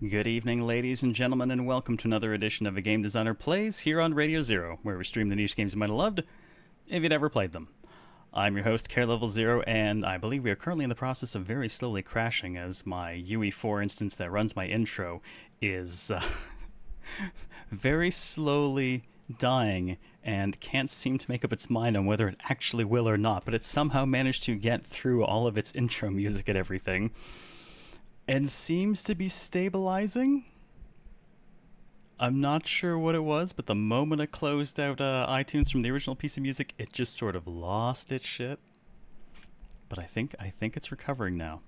Good evening, ladies and gentlemen, and welcome to another edition of A Game Designer Plays here on Radio Zero, where we stream the niche games you might have loved if you'd ever played them. I'm your host, CareLevelZero, and I believe we are currently in the process of very slowly crashing as my UE4 instance that runs my intro is very slowly dying and can't seem to make up its mind on whether it actually will or not, but it somehow managed to get through all of its intro music and everything and seems to be stabilizing. I'm not sure what it was, but the moment I closed out iTunes from the original piece of music, it just sort of lost its shit. But I think it's recovering now.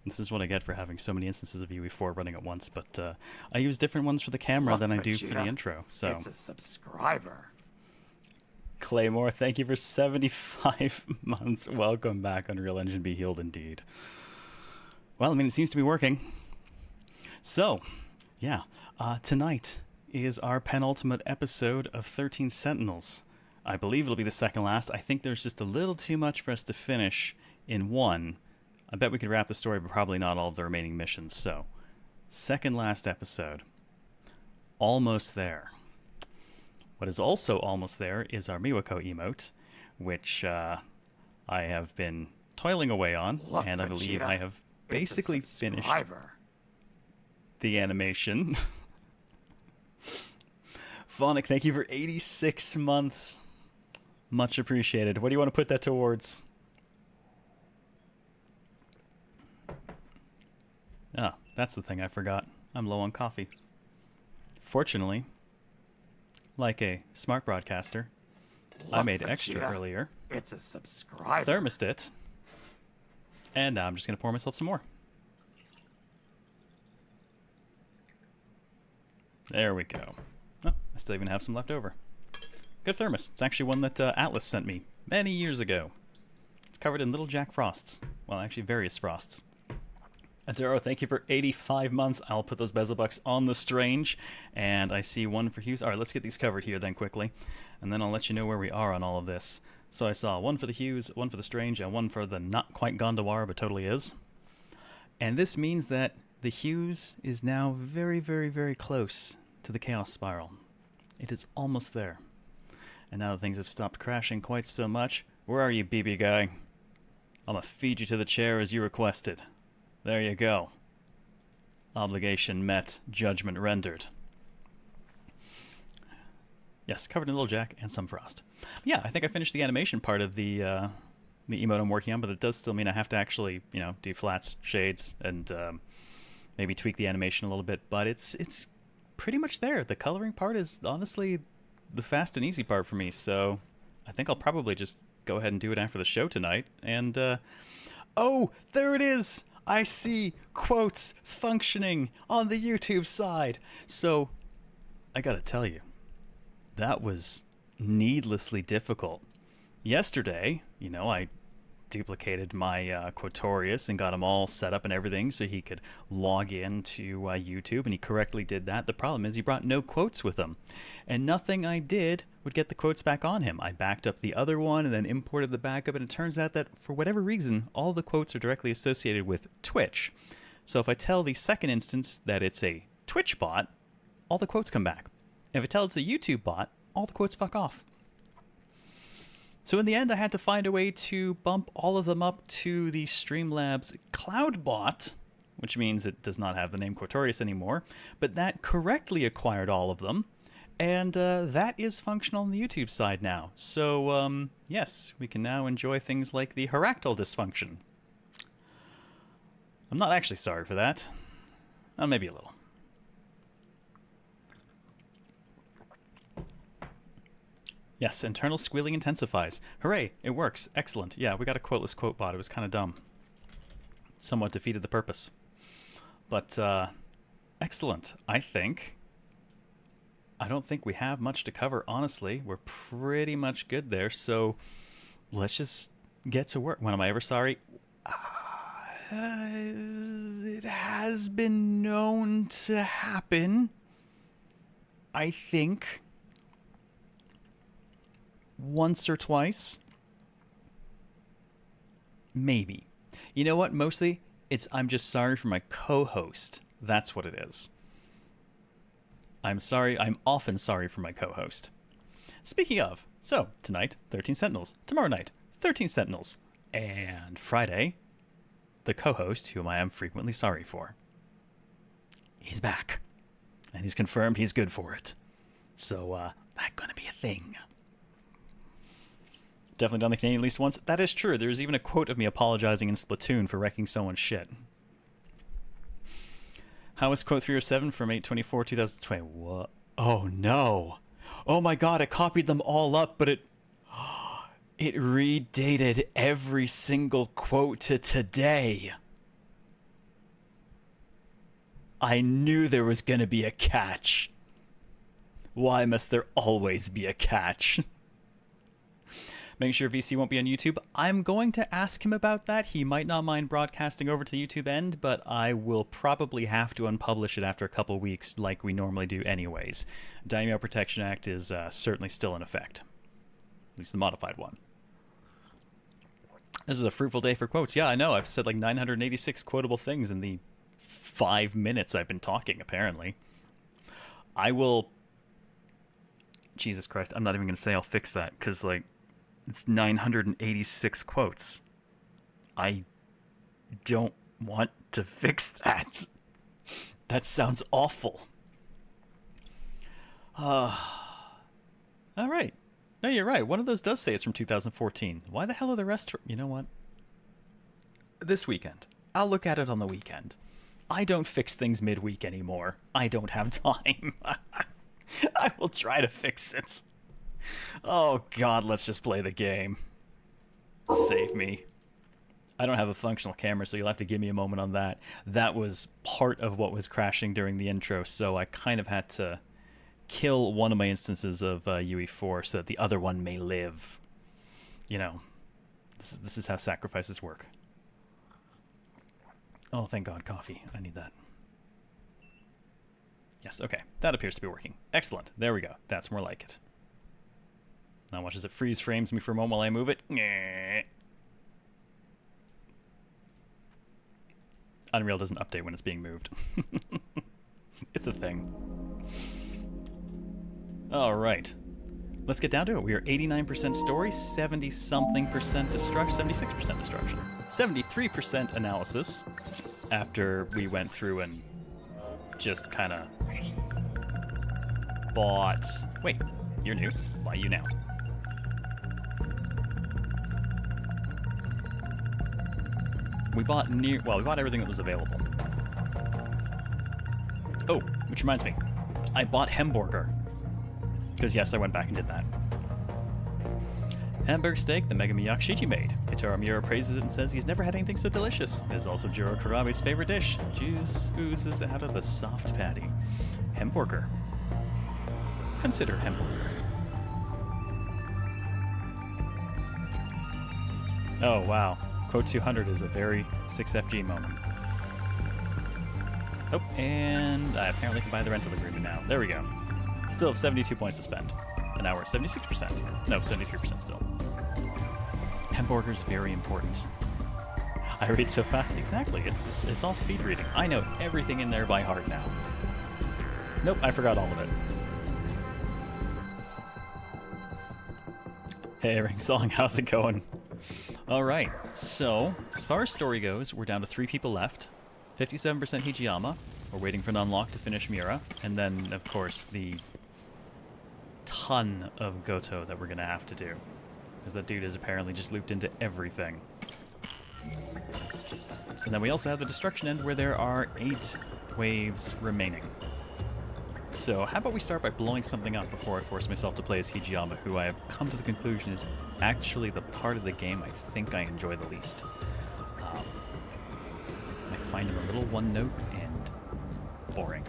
This is what I get for having so many instances of UE4 running at once, but I use different ones for the camera than I do for the intro, so... It's a subscriber. Claymore, thank you for 75 months. Welcome back, Unreal Engine. Be healed indeed. Well, I mean, it seems to be working. So, yeah, tonight is our penultimate episode of 13 Sentinels. I believe it'll be the second last. I think there's just a little too much for us to finish in one. I bet we could wrap the story, but probably not all of the remaining missions. So, second last episode. Almost there. What is also almost there is our Miwako emote, which I have been toiling away on, and I believe I have basically finished the animation. Phonic, thank you for 86 months. Much appreciated. What do you want to put that towards? Ah, that's the thing I forgot. I'm low on coffee. Fortunately, like a smart broadcaster, I made extra earlier. It's a subscriber. Thermosed it. And now I'm just going to pour myself some more. There we go. Oh, I still even have some left over. Good thermos. It's actually one that Atlas sent me many years ago. It's covered in little Jack Frosts. Well, actually various Frosts. Aduro, thank you for 85 months. I'll put those bezel bucks on the Strange. And I see one for Hughes. All right, let's get these covered here then quickly. And then I'll let you know where we are on all of this. So I saw one for the Hughes, one for the Strange, and one for the not quite Gondawara, but totally is. And this means that the Hughes is now very, very, very close to the Chaos Spiral. It is almost there. And now that things have stopped crashing quite so much, where are you, BB guy? I'm gonna feed you to the chair as you requested. There you go. Obligation met, judgment rendered. Yes, covered in Little Jack and some Frost. Yeah, I think I finished the animation part of the emote I'm working on, but it does still mean I have to actually, you know, do flats, shades, and maybe tweak the animation a little bit. But it's pretty much there. The coloring part is honestly the fast and easy part for me, so I think I'll probably just go ahead and do it after the show tonight. And, oh, there it is! I see quotes functioning on the YouTube side. So, I gotta tell you, that was needlessly difficult. Yesterday, you know, I duplicated my Quotorius and got him all set up and everything so he could log in to YouTube, and he correctly did that. The problem is he brought no quotes with him, and nothing I did would get the quotes back on him. I backed up the other one and then imported the backup, and it turns out that for whatever reason, all the quotes are directly associated with Twitch. So if I tell the second instance that it's a Twitch bot, all the quotes come back. If I tell it's a YouTube bot, all the quotes fuck off. So in the end, I had to find a way to bump all of them up to the Streamlabs Cloud bot, which means it does not have the name Quotorius anymore, but that correctly acquired all of them, and that is functional on the YouTube side now. So, yes, we can now enjoy things like the Heractal dysfunction. I'm not actually sorry for that. Maybe a little. Yes, internal squealing intensifies. Hooray, it works. Excellent. Yeah, we got a quoteless quote bot. It was kind of dumb. Somewhat defeated the purpose. But, excellent. I don't think we have much to cover, honestly. We're pretty much good there, so let's just get to work. When am I ever sorry? It has been known to happen. I think once or twice. Maybe. You know what? Mostly, I'm just sorry for my co-host. That's what it is. I'm sorry. I'm often sorry for my co-host. Speaking of, so tonight, 13 Sentinels. Tomorrow night, 13 Sentinels. And Friday, the co-host, whom I am frequently sorry for, he's back. And he's confirmed he's good for it. So, that's gonna be a thing. Definitely done the Canadian at least once. That is true. There's even a quote of me apologizing in Splatoon for wrecking someone's shit. How was quote 307 from 8/24/2020? What? Oh no. Oh my god, it copied them all up, but it redated every single quote to today. I knew there was going to be a catch. Why must there always be a catch? Making sure VC won't be on YouTube. I'm going to ask him about that. He might not mind broadcasting over to the YouTube end, but I will probably have to unpublish it after a couple weeks like we normally do anyways. Daimyo Protection Act is certainly still in effect. At least the modified one. This is a fruitful day for quotes. Yeah, I know. I've said like 986 quotable things in the 5 minutes I've been talking, apparently. I will... Jesus Christ, I'm not even going to say I'll fix that, because, like, it's 986 quotes. I don't want to fix that. That sounds awful. All right. No, you're right. One of those does say it's from 2014. Why the hell are the rest... You know what? This weekend. I'll look at it on the weekend. I don't fix things midweek anymore. I don't have time. I will try to fix it. Oh god, let's just play the game. Save me. I don't have a functional camera, so you'll have to give me a moment on that. That was part of what was crashing during the intro, so I kind of had to kill one of my instances of UE4 so that the other one may live. You know, this is how sacrifices work. Oh, thank God, coffee. I need that. Yes, okay. That appears to be working. Excellent. There we go. That's more like it. Now watch as it freeze frames me for a moment while I move it. Unreal doesn't update when it's being moved. It's a thing. All right. Let's get down to it. We are 89% story, 70-something% destruction, 76% destruction, 73% analysis after we went through and just kind of bought... Wait, you're new. Why you now? We bought we bought everything that was available. Oh, which reminds me. I bought Hamburger. Because yes, I went back and did that. Hamburg steak, the Mega Miyakshiji made. Hitaro Miura praises it and says he's never had anything so delicious. It is also Jiro Karabe's favorite dish. Juice oozes out of the soft patty. Hamburger. Consider hamburger. Oh, wow. Quote 200 is a very 6FG moment. Oh, and I apparently can buy the rental agreement now. There we go. Still have 72 points to spend. And now we're at 76%. No, 73% still. Hamburger's very important. I read so fast. Exactly. It's all speed reading. I know everything in there by heart now. Nope, I forgot all of it. Hey, Ring Song, how's it going? All right. So, as far as story goes, we're down to 3 people left. 57% Hijiyama. We're waiting for an unlock to finish Miura. And then, of course, the ton of Goto that we're going to have to do. Because that dude is apparently just looped into everything. And then we also have the destruction end where there are 8 waves remaining. So how about we start by blowing something up before I force myself to play as Hijiyama, who I have come to the conclusion is actually the part of the game I think I enjoy the least. I find him a little one-note and boring.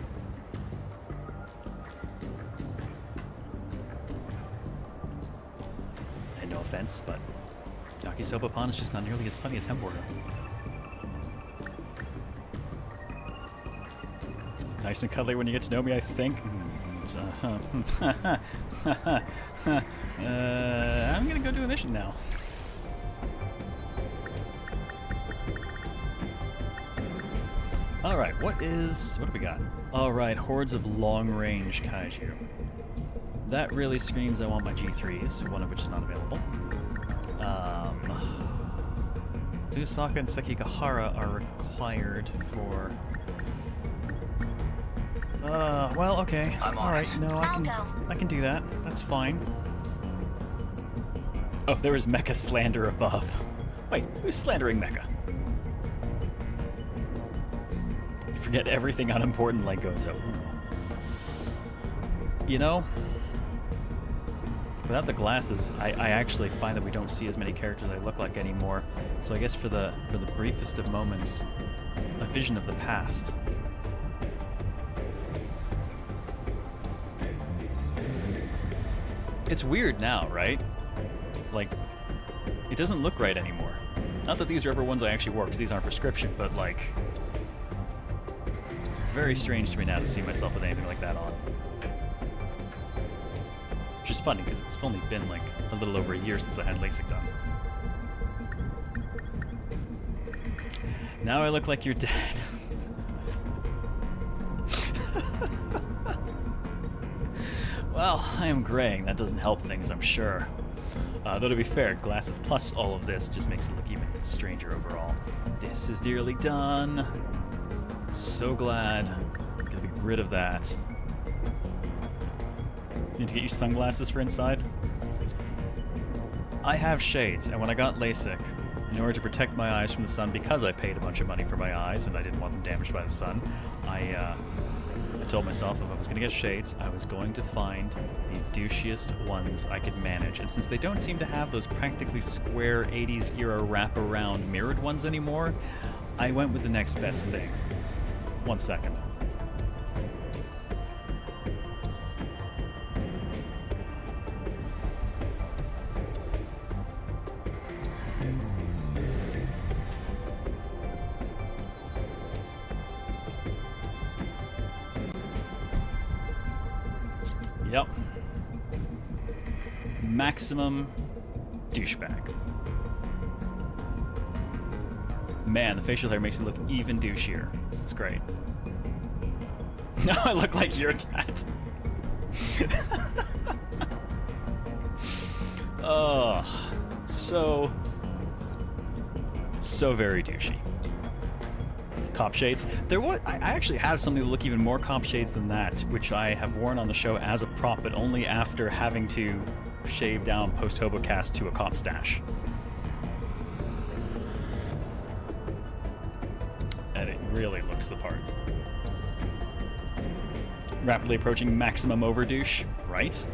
And no offense, but Yakisoba Pan is just not nearly as funny as Hamburger. Nice and cuddly when you get to know me, I think. I'm gonna go do a mission now. Alright, what do we got? Alright, hordes of long-range kaiju. That really screams I want my G3s, one of which is not available. Fusaka and Sekigahara are required for... well, okay. Alright, no, I can do that. That's fine. Oh, there is Mecha slander above. Wait, who's slandering Mecha? Forget everything unimportant like Gozo. You know, without the glasses, I actually find that we don't see as many characters I look like anymore. So I guess for the briefest of moments, a vision of the past. It's weird now, right? Like, it doesn't look right anymore. Not that these are ever ones I actually wore, because these aren't prescription, but like, it's very strange to me now to see myself with anything like that on. Which is funny, because it's only been like a little over a year since I had LASIK done. Now I look like you're dead. Well, I am graying. That doesn't help things, I'm sure. Though to be fair, glasses plus all of this just makes it look even stranger overall. This is nearly done. So glad. I'm gonna be rid of that. Need to get you sunglasses for inside? I have shades, and when I got LASIK, in order to protect my eyes from the sun, because I paid a bunch of money for my eyes and I didn't want them damaged by the sun, I told myself if I was going to get shades, I was going to find the douchiest ones I could manage. And since they don't seem to have those practically square 80s era wraparound mirrored ones anymore, I went with the next best thing. 1 second. Yep. Maximum douchebag. Man, the facial hair makes it look even douchier. It's great. Now I look like your dad. Oh, so very douchey. Cop shades. I actually have something that look even more cop shades than that, which I have worn on the show as a prop, but only after having to shave down post-Hobocast to a cop stash. And it really looks the part. Rapidly approaching maximum overdouche, right?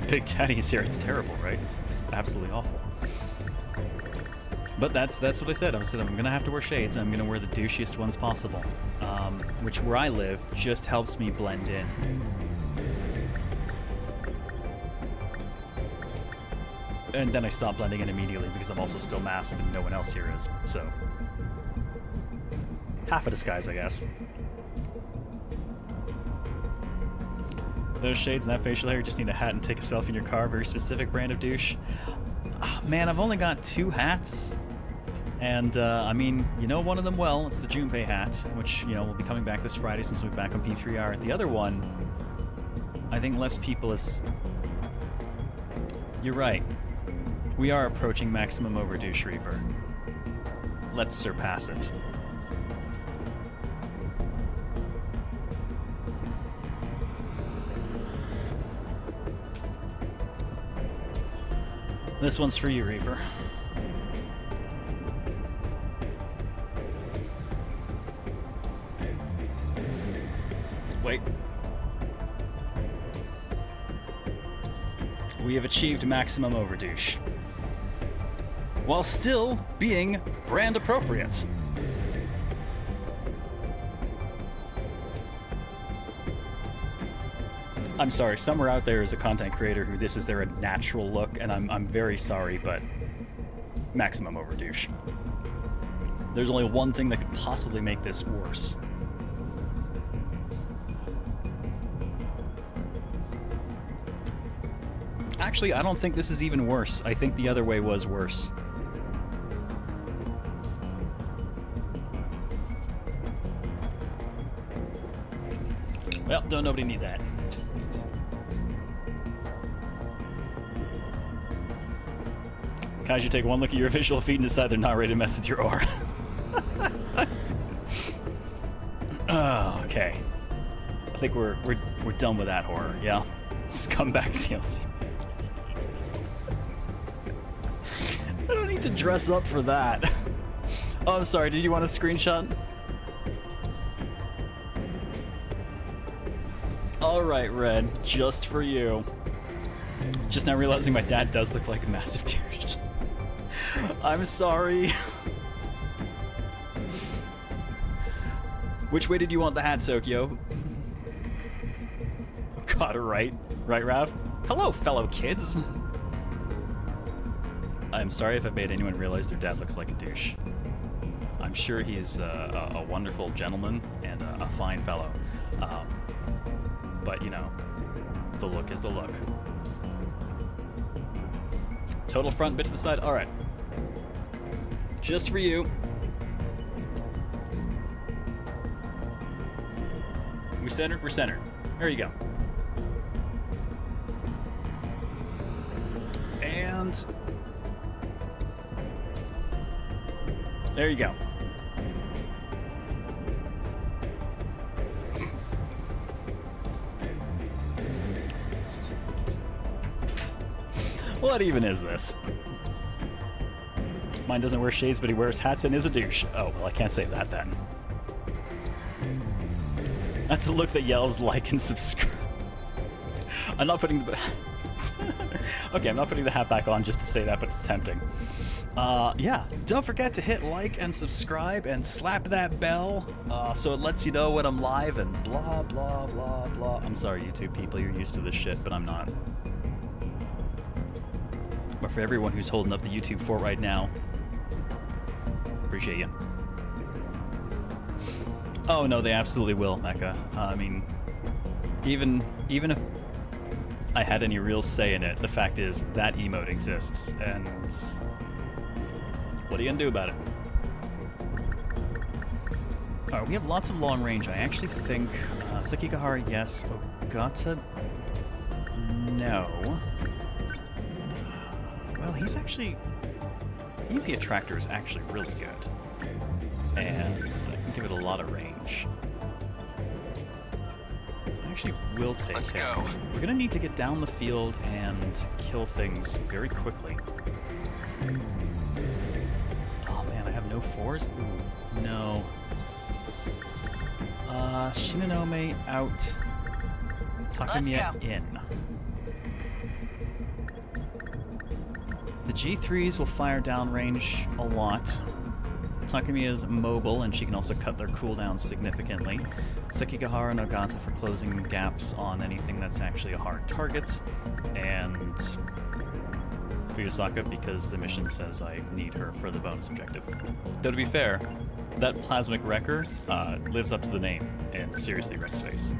Big Daddy's here. It's terrible, right? It's absolutely awful. But that's what I said. I said I'm gonna have to wear shades. I'm gonna wear the douchiest ones possible, which where I live just helps me blend in. And then I stop blending in immediately because I'm also still masked and no one else here is. So half a disguise, I guess. Those shades and that facial hair, just need a hat and take a selfie in your car. Very specific brand of douche. Oh, man, I've only got 2 hats. And, I mean, you know one of them well. It's the Junpei hat, which, you know, will be coming back this Friday since we'll be back on P3R. The other one, I think less people is... You're right. We are approaching maximum overdouche, Reaper. Let's surpass it. This one's for you, Reaper. Wait. We have achieved maximum overdouche, while still being brand appropriate. I'm sorry, somewhere out there is a content creator who this is their natural look, and I'm very sorry, but maximum overdouche. There's only one thing that could possibly make this worse. Actually, I don't think this is even worse. I think the other way was worse. Well, don't nobody need that. Guys, you take one look at your visual feed and decide they're not ready to mess with your aura. Oh, okay. I think we're done with that horror, yeah? Scumbag CLC. I don't need to dress up for that. Oh, I'm sorry, did you want a screenshot? Alright, Red, just for you. Just now realizing my dad does look like a massive douche. I'm sorry. Which way did you want the hat, Tokyo? Got it right. Right, Rav? Hello, fellow kids. I'm sorry if I've made anyone realize their dad looks like a douche. I'm sure he's a wonderful gentleman and a fine fellow. But, you know, the look is the look. Total front, bit to the side. All right. Just for you. We're centered, we're centered. There you go. And there you go. What even is this? Mine doesn't wear shades, but he wears hats and is a douche. Oh, well, I can't say that then. That's a look that yells like and subscribe. I'm not putting the... Okay, I'm not putting the hat back on just to say that, but it's tempting. Yeah, don't forget to hit like and subscribe and slap that bell so it lets you know when I'm live and blah, blah, blah, blah. I'm sorry, YouTube people, you're used to this shit, but I'm not. But for everyone who's holding up the YouTube fort right now, appreciate you. Oh no, they absolutely will, Mecca. I mean, even if I had any real say in it, the fact is that emote exists, and what are you gonna do about it? Alright, we have lots of long range. I actually think Sekigahara, yes. Ogata, no. Well, he's actually... EMP Attractor is actually really good. And I can give it a lot of range. So I actually will take Let's him. go. We're gonna need to get down the field and kill things very quickly. Oh man, I have no fours? Ooh, no. Shinonome out. Takamiya in. The G3s will fire downrange a lot. Takamiya's mobile, and she can also cut their cooldown significantly. Sekigahara and Ogata for closing gaps on anything that's actually a hard target. And Fuyusaka because the mission says I need her for the bonus objective. Though to be fair, that Plasmic Wrecker lives up to the name and seriously wrecks face.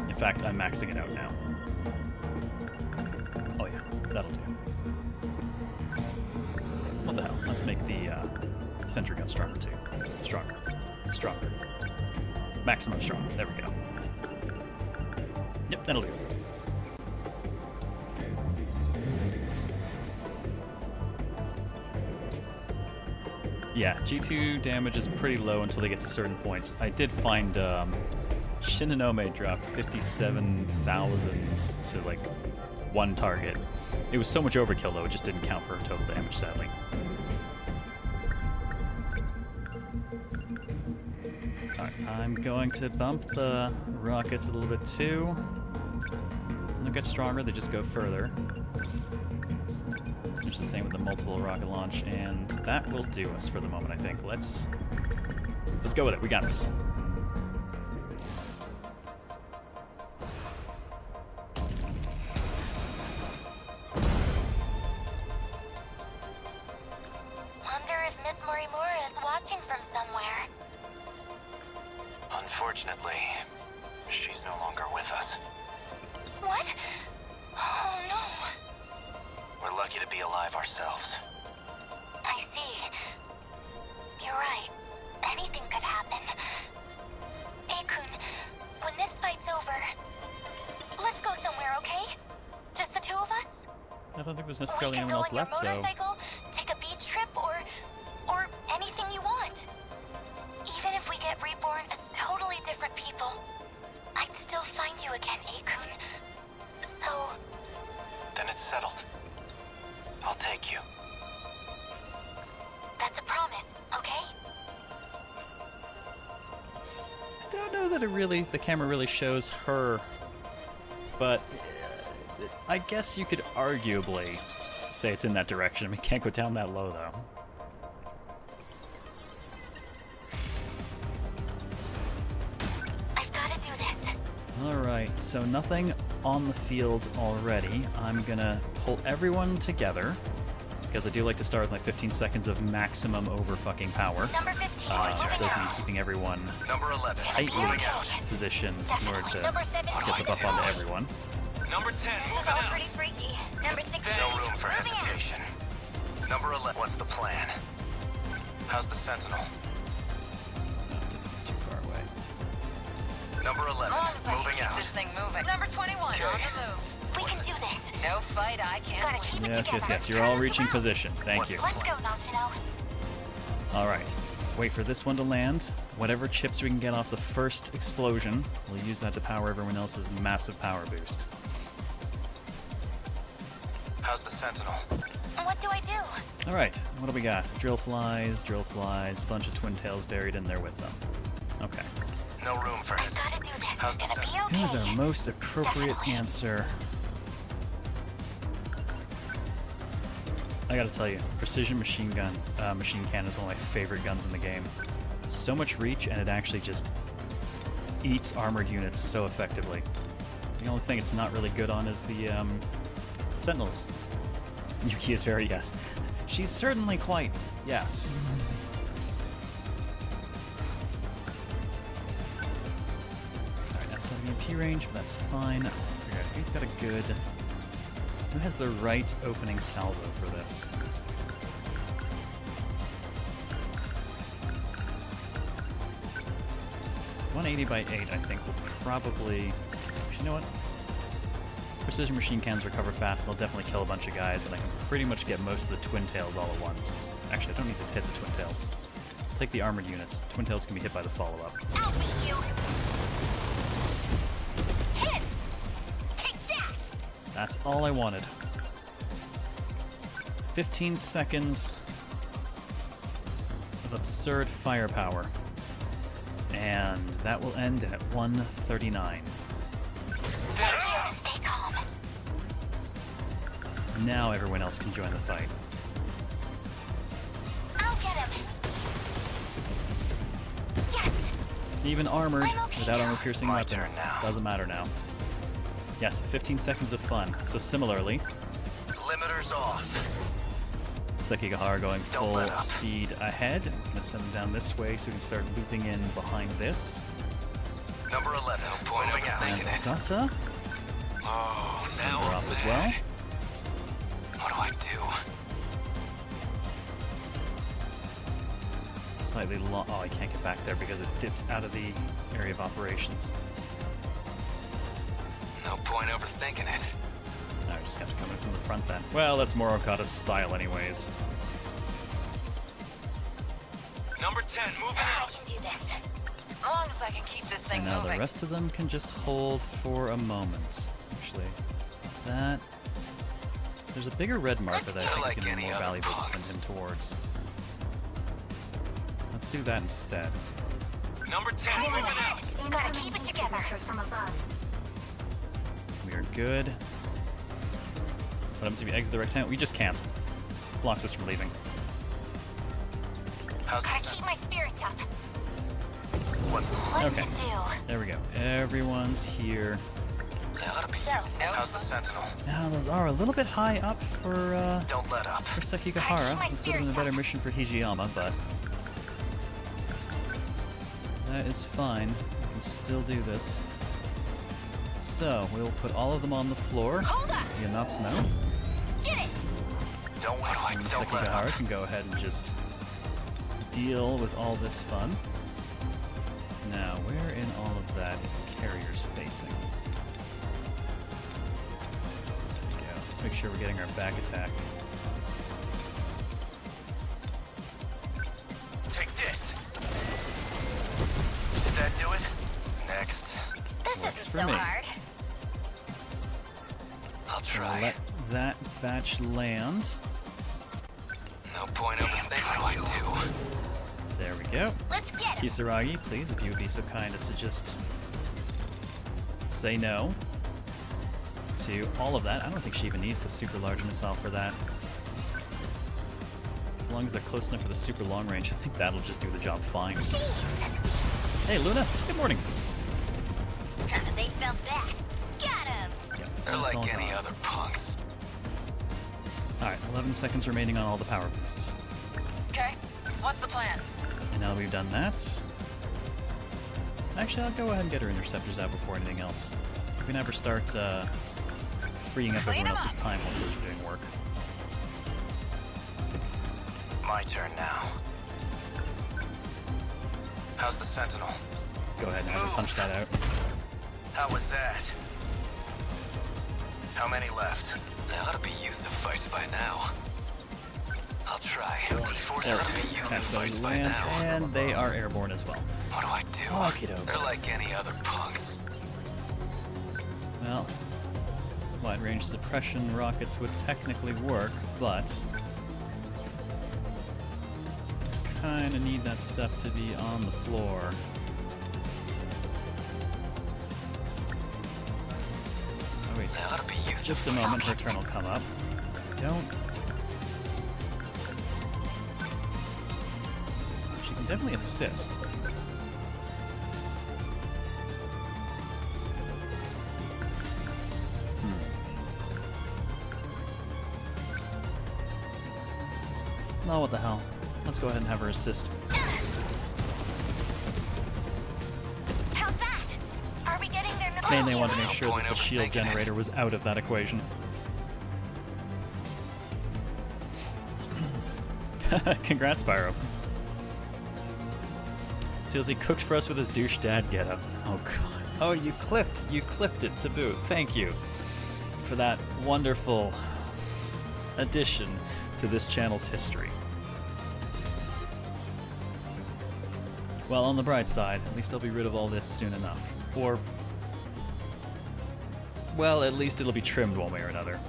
In fact, I'm maxing it out now. Oh yeah, that'll do. What the hell? Let's make the sentry gun stronger too. Stronger. Stronger. Maximum strong. There we go. Yep, that'll do. Yeah, G2 damage is pretty low until they get to certain points. I did find Shinonome dropped 57,000 to like one target. It was so much overkill though, it just didn't count for her total damage, sadly. Alright, I'm going to bump the rockets a little bit too. They'll get stronger, they just go further. It's the same with the multiple rocket launch, and that will do us for the moment, I think. Let's go with it. We got this. Wonder if Miss Morimura is watching from somewhere. Unfortunately, she's no longer with us. What? Oh no. We're lucky to be alive ourselves. I see. You're right. Anything could happen. Hey, Kun, when this fight over. Let's go somewhere, okay? Just the two of us? I don't think there's We necessarily can anyone go else on your left, so... motorcycle, take a beach trip, or anything you want. Even if we get reborn as totally different people, I'd still find you again, Akun. So... Then it's settled. I'll take you. that's a promise, okay? I don't know that the camera really shows her, but I guess you could arguably say it's in that direction. We can't go down that low, though. I've gotta do this. Alright, so nothing on the field already. I'm gonna pull everyone together, because I do like to start with like 15 seconds of maximum over-fucking power. Number 15, It does mean keeping everyone Number 11. tightly Moving out. positioned in order to Number 17. get the buff onto everyone. Number 10. This is Moving all out. pretty freaky. Number 16. No room for moving out. hesitation. Number 11. What's the plan? How's the Sentinel? Not too far away. Number 11. Moving out. This thing moving. Number 21 on the move. We can do this. No fight, I can't Gotta win. keep it Yes, together. yes, yes. You're all Turn us reaching around. position. Thank you. Let's go, not to know. Alright, let's wait for this one to land. Whatever chips we can get off the first explosion, we'll use that to power everyone else's massive power boost. How's the Sentinel? What do I do? Alright, what do we got? Drill flies, a bunch of twin tails buried in there with them. Okay. No room for I've gotta do this. How's It's gonna the be okay. What is our most appropriate Definitely. answer? I gotta tell you, precision machine cannon is one of my favorite guns in the game. So much reach, and it actually just eats armored units so effectively. The only thing it's not really good on is the Sentinels. Yuki is very yes. She's certainly quite yes. Alright, outside of EMP range, but that's fine. Figure out who's got a good... Who has the right opening salvo for this? .180 by 8, I think, will probably... You know what? Precision machine cannons recover fast, and they'll definitely kill a bunch of guys, and I can pretty much get most of the twin tails all at once. Actually, I don't need to hit the twin tails. I'll take the armored units. The twin tails can be hit by the follow-up. I'll beat you. Hit! Take that! That's all I wanted. 15 seconds of absurd firepower. And that will end at 139. Stay calm. Now everyone else can join the fight. I'll get him. Yes! Even armored, I'm okay without now. armor-piercing My weapons, turn now. doesn't matter now. Yes, 15 seconds of fun. So similarly, Limiters off. Sekigahara going Don't full let up. speed ahead. I'm gonna send him down this way so we can start looping in behind this. Number 11. No point And overthinking it. Gata, Oh, now we're I'm up as mad. well. What do I do? Slightly long. Oh, I can't get back there because it dips out of the area of operations. No point overthinking it. Now we just have to come in from the front then. Well, that's more Okada's style anyways. Number 10, moving I out. can do this. As long as I can keep this thing And now moving. the rest of them can just hold for a moment. Actually, that... There's a bigger red marker that I think Like is going to be any more other valuable to box. send him towards. Let's do that instead. Number 10, moving out. Gotta keep it together. From above. We are good. What happens if you exit the rectangle? We just can't. Blocks us from leaving. How's the Gotta keep my spirits up. What's the What's Okay. to do? There we go. Everyone's here. They ought to be. So, How's the Sentinel? Now, those are a little bit high up for Don't let up. Sekigahara. my This would have been a spirits better up. mission for Hijiyama, but... That is fine. We can still do this. So, we'll put all of them on the floor. hold up! Via not snow. Get it! Don't let up. And Don't let up. Sekigahara can go ahead and just deal with all this fun. Now, where in all of that is the carriers facing? There we go. Let's make sure we're getting our back attack. Take this. Did that do it? Next. This Works isn't for so me. hard. I'll try. Let that batch land. No point overthinking. What do I do? There we go. Let's get him. Kisaragi, please, if you would be so kind as to just say no to all of that. I don't think she even needs the super large missile for that. As long as they're close enough for the super long range, I think that'll just do the job fine. Jeez. Hey, Luna, good morning. They felt that. Got him. Yep, They're that's all like any gone. other punks. Alright, 11 seconds remaining on all the power boosts. Okay, what's the plan? And now that we've done that... Actually, I'll go ahead and get her interceptors out before anything else. We can have her start freeing up Clean everyone 'em else's up. time while they're doing work. My turn now. How's the Sentinel? Go ahead and have her punch that out. How was that? How many left? They ought to be used to fights by now. I'll try. D4s There ought to we be go. used to Catch fights those by lands, now. and they are airborne as well. What do I do? Okie-doke. They're like any other punks. Well, wide-range suppression rockets would technically work, but kinda need that stuff to be on the floor. Oh wait, They ought to be used just to a moment, her fights. turn will come up. Don't... She can definitely assist. Oh, what the hell. Let's go ahead and have her assist. How's that? Are we getting there? And they wanted to make sure point that the shield overthinking it. generator was out of that equation. Congrats, Spyro. Sealsy cooked for us with his douche dad getup. Oh god. Oh, you clipped it to boot. Thank you for that wonderful addition to this channel's history. Well, on the bright side, at least I'll be rid of all this soon enough. Or, well, at least it'll be trimmed one way or another.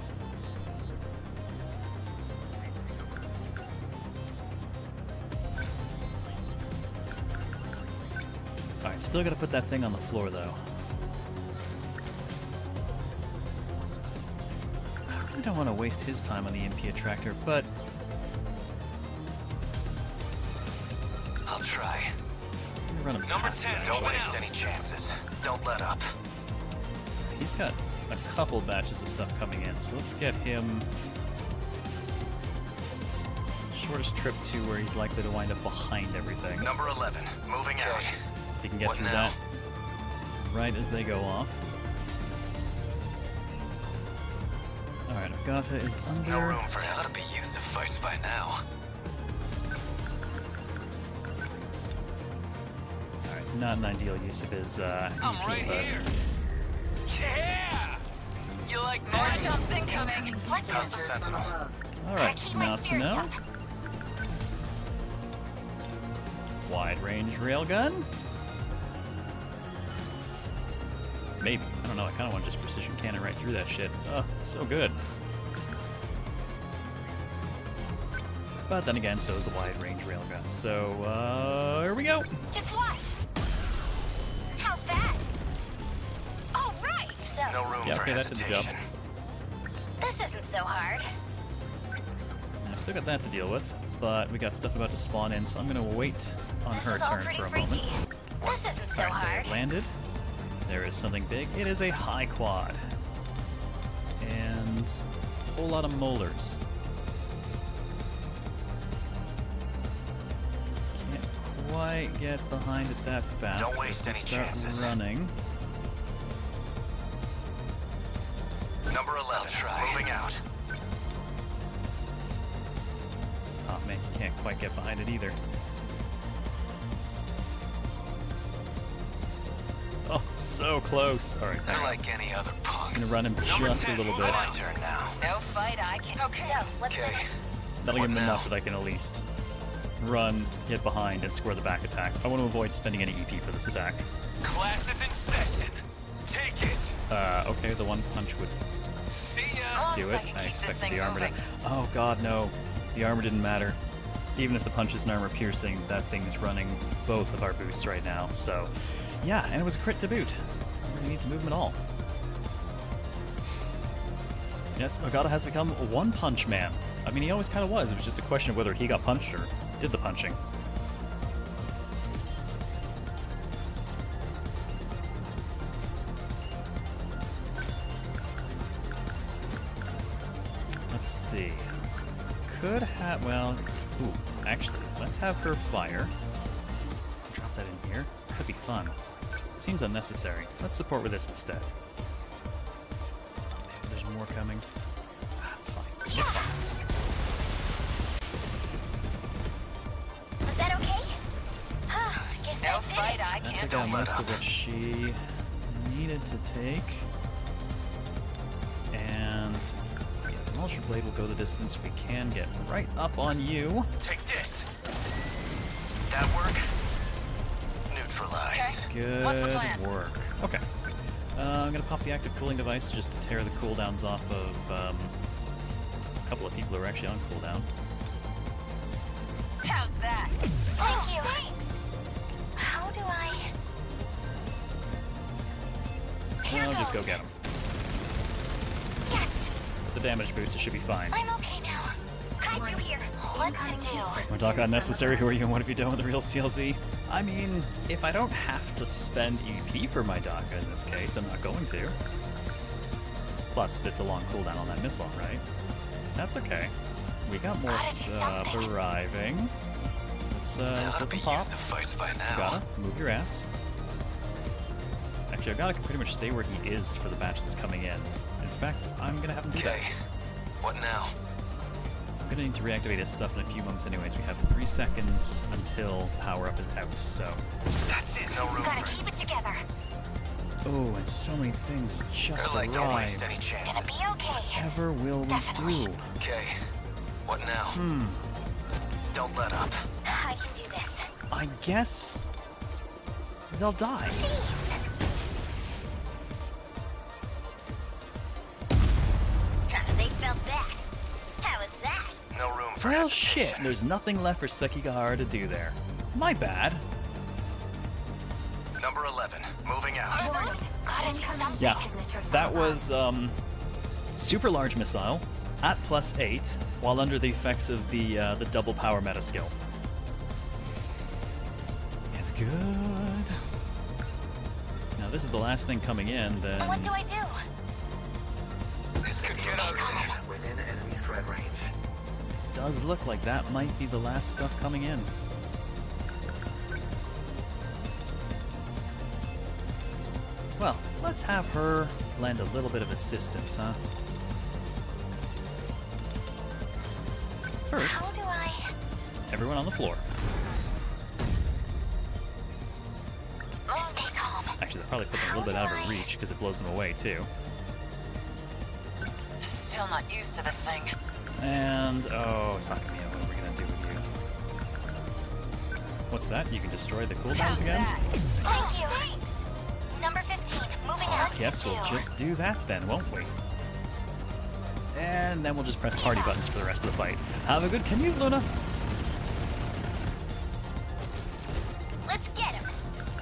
Alright, still gotta put that thing on the floor, though. I really don't want to waste his time on the EMP attractor, but I'll try. I'm gonna run him Number past 10, him, don't actually. waste any chances. Don't let up. He's got a couple batches of stuff coming in, so let's get him shortest trip to where he's likely to wind up behind everything. Number 11, moving out. He can get What through now? that right as they go off. Alright, Agata is under. No room for how to be used to fights by now. Alright, not an ideal use of his EP, but Yeah! You like More that? jumps incoming. What's How's the Sentinel? alright, keep my not to spirits know. up. Wide range railgun? Maybe. I don't know, I kinda want to just precision cannon right through that shit. Oh, so good. But then again, so is the wide range railgun. So, here we go. Just watch. How's that? Oh, right. So, No room Yeah, for okay, that did the job. hesitation. this isn't so hard. I've still got that to deal with, but we got stuff about to spawn in, so I'm gonna wait on This her is all turn pretty for a freaky. moment. This isn't so Alright, hard. they landed. There is something big. It is a high quad. And a whole lot of molars. Can't quite get behind it that fast. Don't but waste if we any start chances. running. Number 11, moving out. Oh man, you can't quite get behind it either. So close. All right, They're hang on. like any other punks. Just gonna run him just a little bit. My turn now. No fight I can. Okay. So, let's Okay. That'll give him What enough now? that I can at least run, get behind, and score the back attack. I want to avoid spending any EP for this attack. Class is in session. Take it. Okay, the one punch would See ya. Long do as it. I can I keep this expected thing the armor to... moving. Oh god, no. The armor didn't matter. Even if the punch isn't armor piercing, that thing's running both of our boosts right now, so... Yeah, and it was a crit to boot. I don't need to move him at all. Yes, Ogata has become a one-punch man. I mean, he always kind of was. It was just a question of whether he got punched or did the punching. Let's see. Could have... Well... Ooh, actually, let's have her fire. Drop that in here. Could be fun. Seems unnecessary. Let's support with this instead. Maybe there's more coming. Ah, it's fine. It's fine. Was that okay? Guess No that did fight it. I That can't. took out let most up. of what she needed to take. And yeah, the Mulcher Blade will go the distance. We can get right up on you. Take this. That work? Neutralized. Okay. Good What's the plan? work. Okay. I'm going to pop the active cooling device just to tear the cooldowns off of a couple of people who are actually on cooldown. How's that? Thank you. How do I... Here Well, just go goes. get them. Yes, The damage boost, it should be fine. I'm okay now. Kaiju here. What to do? We're talking unnecessary. Who are you and what have you done with the real CLZ? I mean, if I don't have to spend EP for my Daka in this case, I'm not going to. Plus, it's a long cooldown on that missile, right? That's okay. We got more Gotta do stuff something. arriving. They Let's ought to open be pop. used to fights by now. Gotta move your ass. Actually, Ogata can pretty much stay where he is for the batch that's coming in. In fact, I'm gonna have him do that. Okay. What now? I'm gonna need to reactivate his stuff in a few moments anyways. We have 3 seconds until power up is out, so... That's it. No room Gotta for... keep it together. Oh, and so many things just They're like, don't waste arrived. any chance. Gonna be okay. Ever will we Definitely. do? Okay. What now? Don't let up. I can do this. I guess... they'll die. Jeez. They felt that. How was that? No room for Well, hesitation. shit, there's nothing left for Sekigahara to do there. My bad. Number 11. Moving out. Gotta do something. Yeah, that was, super large missile at +8 while under the effects of the double power meta skill. It's good. Now this is the last thing coming in, then... What do I do? This could get ugly. Within enemy threat range. Does look like that might be the last stuff coming in. Well, let's have her lend a little bit of assistance, huh? First, How do I... everyone on the floor. Stay calm. Actually, they'll probably put them a little bit out of her reach because it blows them away too. Still not used to this thing. And oh, Takamiya, what are we gonna do with you? What's that? You can destroy the cooldowns How's again? that? Thank you. Number 15, moving out. Guess we'll just do that then, won't we? And then we'll just press party buttons for the rest of the fight. Have a good commute, Luna. Let's get him.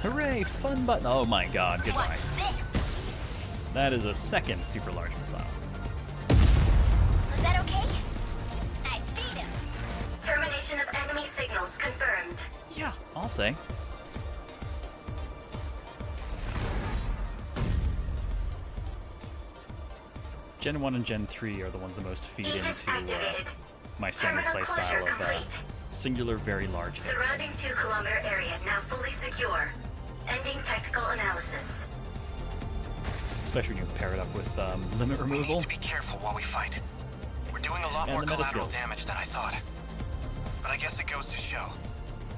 Hooray, fun button. Oh my god, goodbye. Watch this. That is a second super large missile. Was that okay? I beat him. Termination of enemy signals confirmed. Yeah, I'll say. Gen 1 and Gen 3 are the ones that most feed Aegis into activated. my standard Terminal playstyle closure of complete. singular, very large hits. Surrounding 2-kilometer area now fully secure. Ending technical analysis. Especially when you pair it up with limit We need removal. to be careful while we fight. We're doing a lot And more the meta collateral skills. damage than I thought. But I guess it goes to show.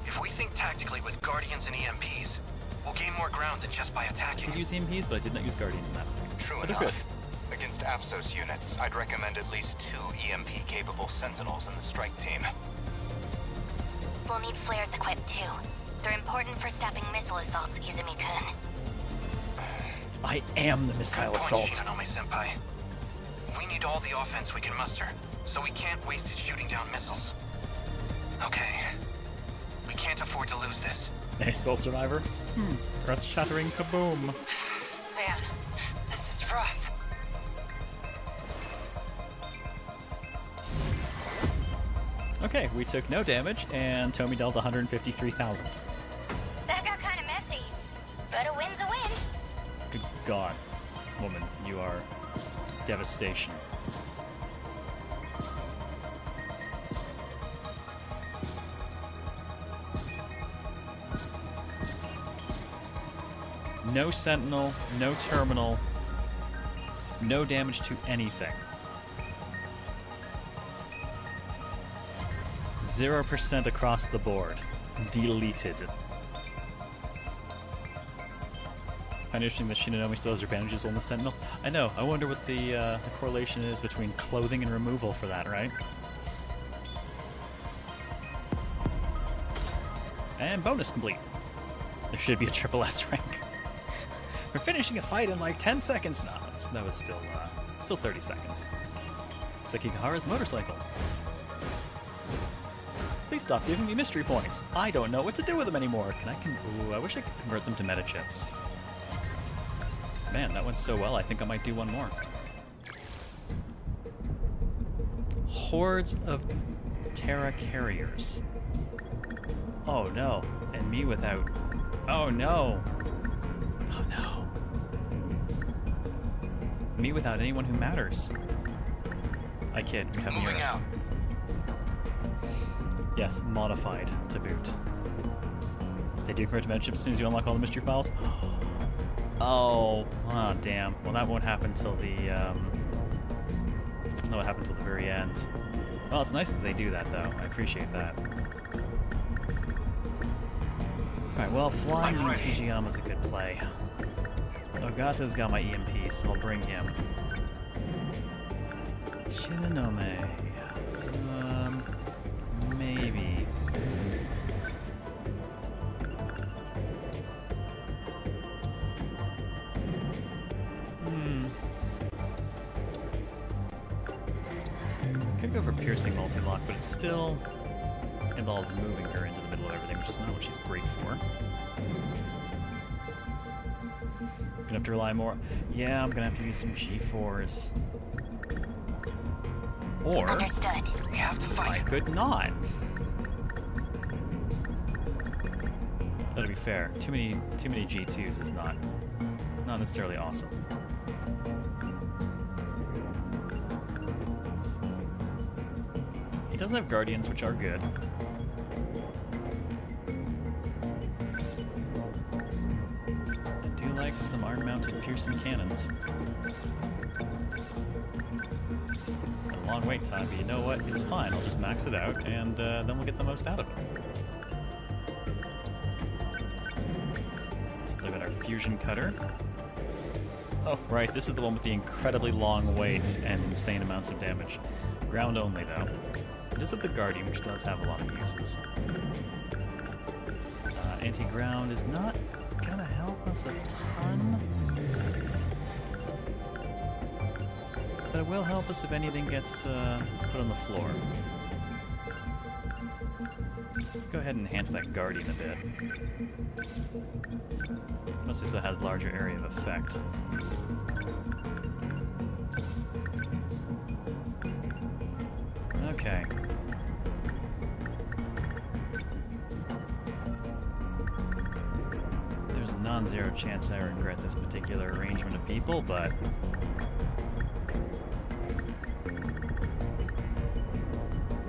If we think tactically with Guardians and EMPs, we'll gain more ground than just by I attacking. did use EMPs, but I did not use Guardians in that. True But they're good. enough. Against Apsos units, I'd recommend at least 2 EMP-capable Sentinels in the strike team. We'll need flares equipped too. They're important for stopping missile assaults, Izumi-kun. I am the missile Good point, assault. Shinonome-senpai. We need all the offense we can muster, so we can't waste it shooting down missiles. Okay. We can't afford to lose this. Hey, Soul Survivor. Earth-shattering kaboom. Man, this is rough. Okay, we took no damage, and Tomy dealt 153,000. That got kind of messy, but a win's a win. Good God, woman, you are devastation. No Sentinel, no Terminal, no damage to anything. 0% across the board. Deleted. Kind of interesting that Shinonome still has her bandages on the Sentinel. I know. I wonder what the correlation is between clothing and removal for that, right? And bonus complete. There should be a triple S rank. We're finishing a fight in like 10 seconds. No, that was still 30 seconds. Sekigahara's motorcycle. Please stop giving me mystery points. I don't know what to do with them anymore. Ooh, I wish I could convert them to meta chips. Man, that went so well, I think I might do one more. Hordes of Terra carriers. Oh no, and me without... Oh no! Oh no. Me without anyone who matters. I kid. We have Moving Mira. out. Yes, modified to boot. They do convert to meta chips as soon as you unlock all the mystery files. Oh, damn. Well, that won't happen till the, that won't happen till the very end. Well, it's nice that they do that, though. I appreciate that. Alright, well, flying means Hijiyama's a good play. Ogata's got my EMP, so I'll bring him. Shinonome. Maybe. Could go for piercing multi-lock, but it still involves moving her into the middle of everything, which is not what she's great for. Gonna have to rely more. Yeah, I'm gonna have to use some G4s. Or Understood. We have to I fight. could not. That'll be fair. Too many G2s is not necessarily awesome. He does have Guardians, which are good. I do like some iron-mounted piercing cannons. A long wait time, but you know what? It's fine. I'll just max it out, and then we'll get the most out of it. Still got our fusion cutter. Oh, right. This is the one with the incredibly long wait and insane amounts of damage. Ground only, though. It does have the Guardian, which does have a lot of uses. Anti-ground is not gonna help us a ton. But it will help us if anything gets put on the floor. Go ahead and enhance that Guardian a bit. Mostly so it has larger area of effect. Okay. There's a non-zero chance I regret this particular arrangement of people, but...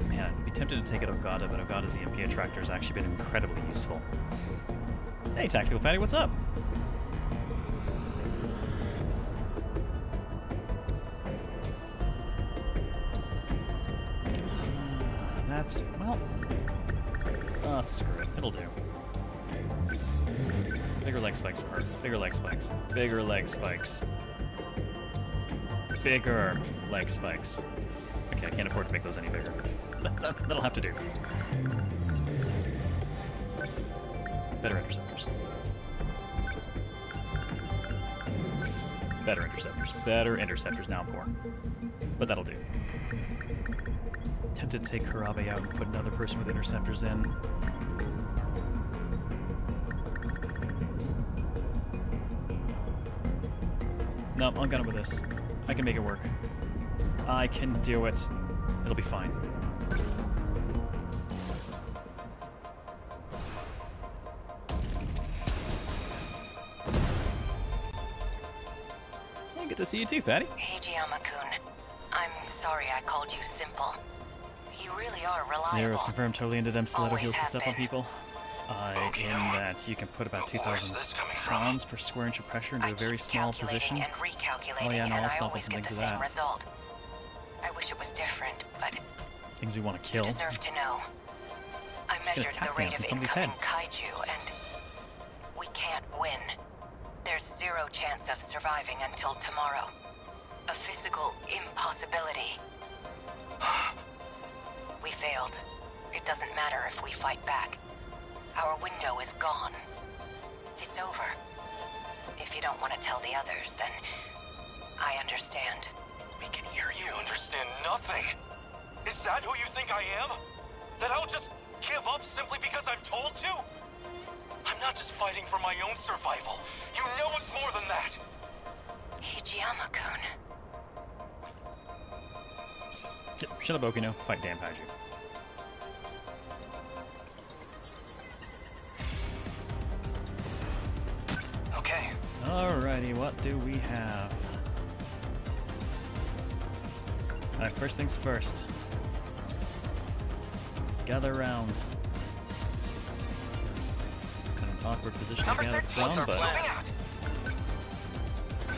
Man, I'd be tempted to take it Ogata, but Ogata's EMP attractor has actually been incredibly useful. Hey, Tactical Fatty, what's up? That's, well... screw it. It'll do. Bigger leg spikes hurt. Bigger leg spikes. Bigger leg spikes. Bigger leg spikes. Okay, I can't afford to make those any bigger. That'll have to do. Better interceptors. Better interceptors. Better interceptors. Now 4. But that'll do. Tempted to take Harabe out and put another person with interceptors in. Nope, I'll gun him with this. I can make it work. I can do it. It'll be fine. Hey, good to see you too, Fatty. Hijiyama-kun, I'm sorry I called you simple. You really are reliable. Zero's confirmed totally into them stiletto Always heels to have step on been. people. In that you can put about But where's 2,000 this coming from? pounds per square inch of pressure into I a very keep small calculating position. and recalculating, Oh yeah, no, and I'll I stop always and get think the of same that. result. I wish it was different, but Things we want to you kill. deserve to know. I measured the tap rate dance of in somebody's incoming kaiju, and we can't win. There's 0 chance of surviving until tomorrow. A physical impossibility. We failed. It doesn't matter if we fight back. Our window is gone. It's over. If you don't want to tell the others, then I understand. We can hear you. Understand nothing. Is that who you think I am? That I'll just give up simply because I'm told to? I'm not just fighting for my own survival. You know it's more than that. Hijiyama-kun. Shut up, Okino. Fight damn kaiju. Okay. Alrighty, what do we have? Alright, first things first. Gather around. Kind of an awkward position to Number gather 13, what's from, our but plan? Moving out.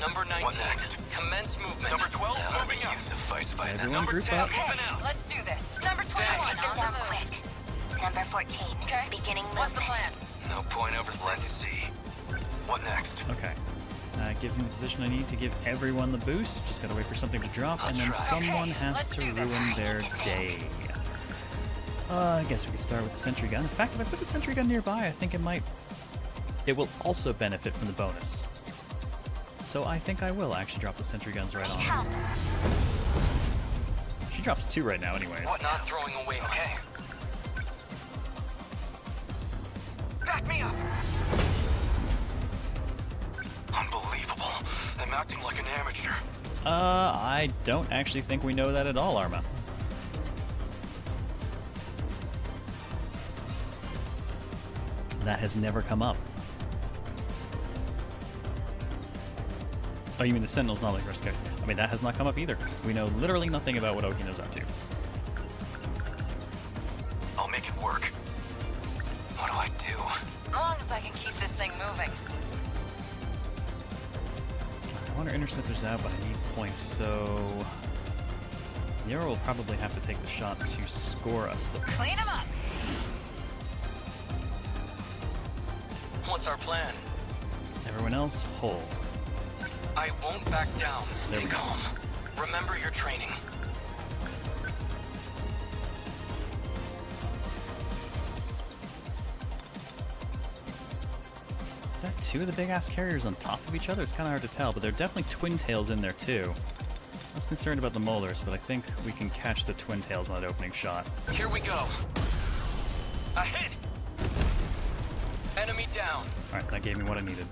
Number 19. What next? Commence movement. Number 12, moving out. Use the fights by now. everyone Number group 10, up. moving out. Let's do this. Number 21 Take them on down the move. quick. Number 14. Okay. Beginning What's the movement. plan? No point over. Let's see. What next? Okay. It gives me the position I need to give everyone the boost. Just gotta wait for something to drop, and then That's right. someone Okay, has let's to do this. ruin their day. I guess we could start with the sentry gun. In fact, if I put the sentry gun nearby, I think it might... It will also benefit from the bonus. So I think I will actually drop the sentry guns right on this. She drops 2 right now anyways. What? Not throwing away. Okay. Back me up! Unbelievable. I'm acting like an amateur. I don't actually think we know that at all, Arma. That has never come up. Oh, you mean the Sentinels, not like Rescue? I mean, that has not come up either. We know literally nothing about what Okino's up to. I'll make it work. What do I do? As long as I can keep this thing moving. I want our interceptors out, but I need points, so... Nero will probably have to take the shot to score us the points. Clean 'em up. What's our plan? Everyone else, hold. I won't back down. There Stay we go. calm. Remember your training. Is that 2 of the big-ass carriers on top of each other? It's kind of hard to tell, but there are definitely twin tails in there, too. I was concerned about the molars, but I think we can catch the twin tails on that opening shot. Here we go. A hit! Enemy down. Alright, that gave me what I needed.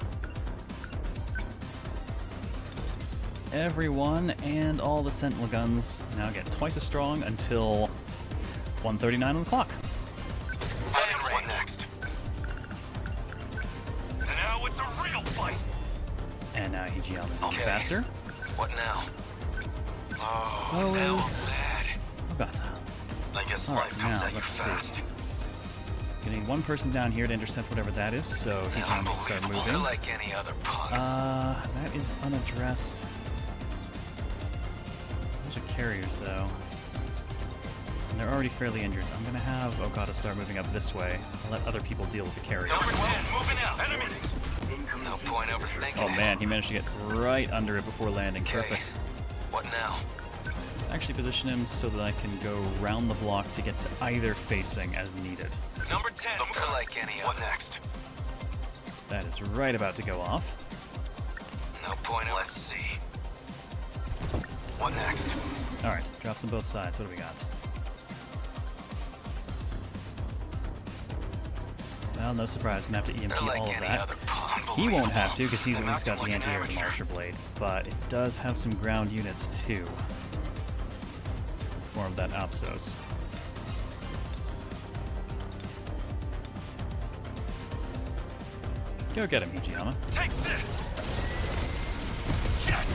Everyone and all the Sentinel guns now get twice as strong until 1:39 on the clock. What next? Now it's a real fight! And now Hijiyama's even Okay. faster. What now? Oh, So now is- I'm mad. Ogata. I guess Alright, life comes now at you let's see. fast. Gonna need one person down here to intercept whatever that is, so Hijiyama can start Unbelievable. moving. They're like any other punks. That is unaddressed. Those are carriers, though. And they're already fairly injured. I'm gonna have Ogata start moving up this way. I'll let other people deal with the carriers. Number 10, moving out. Enemies! No point overthinking Oh it. man, he managed to get right under it before landing. Okay. Perfect. What now? Let's actually position him so that I can go round the block to get to either facing as needed. Number 10. They're like any What other. next? That is right about to go off. No point Let's see. What next? Alright, drops on both sides. What do we got? Well, no surprise, gonna have to EMP They're like all of any that. other He won't have to because he's I'm at least got acting the like an anti-air amateur. demolisher blade, but it does have some ground units too. Form that Apsos. Go get him, Hijiyama. Take this! Yes!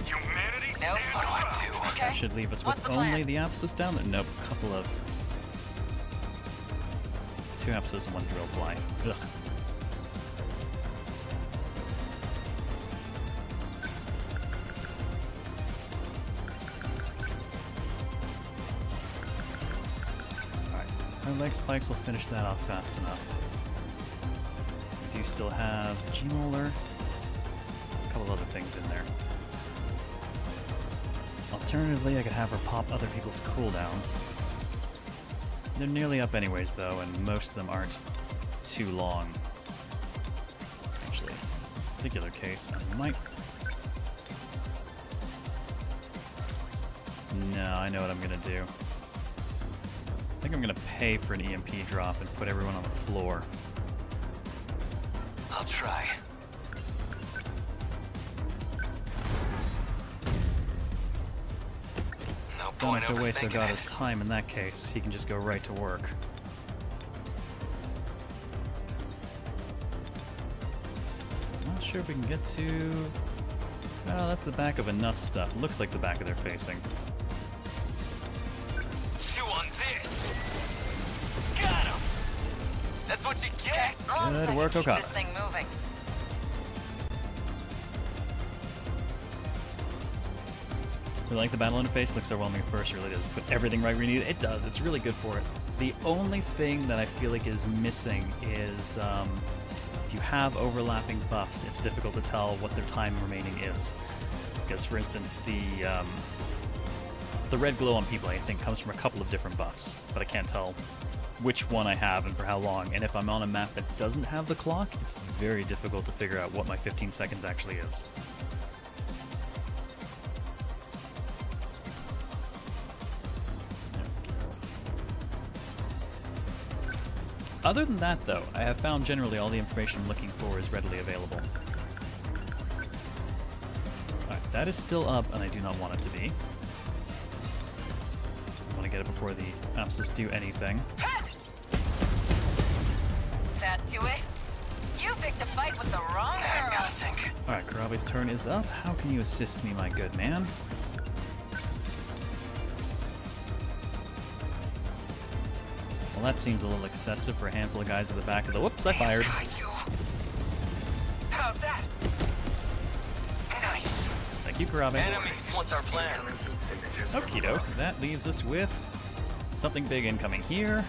Humanity Nope. stands What do I up! do? Okay. That should leave us What's with the plan? only the Apsos down there. Nope, a couple of... 2 Apsos and 1 drill fly. Ugh. Alright, our leg spikes will finish that off fast enough. We do still have G-Molar, a couple other things in there. Alternatively, I could have her pop other people's cooldowns. They're nearly up anyways, though, and most of them aren't too long. Actually, in this particular case, I might... No, I know what I'm gonna do. I think I'm gonna pay for an EMP drop and put everyone on the floor. I'll try. No Don't point have to waste overthinking Ogata's it. time in that case. He can just go right to work. Not sure if we can get to... Well, that's the back of enough stuff. Looks like the back of their facing. Chew on this! Got him! That's what you get! Good work, Keep Okada. this thing moving. We like the battle interface. Looks overwhelming at first. It really does put everything right where you need it. It does. It's really good for it. The only thing that I feel like is missing is if you have overlapping buffs, it's difficult to tell what their time remaining is. Because, for instance, the red glow on people, I think, comes from a couple of different buffs, but I can't tell which one I have and for how long. And if I'm on a map that doesn't have the clock, it's very difficult to figure out what my 15 seconds actually is. Other than that, though, I have found generally all the information I'm looking for is readily available. Alright, that is still up, and I do not want it to be. I want to get it before the Apsos do anything. That do it? You picked a fight with the wrong I girl. gotta think. Alright, Karabe's turn is up. How can you assist me, my good man? Well, that seems a little excessive for a handful of guys at the back of the... Whoops, I fired. You. How's that? Nice. Thank you, Karabe. Enemies. What's our plan? Okie doke. That leaves us with something big incoming here.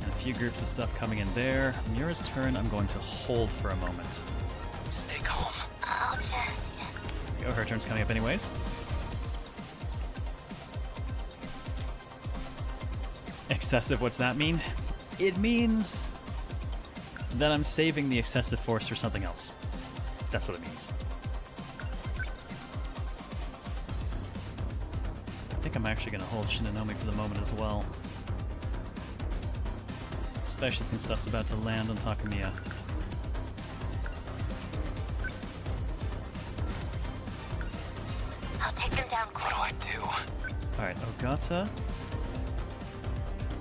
And a few groups of stuff coming in there. Mira's turn, I'm going to hold for a moment. Stay calm. I'll just... Go, her turn's coming up anyways. Excessive, what's that mean? It means that I'm saving the excessive force for something else. That's what it means. I think I'm actually going to hold Shinonome for the moment as well. Especially since stuff's about to land on Takamiya. I'll take them down quick. What do I do? Alright, Ogata.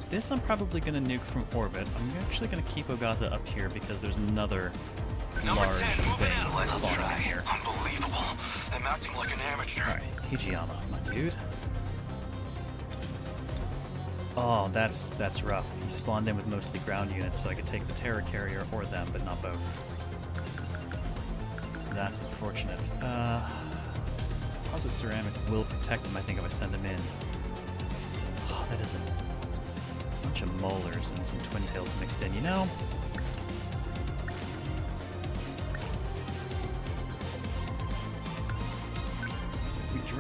This I'm probably going to nuke from orbit. I'm actually going to keep Ogata up here because there's another Number large 10, moving thing out. Let's spawning try. in here. Unbelievable. I'm acting like an amateur. Alright, Hijiyama, my dude. Oh, that's rough. He spawned in with mostly ground units, so I could take the Terror Carrier or them, but not both. That's unfortunate. How's the ceramic will protect him, I think, if I send him in. Oh, that is a bunch of molars and some twin tails mixed in. You know,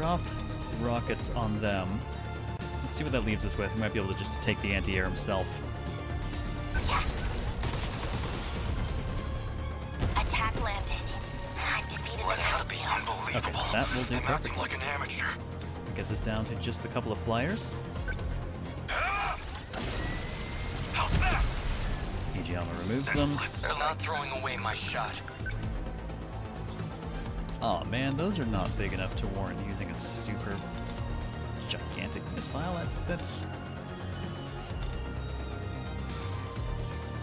drop rockets on them. Let's see what that leaves us with. We might be able to just take the anti-air himself. Yeah. Attack landed. I've defeated What the had to be Sentinels. unbelievable. Okay, that will do I'm acting perfectly. like an amateur. It gets us down to just a couple of flyers. Ah! How's that? PG Alma removes them. Senseless. They're not throwing away my shot. Oh man, those are not big enough to warrant using a super gigantic missile.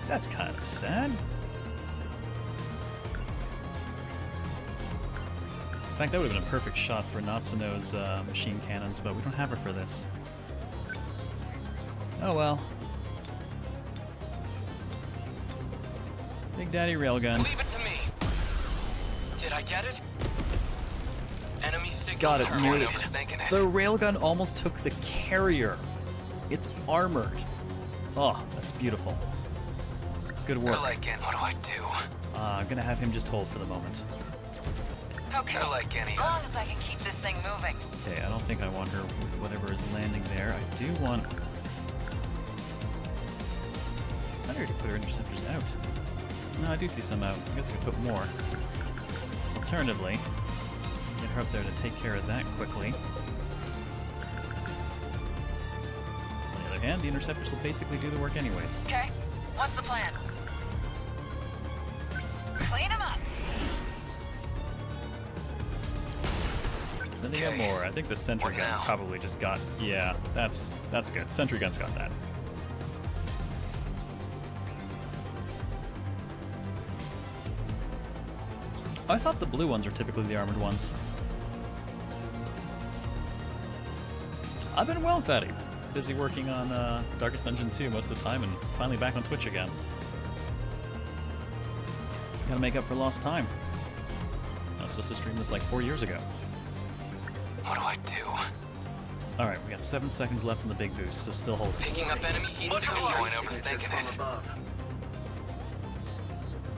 That's kind of sad. In fact, that would have been a perfect shot for Natsuno's machine cannons, but we don't have her for this. Oh well. Big Daddy Railgun. Leave it to me. Did I get it? Enemy signal Got it, turned. nearly. Overthinking it. The railgun almost took the carrier. It's armored. Oh, that's beautiful. Good They're work. like any. What do I do? I'm gonna have him just hold for the moment. Okay. They're like any. As long as I can keep this thing moving. Okay, I don't think I want her with whatever is landing there. I do want... I already put her interceptors out. No, I do see some out. I guess I could put more. Alternatively, get her up there to take care of that quickly. On the other hand, the interceptors will basically do the work anyways. Okay. What's the plan? Clean them up. Sending out Okay. more. I think the sentry What gun now? probably just got... Yeah, that's good. Sentry gun's got that. I thought the blue ones were typically the armored ones. I've been well, Fatty. Busy working on Darkest Dungeon 2 most of the time and finally back on Twitch again. Gotta make up for lost time. I was supposed to stream this like 4 years ago. What do I do? Alright, we got 7 seconds left in the big boost, so still hold it. Picking up enemy heat signal. Join overthinking it.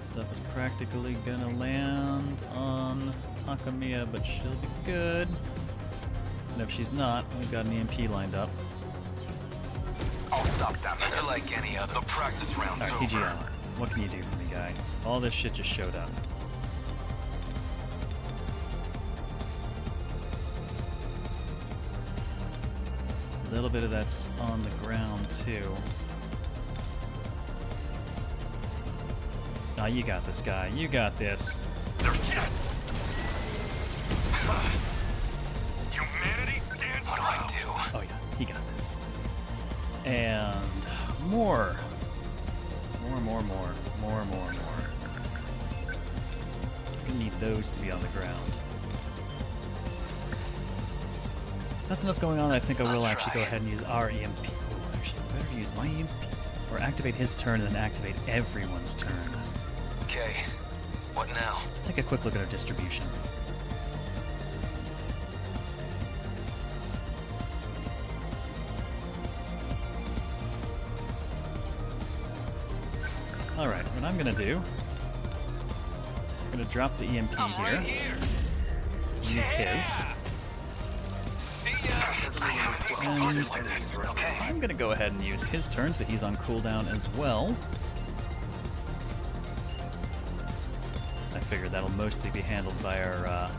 Stuff is practically gonna land on Takamiya, but she'll be good. And if she's not, we've got an EMP lined up. I'll stop them. They're like any other. The practice round's Alright, over. PG Alma, what can you do for me, guy? All this shit just showed up. A little bit of that's on the ground, too. Ah, you got this, guy. You got this. They're yes! Humanity stands What do I do? Oh yeah, he got this. And more. More. We're gonna need those to be on the ground. That's enough going on. I think I will actually go ahead and use our EMP. Ooh, actually, I better use my EMP. Or activate his turn and then activate everyone's turn. Okay. What now? Let's take a quick look at our distribution. Alright, what I'm gonna do is I'm gonna drop the EMP here. Use his. See ya. And Okay. I'm gonna go ahead and use his turn so he's on cooldown as well. I figured that'll mostly be handled by our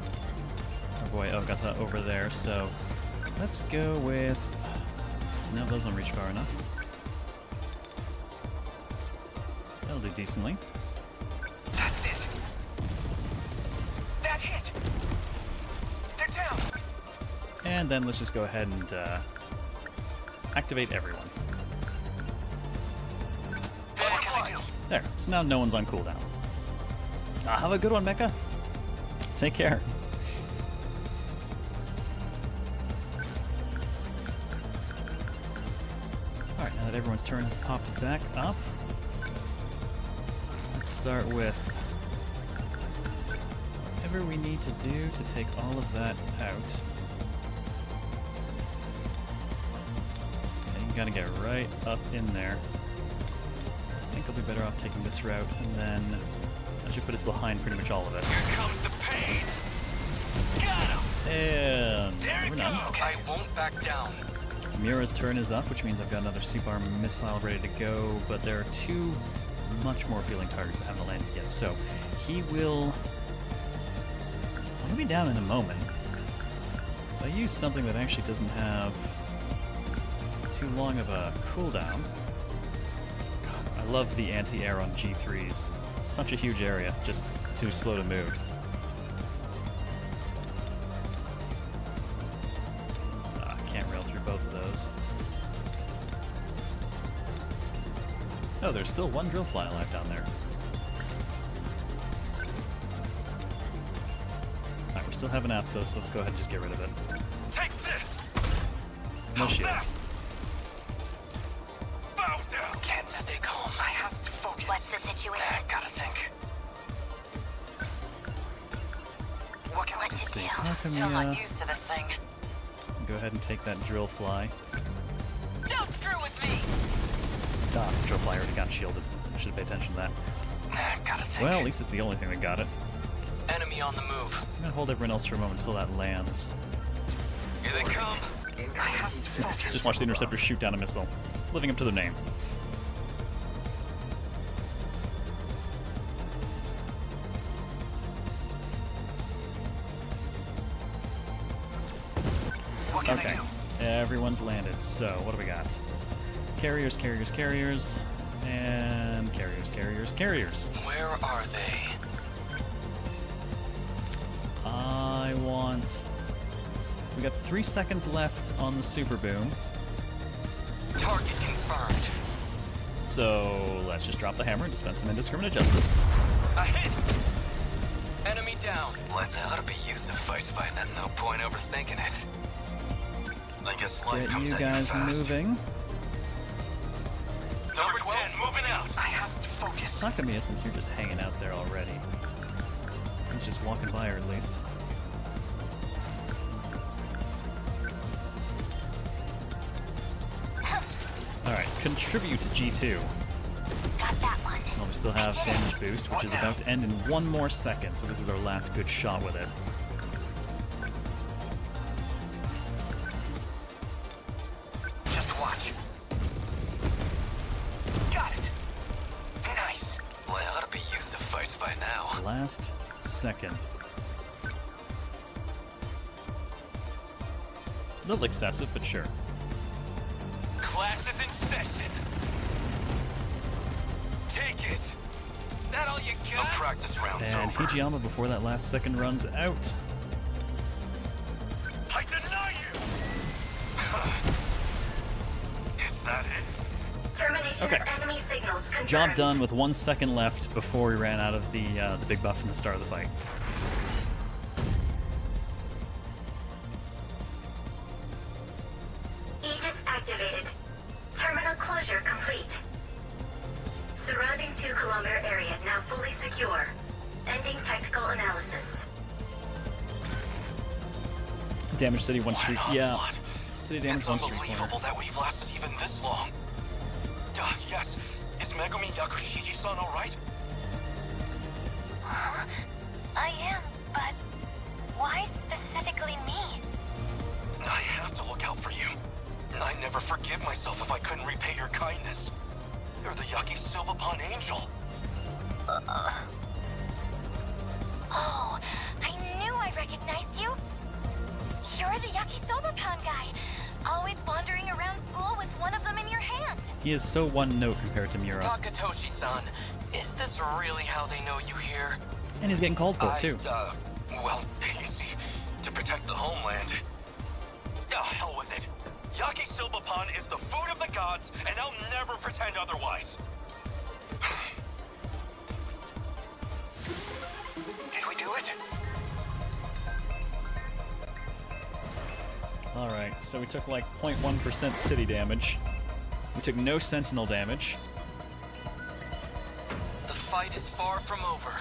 boy Ogata over there, so let's go with... No, those don't reach far enough. That'll do decently. That's it. That hit. They're down. And then let's just go ahead and activate everyone. What can I do? There, so now no one's on cooldown. Have a good one, Mecha. Take care. Alright, now that everyone's turn has popped back up, let's start with whatever we need to do to take all of that out. Yeah, you gotta get right up in there. I think I'll be better off taking this route, and then that should put us behind pretty much all of it. Here comes the pain. Got him. And There we're it done. goes. I won't back down. Mira's turn is up, which means I've got another super arm missile ready to go, but there are two much more appealing targets that haven't landed yet. So he will... He'll be down in a moment. I use something that actually doesn't have too long of a cooldown. I love the anti-air on G3s. Such a huge area, just too slow to move. Can't rail through both of those. Oh, there's still one drill fly alive down there. Alright, we still have an Apso, so let's go ahead and just get rid of it. Take this. No shields. Bow down. Can't stay calm. I have to focus. What's the situation? Gotta think. What can I What do? to see, do? talk to Still me, not used to this thing. go ahead and take that drill fly. Don't screw with me! Ah, drill fly already got shielded. I should pay attention to that. Gotta think. Well, at least it's the only thing that got it. Enemy on the move. I'm gonna hold everyone else for a moment until that lands. Here they come. I have to focus. Just watch the interceptor shoot down a missile, living up to their name. What can I Okay, do? everyone's landed. So, what do we got? Carriers, carriers, carriers, and carriers, carriers, carriers. Where are they? I want... We got 3 seconds left on the super boom. Target confirmed. So, let's just drop the hammer and dispense some indiscriminate justice. A hit! Enemy down. Let's ought to be used to fights by now. No point overthinking it. I guess life Get comes you at guys fast. moving. Number 10, moving out. I have to It's focus. not gonna be it since you're just hanging out there already. He's just walking by her at least. Alright, contribute to G2. Got that one. Well, we still have damage boost, which is about to end in 1 more second, so this is our last good shot with it. Just watch. Got it. Nice. Well, I ought to be used to fights by now. Last second. A little excessive, but sure. Class is in session. Take it. That all you No got? practice rounds And over. Hijiyama before that last second runs out. I deny you. Is that it? Termination Okay. of enemy signals confirmed. Job done with 1 second left before we ran out of the big buff from the start of the fight. Aegis activated. Terminal closure complete. Surrounding 2-kilometer area now fully secure. Ending tactical analysis. Damage City 1 streak. What an Yeah. onslaught. City damage It's 1 streak corner. unbelievable that we've lasted even this long. Yes. Is Megumi Yakushiji-san alright? Huh? I am, but why specifically me? I have to look out for you. I'd never forgive myself if I couldn't repay your kindness. You're the Yakisoba angel. Oh, I knew I recognized you. You're the Yakisoba Pan guy, always wandering around school with one of them in your hand. He is so one note compared to Mura. Takatoshi-san, is this really how they know you here? And he's getting called for it too. Well, you see, to protect the homeland. Hell with it. Yakisoba is the food of the gods, and I'll never pretend otherwise. Did we do it? Alright, so we took like 0.1% city damage. We took no sentinel damage. The fight is far from over.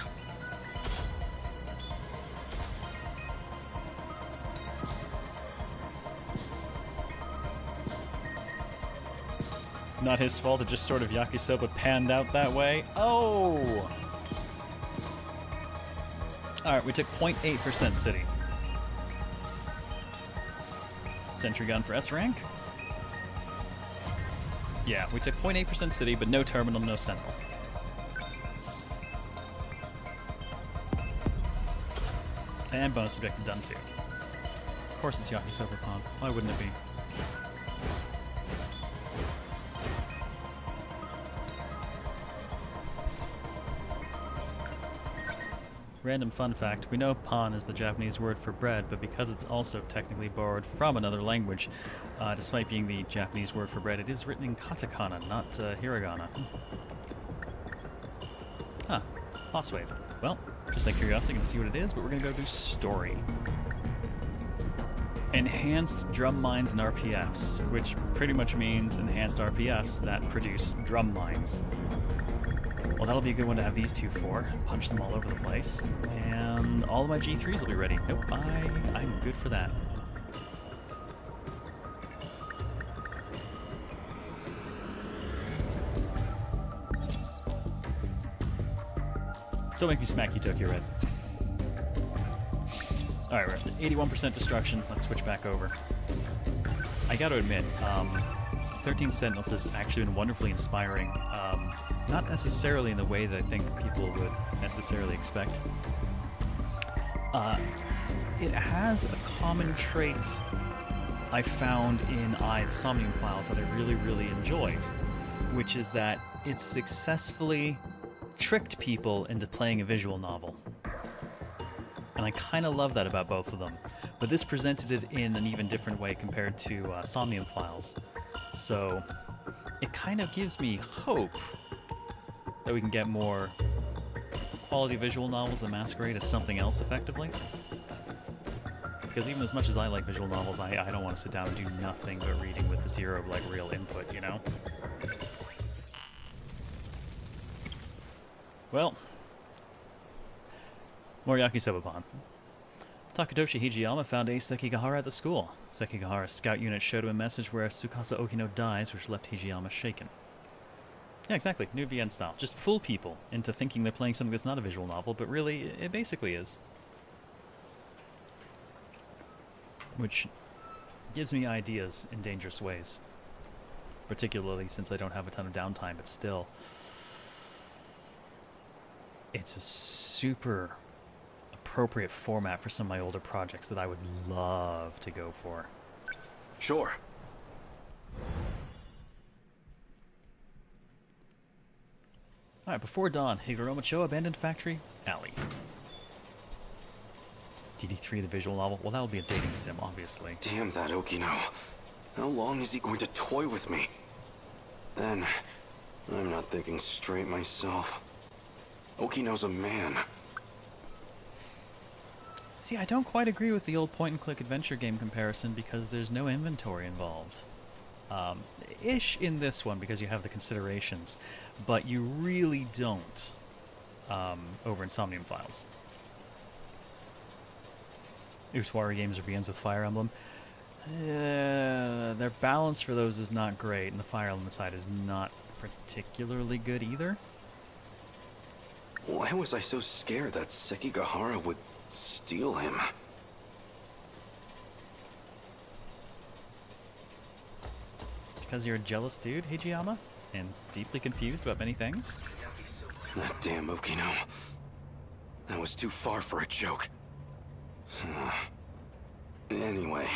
Not his fault, it just sort of Yakisoba panned out that way. Oh! Alright, we took 0.8% city. Sentry gun for S rank. Yeah, we took 0.8% city, but no terminal, no sentinel. And bonus objective done too. Of course it's Yakisoba Pond. Why wouldn't it be? Random fun fact, we know pan is the Japanese word for bread, but because it's also technically borrowed from another language, despite being the Japanese word for bread, it is written in katakana, not hiragana. Huh, boss wave. Well, just like curiosity, gonna see what it is, but we're gonna go do story. Enhanced drum mines and RPFs, which pretty much means enhanced RPFs that produce drum mines. Well, that'll be a good one to have these two for. Punch them all over the place. And all of my G3s will be ready. Nope, I'm good for that. Don't make me smack you, Tokyo Red. Alright, we're at 81% destruction. Let's switch back over. I gotta admit, 13 Sentinels has actually been wonderfully inspiring. Not necessarily in the way that I think people would necessarily expect. It has a common trait I found in the Somnium Files that I really, really enjoyed, which is that it successfully tricked people into playing a visual novel. And I kind of love that about both of them. But this presented it in an even different way compared to Somnium Files. So it kind of gives me hope that we can get more quality visual novels that masquerade as something else effectively. Because even as much as I like visual novels, I don't want to sit down and do nothing but reading with zero like real input, you know? Well, more Yakisoba Pond. Takatoshi Hijiyama found Ace Sekigahara at the school. Sekigahara's scout unit showed him a message where Tsukasa Okino dies, which left Hijiyama shaken. Yeah, exactly. New VN style. Just fool people into thinking they're playing something that's not a visual novel, but really, it basically is. Which gives me ideas in dangerous ways. Particularly since I don't have a ton of downtime, but still. It's a super appropriate format for some of my older projects that I would love to go for. Sure. Alright, before dawn, Higoromacho abandoned factory alley. DD3, the visual novel. Well, that would be a dating sim, obviously. Damn that Okino. How long is he going to toy with me? Then, I'm not thinking straight myself. Okino's a man. See, I don't quite agree with the old point-and-click adventure game comparison because there's no inventory involved. Ish in this one because you have the considerations, but you really don't over in Somnium Files. Uswari games or begins with Fire Emblem. Their balance for those is not great, and the Fire Emblem side is not particularly good either. Why was I so scared that Sekigahara would steal him? Because you're a jealous dude, Hijiyama, and deeply confused about many things. That damn Okino. That was too far for a joke. Anyway,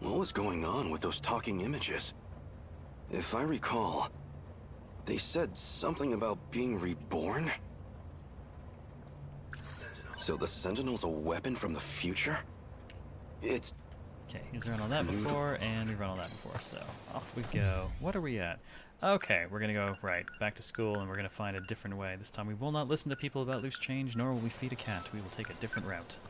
what was going on with those talking images? If I recall, they said something about being reborn? So the Sentinel's a weapon from the future? It's... Okay, he's run all that before, and we've run all that before, so off we go. What are we at? Okay, we're gonna go, right, back to school, and we're gonna find a different way. This time we will not listen to people about loose change, nor will we feed a cat. We will take a different route.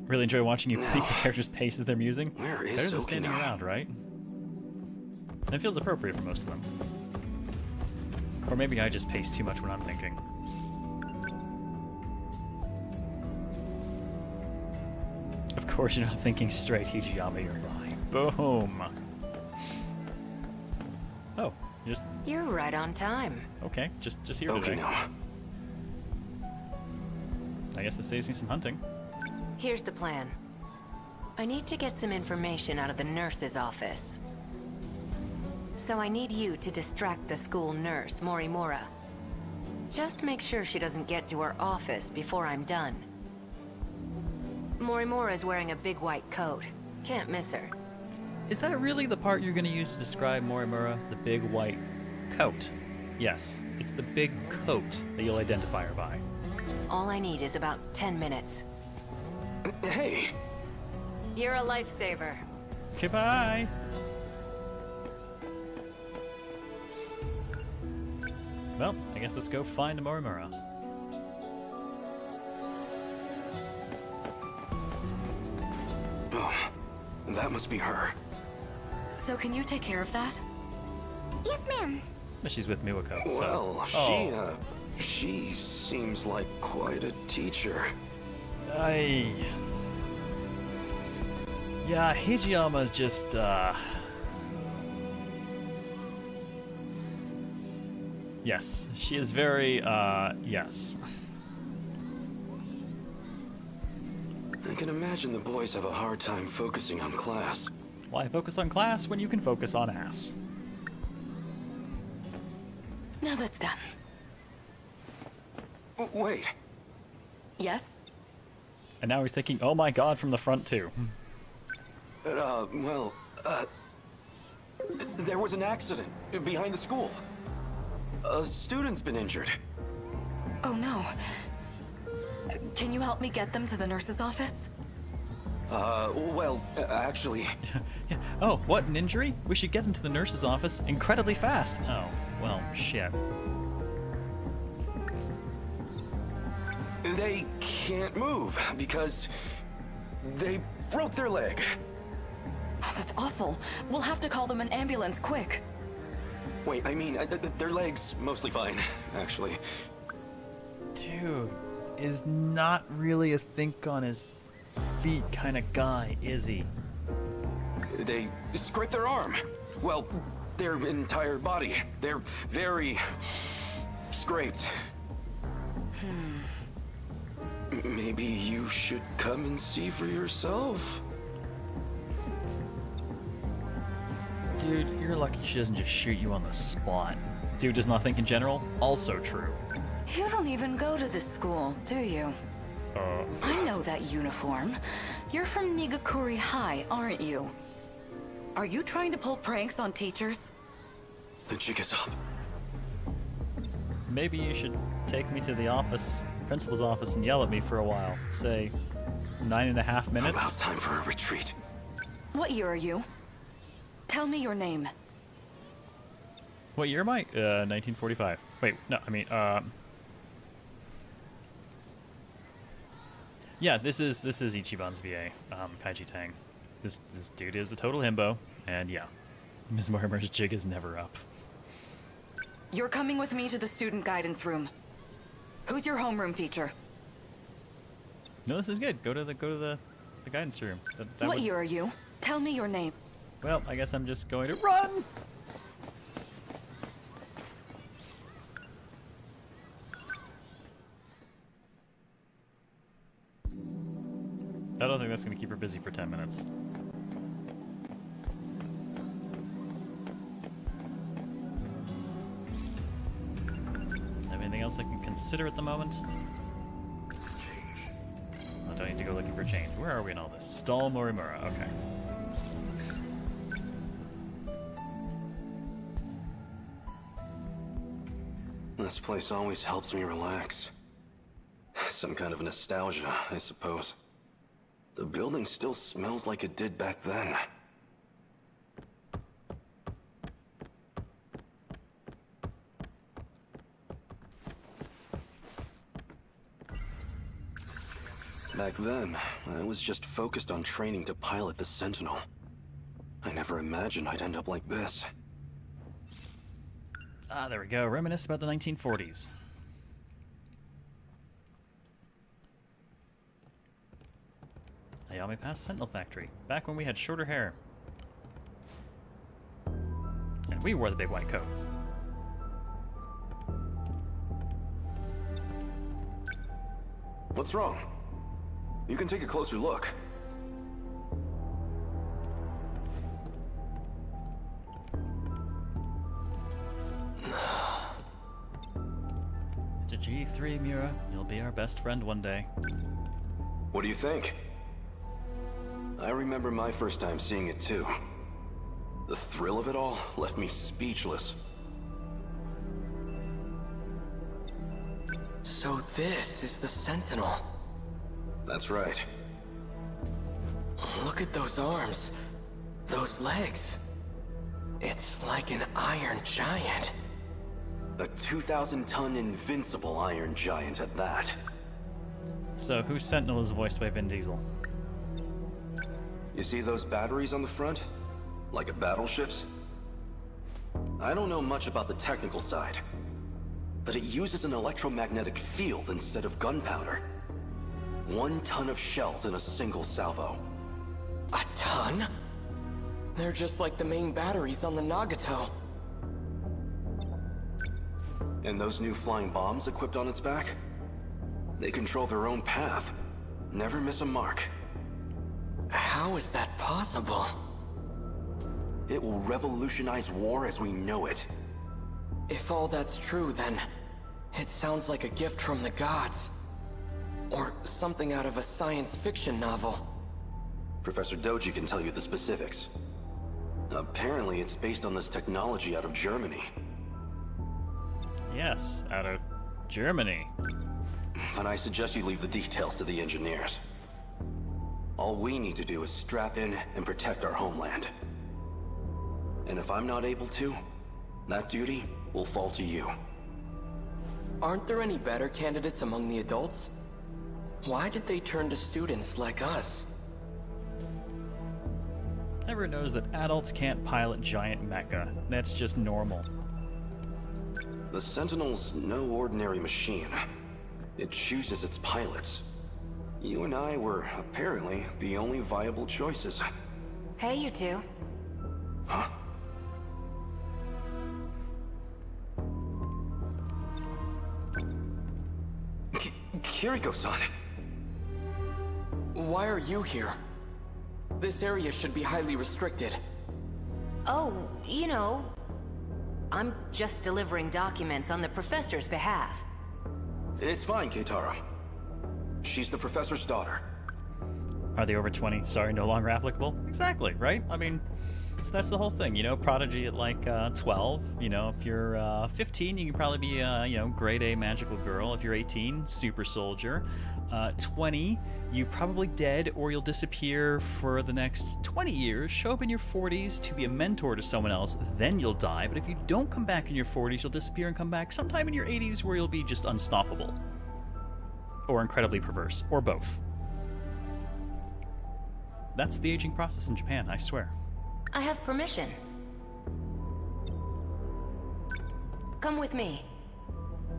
Really enjoy watching you make the characters' pace as they're musing. Where is Better than Okino? standing around, right? And it feels appropriate for most of them. Or maybe I just pace too much when I'm thinking. Of course you're not thinking straight, Hijiyama, you're right. Boom! Oh, You're right on time. okay, just here today. Okino. I guess this saves me some hunting. Here's the plan. I need to get some information out of the nurse's office. So I need you to distract the school nurse, Morimura. Just make sure she doesn't get to her office before I'm done. Morimura's wearing a big white coat. Can't miss her. Is that really the part you're going to use to describe Morimura? The big white coat. Yes, it's the big coat that you'll identify her by. All I need is about 10 minutes. Hey! You're a lifesaver. Goodbye! Well, I guess let's go find Morimura. Oh, that must be her. So can you take care of that? Yes, ma'am. But she's with Miwako, so... Well, Oh. she seems like quite a teacher. Yeah, Hijiyama's just, Yes, she is very, yes. I can imagine the boys have a hard time focusing on class. Why focus on class when you can focus on ass? Now that's done. Wait, Yes? And now he's thinking, oh my god, from the front too. there was an accident behind the school. A student's been injured. Oh no. Can you help me get them to the nurse's office? Actually, Yeah. Oh, what, an injury? We should get him to the nurse's office incredibly fast. Oh, well, shit. they can't move because they broke their leg. Oh, that's awful. We'll have to call them an ambulance, quick. Wait, I mean, their leg's mostly fine, actually. Dude is not really a think on his feet kind of guy, is he? They scraped their arm. Well, their entire body. They're very scraped. Maybe you should come and see for yourself. Dude, you're lucky she doesn't just shoot you on the spot. Dude does not think in general, also true. You don't even go to this school, do you? I know that uniform. You're from Nigakuri High, aren't you? Are you trying to pull pranks on teachers? The jig is up. Maybe you should take me to the office, principal's office, and yell at me for a while. Say, 9.5 minutes? About time for a retreat. What year are you? Tell me your name. What year am I? 1945. Wait, no, I mean, yeah, this is Ichiban's VA, Kaiji Tang. This dude is a total himbo, and yeah, Ms. Mortimer's jig is never up. You're coming with me to the student guidance room. Who's your homeroom teacher? No, this is good. Go to the guidance room. That What would- year are you? Tell me your name. Well, I guess I'm just going to run. I don't think that's going to keep her busy for 10 minutes. Have anything else I can consider at the moment? I don't need to go looking for change. Where are we in all this? Stall Morimura. Okay. This place always helps me relax. Some kind of nostalgia, I suppose. The building still smells like it did back then. Back then, I was just focused on training to pilot the Sentinel. I never imagined I'd end up like this. Ah, there we go. Reminisce about the 1940s. Ayame Pass Sentinel Factory. Back when we had shorter hair. And we wore the big white coat. What's wrong? You can take a closer look. It's a G3, Mira. You'll be our best friend one day. What do you think? I remember my first time seeing it too. The thrill of it all left me speechless. So this is the Sentinel. That's right. Look at those arms. Those legs. It's like an iron giant. A 2,000-ton invincible iron giant at that. So, whose Sentinel is voiced by Vin Diesel? You see those batteries on the front? Like a battleship's? I don't know much about the technical side, but it uses an electromagnetic field instead of gunpowder. 1 ton of shells in a single salvo. A ton? They're just like the main batteries on the Nagato. And those new flying bombs equipped on its back? They control their own path. Never miss a mark. How is that possible? It will revolutionize war as we know it. If all that's true, then it sounds like a gift from the gods. Or something out of a science fiction novel. Professor Doji can tell you the specifics. Apparently, it's based on this technology out of Germany. Yes, out of Germany. But I suggest you leave the details to the engineers. All we need to do is strap in and protect our homeland. And if I'm not able to, that duty will fall to you. Aren't there any better candidates among the adults? Why did they turn to students like us? Everyone knows that adults can't pilot giant mecha. That's just normal. The Sentinel's no ordinary machine. It chooses its pilots. You and I were apparently the only viable choices. Hey, you two. Huh? Kiriko-san! Why are you here? This area should be highly restricted. Oh, you know, I'm just delivering documents on the professor's behalf. It's fine, Keitaro. She's the professor's daughter. Are they over 20? Sorry, no longer applicable? Exactly, right? I mean, so that's the whole thing, you know, prodigy at like 12. You know, if you're 15, you can probably be you know, grade A magical girl. If you're 18, super soldier. 20, you're probably dead or you'll disappear for the next 20 years, show up in your 40s to be a mentor to someone else, then you'll die. But if you don't come back in your 40s, you'll disappear and come back sometime in your 80s where you'll be just unstoppable. Or incredibly perverse, or both. That's the aging process in Japan, I swear. I have permission. Come with me.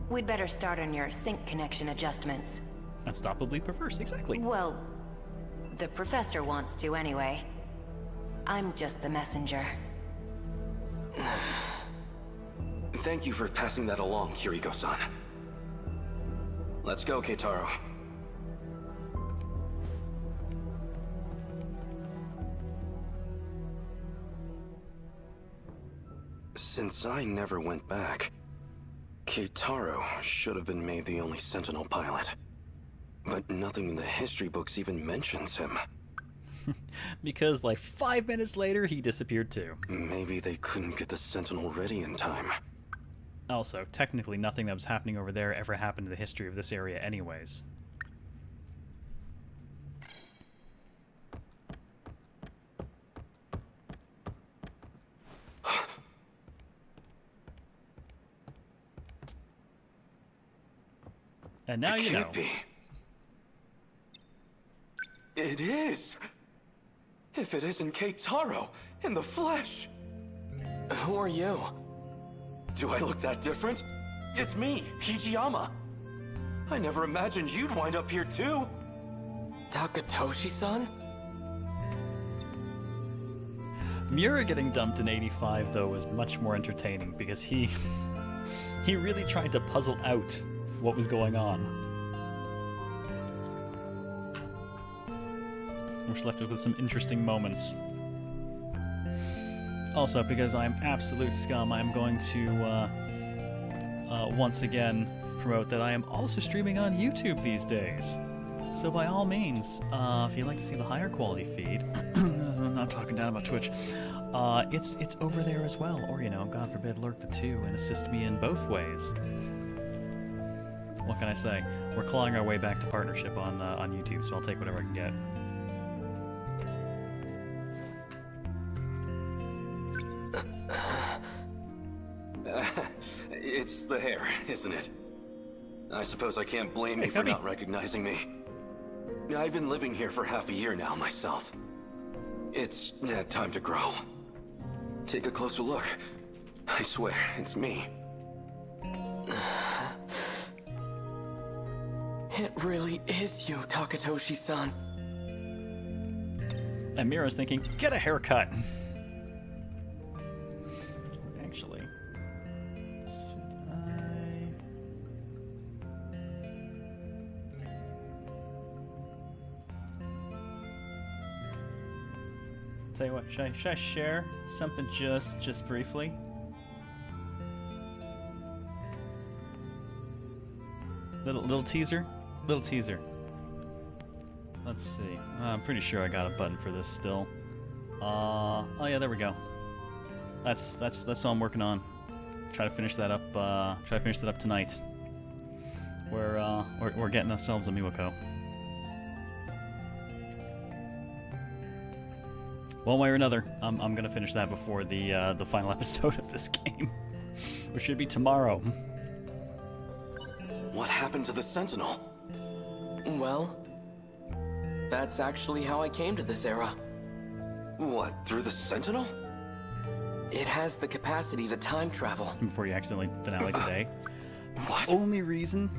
We'd better start on your sync connection adjustments. Unstoppably perverse, exactly. Well, the professor wants to anyway. I'm just the messenger. Thank you for passing that along, Kiriko-san. Let's go, Keitaro. Since I never went back, Keitaro should have been made the only Sentinel pilot. But nothing in the history books even mentions him. Because like 5 minutes later, he disappeared too. Maybe they couldn't get the Sentinel ready in time. Also, technically nothing that was happening over there ever happened in the history of this area anyways. And now you know. Can't be. It is! If it isn't Keitaro in the flesh! Who are you? Do I look that different? It's me, Hijiyama. I never imagined you'd wind up here too. Takatoshi-san? Miura getting dumped in 85 though was much more entertaining because he really tried to puzzle out what was going on. We're left with some interesting moments. Also, because I'm absolute scum, I'm going to once again promote that I am also streaming on YouTube these days. So by all means, if you'd like to see the higher quality feed, I'm not talking down about Twitch, it's over there as well. Or, you know, God forbid, lurk the two and assist me in both ways. What can I say? We're clawing our way back to partnership on YouTube, so I'll take whatever I can get. It's the hair, isn't it? I suppose I can't blame you for not recognizing me. I've been living here for half a year now myself. It's time to grow. Take a closer look. I swear, it's me. It really is you, Takatoshi-san. And Mira's thinking, get a haircut. Actually, tell you what, should I share something just briefly? Little teaser? Little teaser. Let's see. I'm pretty sure I got a button for this still. Oh yeah, there we go. That's what I'm working on. Try to finish that up. Try to finish that up tonight. We're getting ourselves a Miwako. One way or another, I'm gonna finish that before the final episode of this game, which should be tomorrow. What happened to the Sentinel? Well, that's actually how I came to this era. What, through the Sentinel? It has the capacity to time travel. Before you accidentally finale today. What? The only reason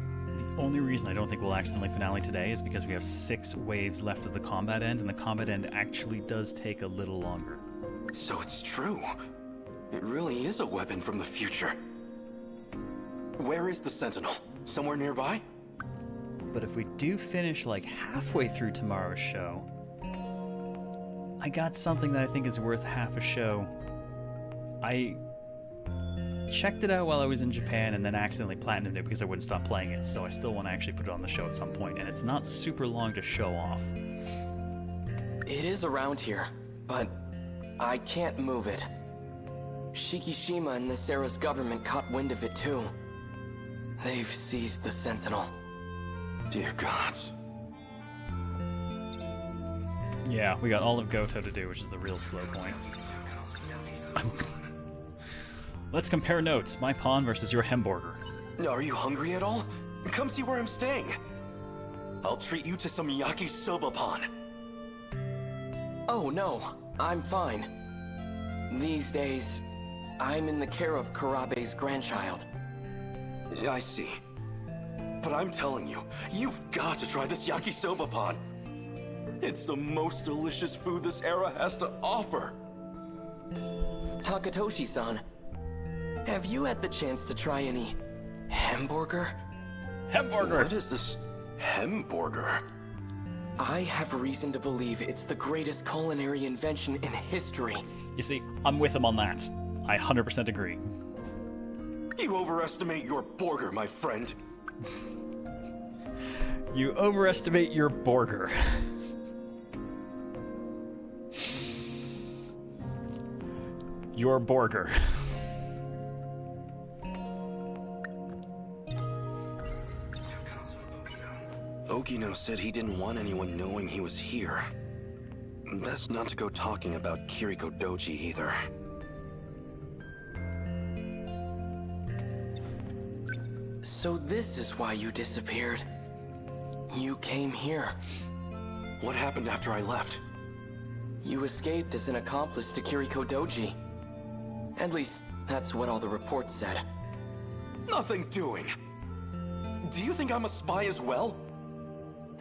I don't think we'll accidentally finale today is because we have 6 waves left of the combat end, and the combat end actually does take a little longer. So it's true. It really is a weapon from the future. Where is the Sentinel? Somewhere nearby? But if we do finish like halfway through tomorrow's show, I got something that I think is worth half a show. I checked it out while I was in Japan and then accidentally platinumed it because I wouldn't stop playing it, so I still want to actually put it on the show at some point, and it's not super long to show off. It is around here, but I can't move it. Shikishima and this era's government caught wind of it too. They've seized the Sentinel. Dear gods. Yeah, we got all of Goto to do, which is the real slow point. Let's compare notes. My pawn versus your hamburger. Are you hungry at all? Come see where I'm staying. I'll treat you to some yakisoba pawn. Oh no, I'm fine. These days, I'm in the care of Kurabe's grandchild. I see. But I'm telling you, you've got to try this yakisoba pawn. It's the most delicious food this era has to offer. Takatoshi-san, have you had the chance to try any hamburger? Hamburger! What is this hamburger? I have reason to believe it's the greatest culinary invention in history. You see, I'm with him on that. I 100% agree. You overestimate your burger, my friend. You overestimate your burger. Your burger. Okino said he didn't want anyone knowing he was here. Best not to go talking about Kiriko Doji either. So this is why you disappeared. You came here. What happened after I left? You escaped as an accomplice to Kiriko Doji. At least, that's what all the reports said. Nothing doing. Do you think I'm a spy as well?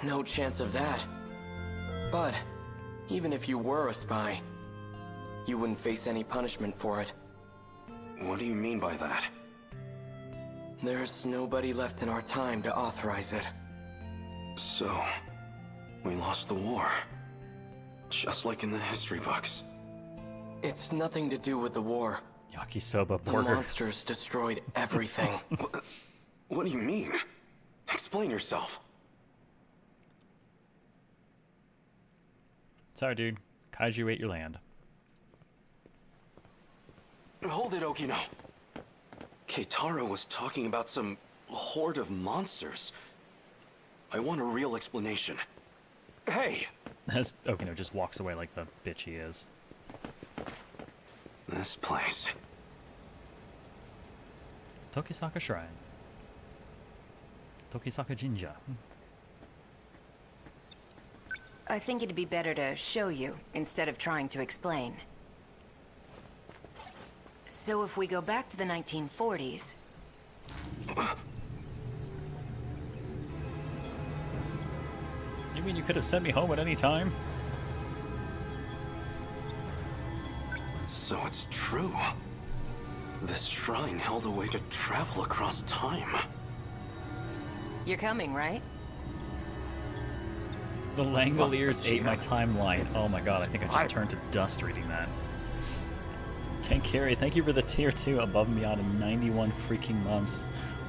No chance of that. But, even if you were a spy, you wouldn't face any punishment for it. What do you mean by that? There's nobody left in our time to authorize it. So, we lost the war. Just like in the history books. It's nothing to do with the war. Yakisoba The burger. monsters destroyed everything. What do you mean? Explain yourself. Sorry, dude. Kaiju ate your land. Hold it, Okino. Keitaro was talking about some horde of monsters. I want a real explanation. Hey! As Okino just walks away like the bitch he is. This place. Tokisaka Shrine. Tokisaka Jinja. I think it'd be better to show you instead of trying to explain. So if we go back to the 1940s... You mean you could have sent me home at any time? So it's true. This shrine held a way to travel across time. You're coming, right? The Langoliers ate my timeline. Oh my god, I think I just turned to dust reading that. Ken Carey, thank you for the tier 2 above and beyond in 91 freaking months.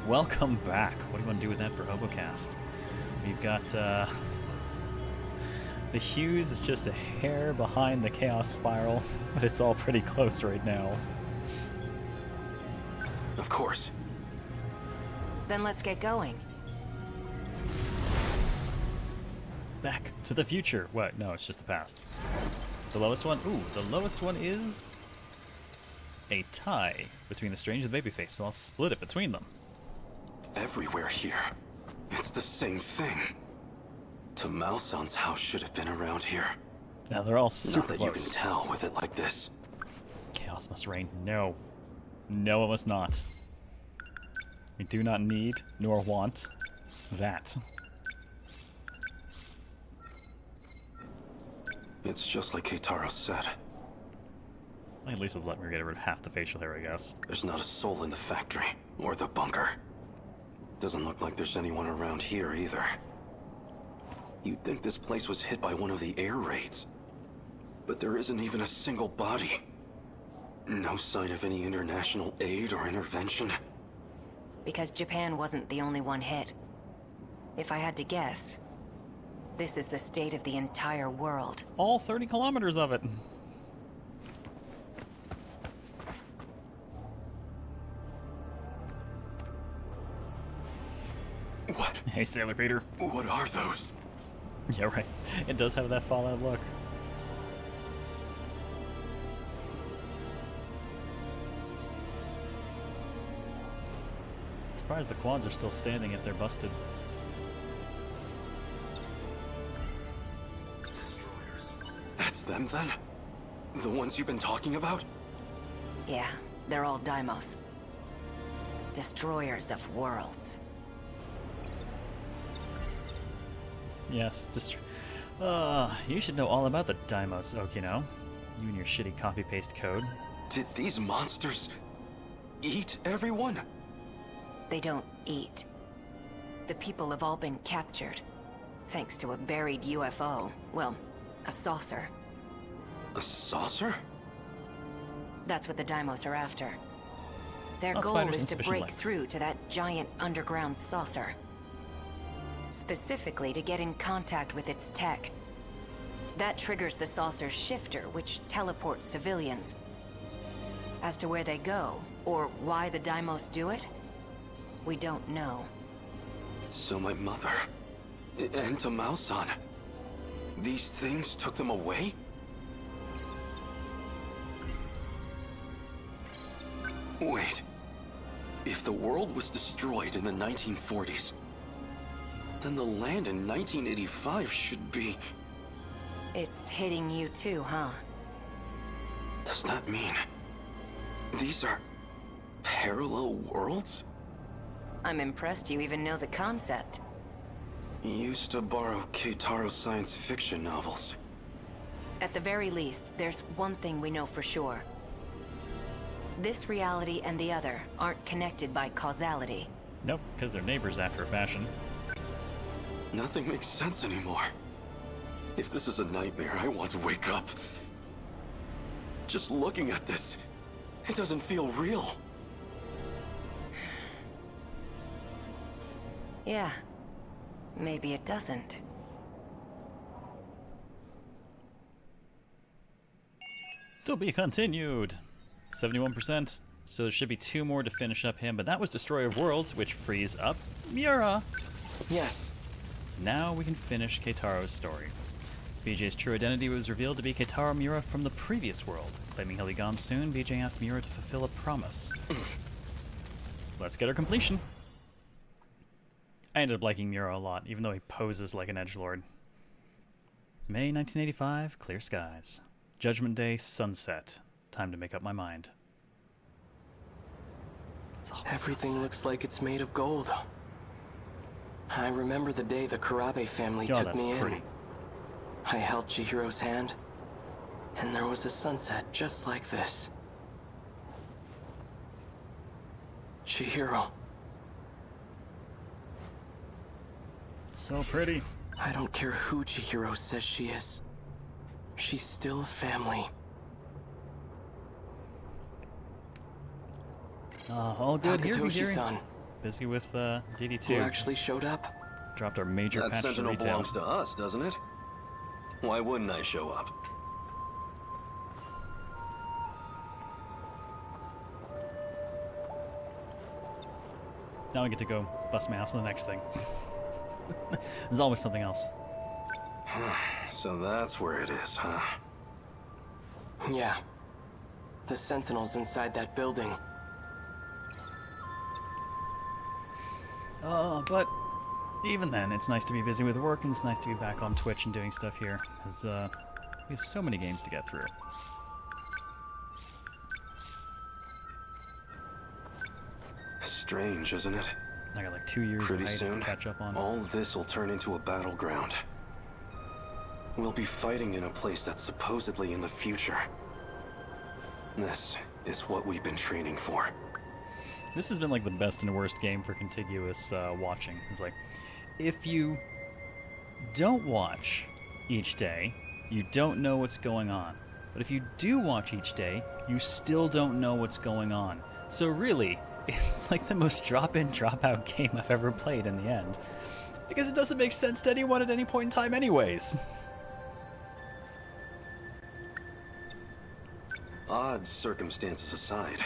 Welcome back. What do you want to do with that for Obocast? We've got, the Hughes is just a hair behind the Chaos Spiral, but it's all pretty close right now. Of course. Then let's get going. Back to the future. What? No, it's just the past. The lowest one? Ooh, the lowest one is a tie between the Strange and the Babyface, so I'll split it between them. Everywhere here. It's the same thing. Tamao-san's house should have been around here. Now they're all super Not that you close. can tell with it like this. Chaos must reign. No. No, it must not. We do not need, nor want, that. It's just like Keitaro said. At least it'll let me get rid of half the facial hair, I guess. There's not a soul in the factory, or the bunker. Doesn't look like there's anyone around here either. You'd think this place was hit by one of the air raids. But there isn't even a single body. No sign of any international aid or intervention. Because Japan wasn't the only one hit. If I had to guess, this is the state of the entire world. All 30 kilometers of it. What? Hey, Sailor Peter. What are those? Yeah, right. It does have that Fallout look. Surprised the quads are still standing if they're busted. Destroyers. That's them then? The ones you've been talking about? Yeah, they're all Daimos. Destroyers of worlds. Yes, you should know all about the Daimos, Okino. You and your shitty copy-paste code. Did these monsters eat everyone? They don't eat. The people have all been captured, thanks to a buried UFO. Well, a saucer. A saucer? That's what the Daimos are after. Their Not goal spiders, is to insufficient break legs. through to that giant underground saucer. Specifically to get in contact with its tech. That triggers the saucer's shifter, which teleports civilians. As to where they go, or why the Daimos do it, we don't know. So my mother and Tamao-san, these things took them away? Wait, if the world was destroyed in the 1940s, then the land in 1985 should be... It's hitting you too, huh? Does that mean these are parallel worlds? I'm impressed you even know the concept. Used to borrow Keitaro's science fiction novels. At the very least, there's one thing we know for sure. This reality and the other aren't connected by causality. Nope, because they're neighbors after a fashion. Nothing makes sense anymore. If this is a nightmare, I want to wake up. Just looking at this, it doesn't feel real. Yeah. Maybe it doesn't. To be continued. 71%. So there should be 2 more to finish up him, but that was Destroyer of Worlds, which frees up Miura. Yes. Now we can finish Keitaro's story. BJ's true identity was revealed to be Keitaro Miura from the previous world. Claiming he'll be gone soon, BJ asked Miura to fulfill a promise. Let's get our completion. I ended up liking Miura a lot, even though he poses like an edgelord. May 1985, clear skies. Judgment Day, sunset. Time to make up my mind. Everything sunset. looks like it's made of gold. I remember the day the Kurabe family took that's me pretty. in. I held Chihiro's hand, and there was a sunset just like this. Chihiro. So pretty. I don't care who Chihiro says she is. She's still family. All good here, Hiri. Takatoshi-san, Busy with who DD2. actually showed up. Dropped our major That patch to Sentinel retail. belongs to us, doesn't it? Why wouldn't I show up? Now I get to go bust my ass on the next thing. There's always something else. So that's where it is, huh? Yeah. The Sentinels inside that building. But even then, it's nice to be busy with work, and it's nice to be back on Twitch and doing stuff here, because we have so many games to get through. Strange, isn't it? I got like 2 years of Pretty hiatus to soon, catch up on. all this will turn into a battleground. We'll be fighting in a place that's supposedly in the future. This is what we've been training for. This has been like the best and worst game for contiguous watching. It's like, if you don't watch each day, you don't know what's going on. But if you do watch each day, you still don't know what's going on. So really, it's like the most drop-in, drop-out game I've ever played in the end. Because it doesn't make sense to anyone at any point in time anyways. Odd circumstances aside,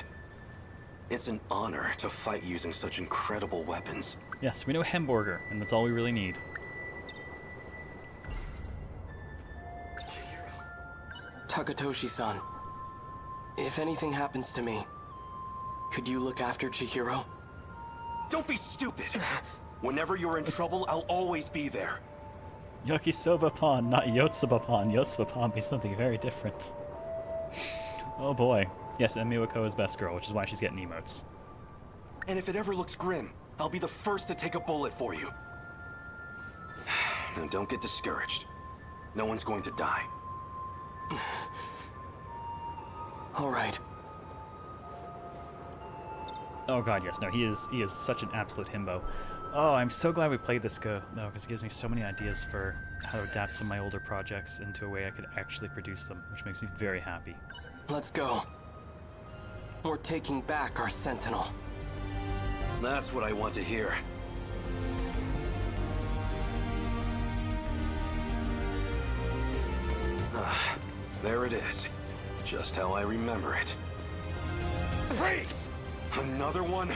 it's an honor to fight using such incredible weapons. Yes, we know Hamburger, and that's all we really need. Takatoshi-san, if anything happens to me, could you look after Chihiro? Don't be stupid! Whenever you're in trouble, I'll always be there. Yakisoba-pan, not Yotsuba-pan. Yotsuba-pan be something very different. Oh boy. Yes, and Miwako is best girl, which is why she's getting emotes. And if it ever looks grim, I'll be the first to take a bullet for you. Now don't get discouraged. No one's going to die. All right. Oh god, yes. No, he is such an absolute himbo. Oh, I'm so glad we played this though, because it gives me so many ideas for how to adapt some of my older projects into a way I could actually produce them, which makes me very happy. Let's go. We're taking back our Sentinel. That's what I want to hear. There it is. Just how I remember it. Freeze! Another one?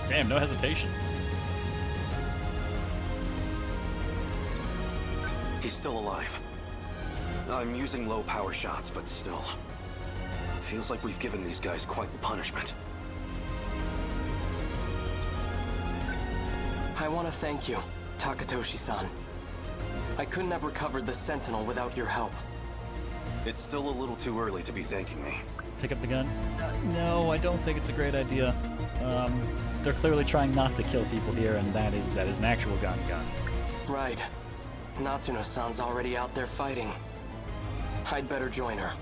Damn, no hesitation. He's still alive. I'm using low power shots, but still. Feels like we've given these guys quite the punishment. I want to thank you, Takatoshi-san. I couldn't have recovered the Sentinel without your help. It's still a little too early to be thanking me. Pick up the gun? No, I don't think it's a great idea. They're clearly trying not to kill people here, and that is an actual gun. Right. Natsuno-san's already out there fighting. I'd better join her.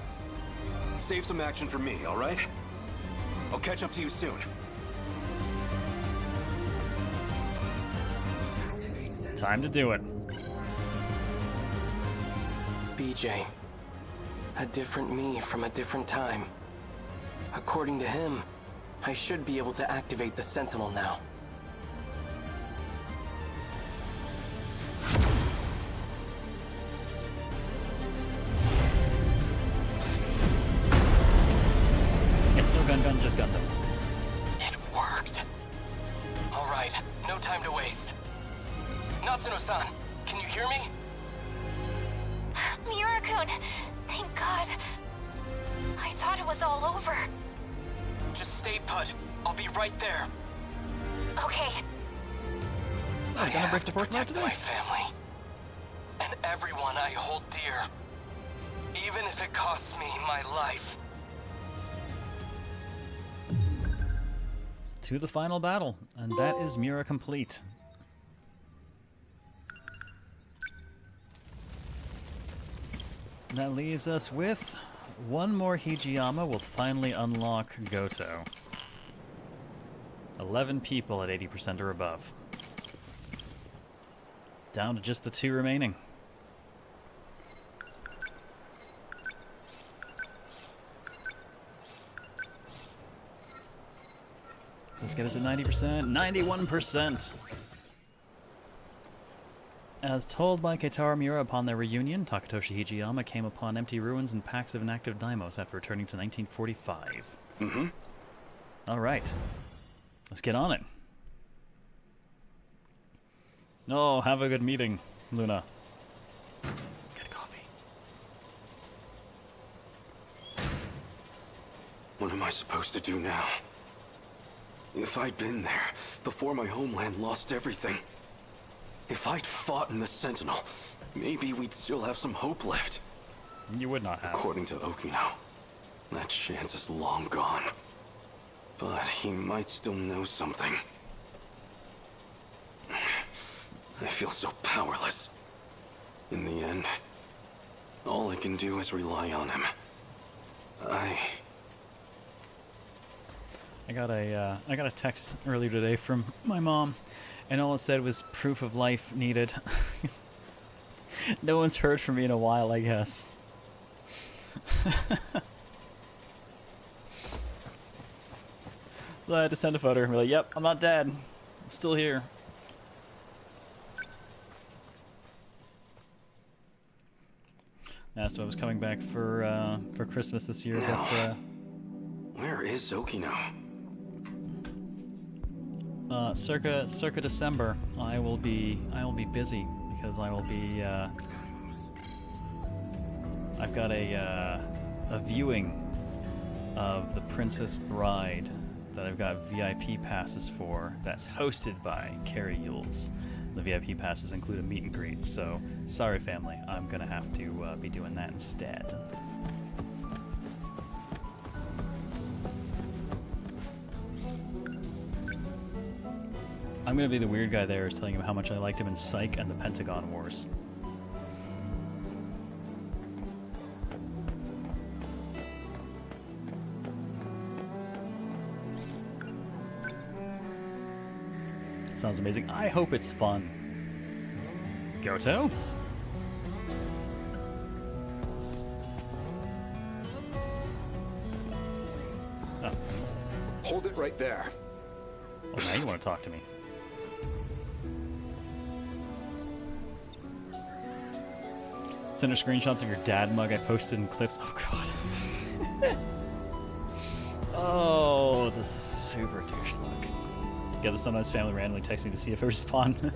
Save some action for me, all right? I'll catch up to you soon. Time to do it. BJ. A different me from a different time. According to him, I should be able to activate the Sentinel now. Yes, no gun, just Gundam. It worked. All right, no time to waste. Natsuno-san, can you hear me? Miura-kun, thank God. I thought it was all over. Just stay put. I'll be right there. Okay. I gonna break have the to fourth law protect today? my family. And everyone I hold dear. Even if it costs me my life. To the final battle, and that is Mira complete. That leaves us with one more Hijiyama. Will finally unlock Goto. 11 people at 80% or above. Down to just the 2 remaining. Let's get us at 90%. 91%! As told by Keitaro Miura upon their reunion, Takatoshi Hijiyama came upon empty ruins and packs of inactive daimos after returning to 1945. Mm-hmm. Alright. Let's get on it. No, have a good meeting, Luna. Get coffee. What am I supposed to do now? If I'd been there, before my homeland lost everything. If I'd fought in the Sentinel, maybe we'd still have some hope left. You would not have. According to Okino, that chance is long gone. But he might still know something. I feel so powerless. In the end, all I can do is rely on him. I got a text earlier today from my mom, and all it said was proof of life needed. No one's heard from me in a while, I guess. So I had to send a photo and be like, yep, I'm not dead. I'm still here. Asked if I was coming back for Christmas this year, but Where is Okino? circa December, I will be busy because I will be I've got a viewing of The Princess Bride that I've got VIP passes for. That's hosted by CareLevelZero. The VIP passes include a meet and greet, so sorry family, I'm gonna have to be doing that instead. I'm gonna be the weird guy there, is telling him how much I liked him in Psych and the Pentagon Wars. Sounds amazing. I hope it's fun. Goto? Oh. Hold it right there. Oh, now you want to talk to me. Send her screenshots of your dad mug I posted in clips. Oh, God. Oh, the super douche look. Yeah, the sometimes family randomly texts me to see if I respawn.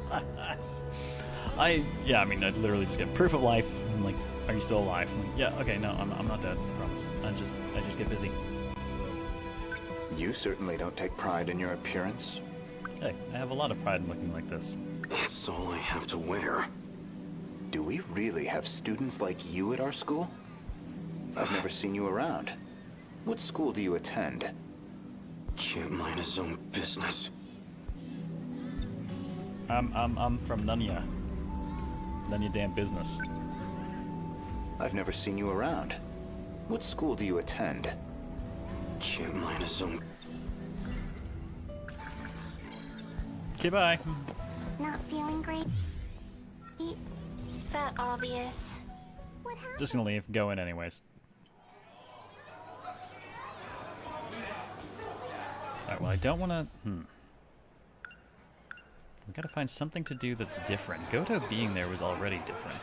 I literally just get proof of life. I'm like, are you still alive? I'm like, yeah, okay, no, I'm not dead, I promise. I just get busy. You certainly don't take pride in your appearance. Hey, I have a lot of pride in looking like this. That's all I have to wear. Do we really have students like you at our school? I've never seen you around. What school do you attend? Can't mind his own business. I'm from none of your damn business. I've never seen you around. What school do you attend? Can't mind his own. Okay, bye. Not feeling great? That obvious. What Just gonna leave. Go in anyways. Alright, well I don't wanna... We gotta find something to do that's different. Goto being there was already different.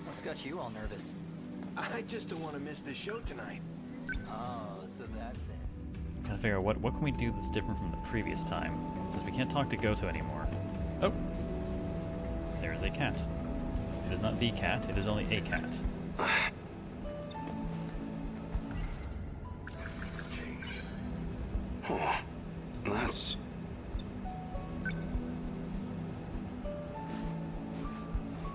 What's got you all nervous? I just don't want to miss the show tonight. Oh, so that's it. Gotta figure out what can we do that's different from the previous time. Since we can't talk to Goto anymore. Oh! There is a cat. It is not the cat, it is only a cat. Oh, that's...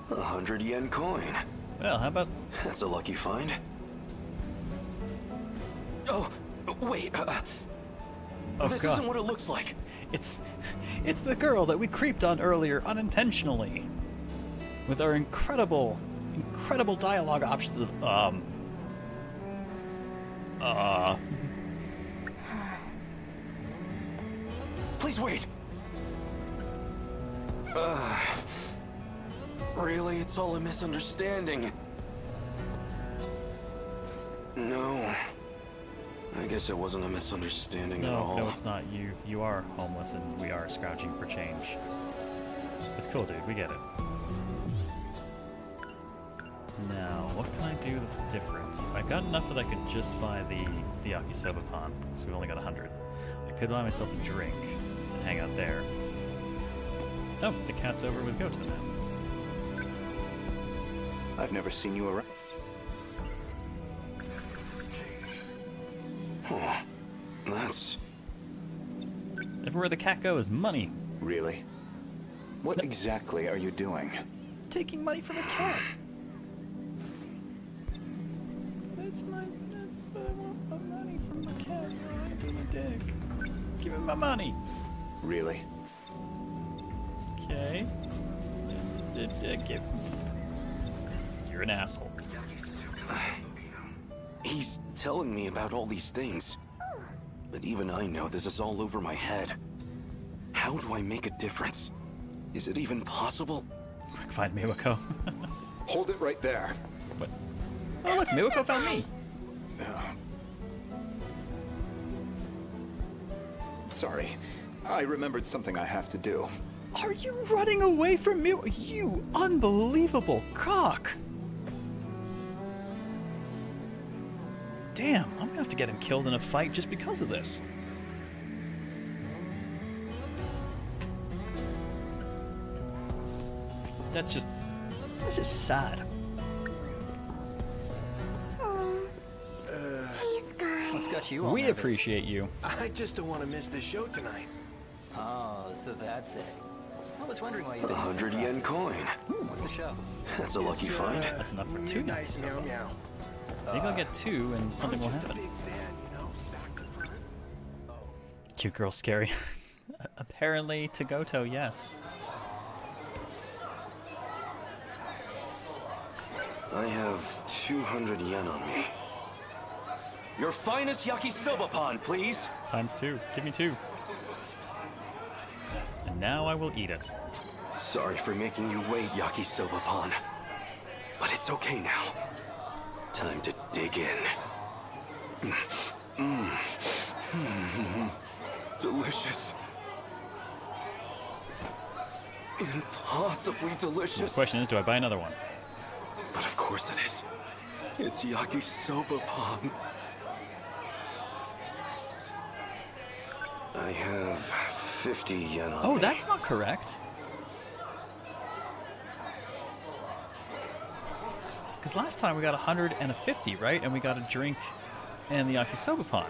$100 coin. Well, how about... That's a lucky find. Oh, wait. Oh, this God. isn't what it looks like. It's the girl that we creeped on earlier unintentionally. With our incredible dialogue options of, Please wait. Really, it's all a misunderstanding. No. I guess it wasn't a misunderstanding at all. No, it's not. You are homeless and we are scrounging for change. It's cool, dude. We get it. Now, what can I do that's different? I've got enough that I could just buy the yakisoba pan, so we've only got 100. I could buy myself a drink and hang out there. Oh, the cat's over with Goto now. I've never seen you around. Huh. That's... Everywhere the cat goes, money. Really? What exactly are you doing? Taking money from a cat. That's I want my money from my cat. I'm being a dick. Give me my money. Really? Okay. You're an asshole. He's telling me about all these things. But even I know this is all over my head. How do I make a difference? Is it even possible? Quick, find Miwako. Hold it right there. What? Oh look, Miwako found me. Sorry. I remembered something I have to do. Are you running away from me? You unbelievable cock! Damn, I'm gonna have to get him killed in a fight just because of this. That's just sad. He's gone. What's got you all We nervous? appreciate you. I just don't want to miss the show tonight. Oh, so that's it. I was wondering why you didn't say $100 coin. What's the show? That's a lucky find. That's enough for 2 Nice meow yakisoba. meow. Maybe I'll get 2 and something will I'm just a happen. big fan, you know, back to front. Cute girl scary. Apparently to Goto, yes. I have 200 yen on me. Your finest yakisoba pan, please. Times 2. Give me 2. And now I will eat it. Sorry for making you wait, yakisoba pan. But it's okay now. Time to dig in. Delicious. Impossibly The delicious. question is, do I buy another one? But of course it is. It's yakisoba pan. I have 50 yen on Oh, me. that's not correct. Because last time we got 150, right? And we got a drink and the yakisoba pan.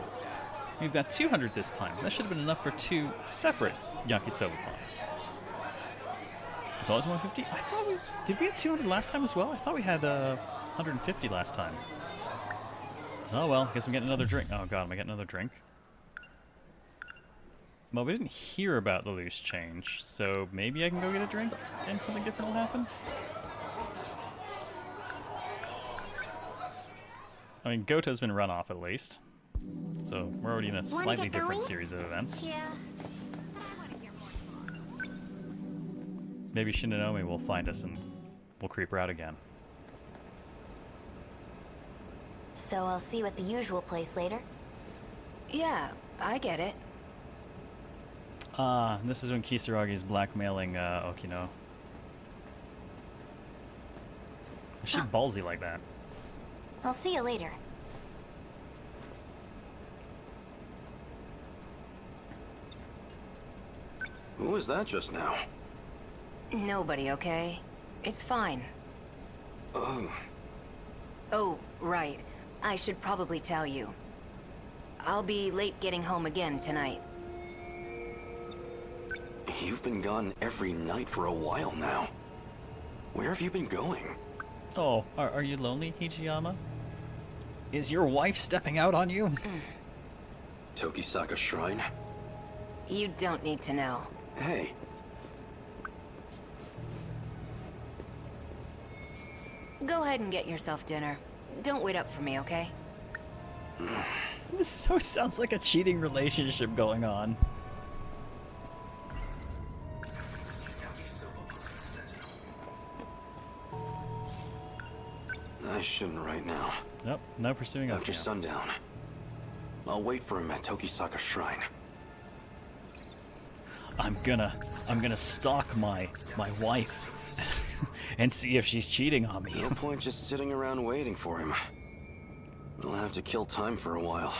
We've got 200 this time. That should have been enough for 2 separate yakisoba pan. It's always 150? I thought did we have 200 last time as well? I thought we had 150 last time. Oh well, guess I'm getting another drink. Oh god, am I getting another drink? Well, we didn't hear about the loose change, so maybe I can go get a drink and something different will happen? I mean, Goto's been run off at least, so we're already in a slightly get different going? series of events. Yeah. maybe Shinonome will find us and we'll creep her out again. So I'll see you at the usual place later? Yeah, I get it. This is when Kisaragi's blackmailing Okino. Is she ballsy like that? I'll see you later. Who was that just now? Nobody, okay? It's fine. Oh. Oh, right. I should probably tell you. I'll be late getting home again tonight. You've been gone every night for a while now. Where have you been going? Oh, are you lonely, Hijiyama? Is your wife stepping out on you? Tokisaka Shrine? You don't need to know. Hey. Go ahead and get yourself dinner. Don't wait up for me, okay? This so sounds like a cheating relationship going on. I shouldn't right now. Nope, no pursuing After Okino. sundown. I'll wait for him at Tokisaka Shrine. I'm gonna stalk my wife and see if she's cheating on me. No point just sitting around waiting for him. I'll have to kill time for a while.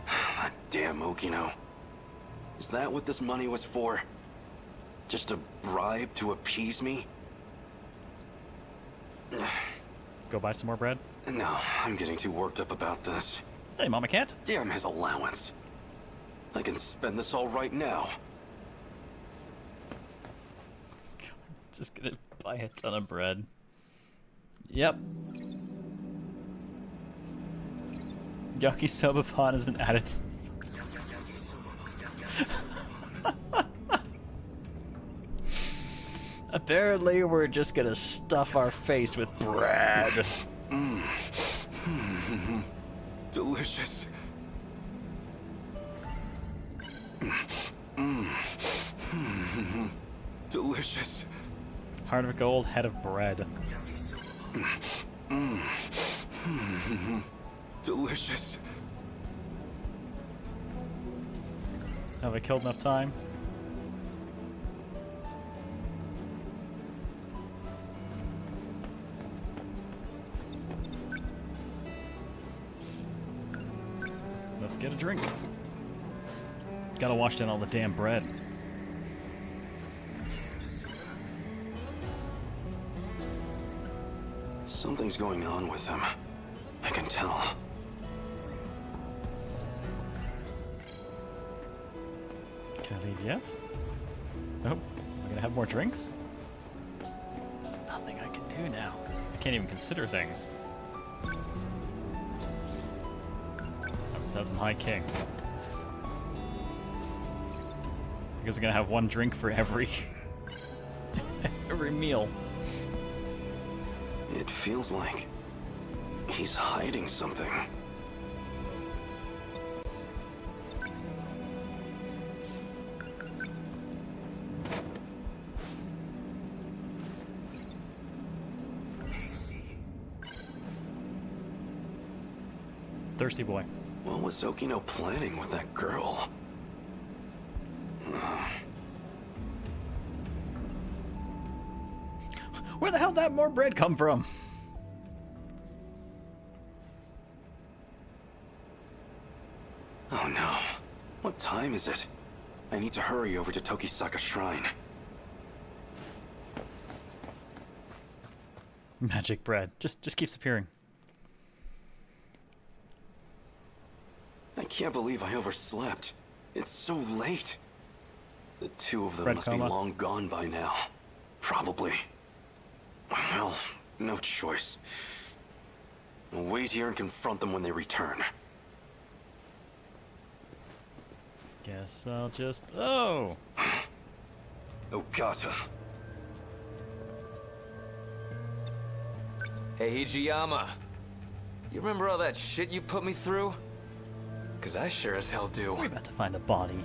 That damn Okino. Is that what this money was for? Just a bribe to appease me? Go buy some more bread? No, I'm getting too worked up about this. Hey, Mama Cat. Damn his allowance. I can spend this all right now. Just gonna buy a ton of bread. Yep. Yakisoba Pan has been added. Apparently, we're just gonna stuff our face with bread. Delicious. Delicious. Heart of gold, head of bread. Delicious. Have I killed enough time? Let's get a drink. Gotta wash down all the damn bread. Something's going on with him. I can tell. Can I leave yet? Nope. Am I gonna have more drinks? There's nothing I can do now. I can't even consider things. Let's have some High King. I guess I'm gonna have one drink for every every meal. It feels like he's hiding something. Thirsty boy. What was Okino planning with that girl? Where the hell did that more bread come from? Oh no. What time is it? I need to hurry over to Tokisaka Shrine. Magic bread. Just keeps appearing. I can't believe I overslept. It's so late. The two of them Bread must coma. be long gone by now. Probably. Well, no choice. I'll wait here and confront them when they return. Guess I'll just... Oh! Ogata. Hey, Hijiyama. You remember all that shit you put me through? Cause I sure as hell do. We're about to find a body.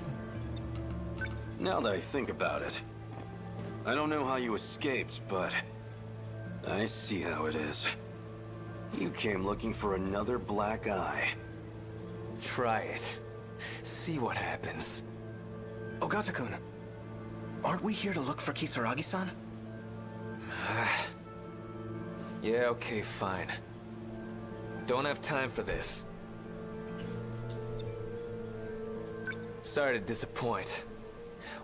Now that I think about it, I don't know how you escaped, but I see how it is. You came looking for another black eye. Try it. See what happens. Ogata-kun, aren't we here to look for Kisaragi-san? Yeah, okay, fine. Don't have time for this. Sorry to disappoint.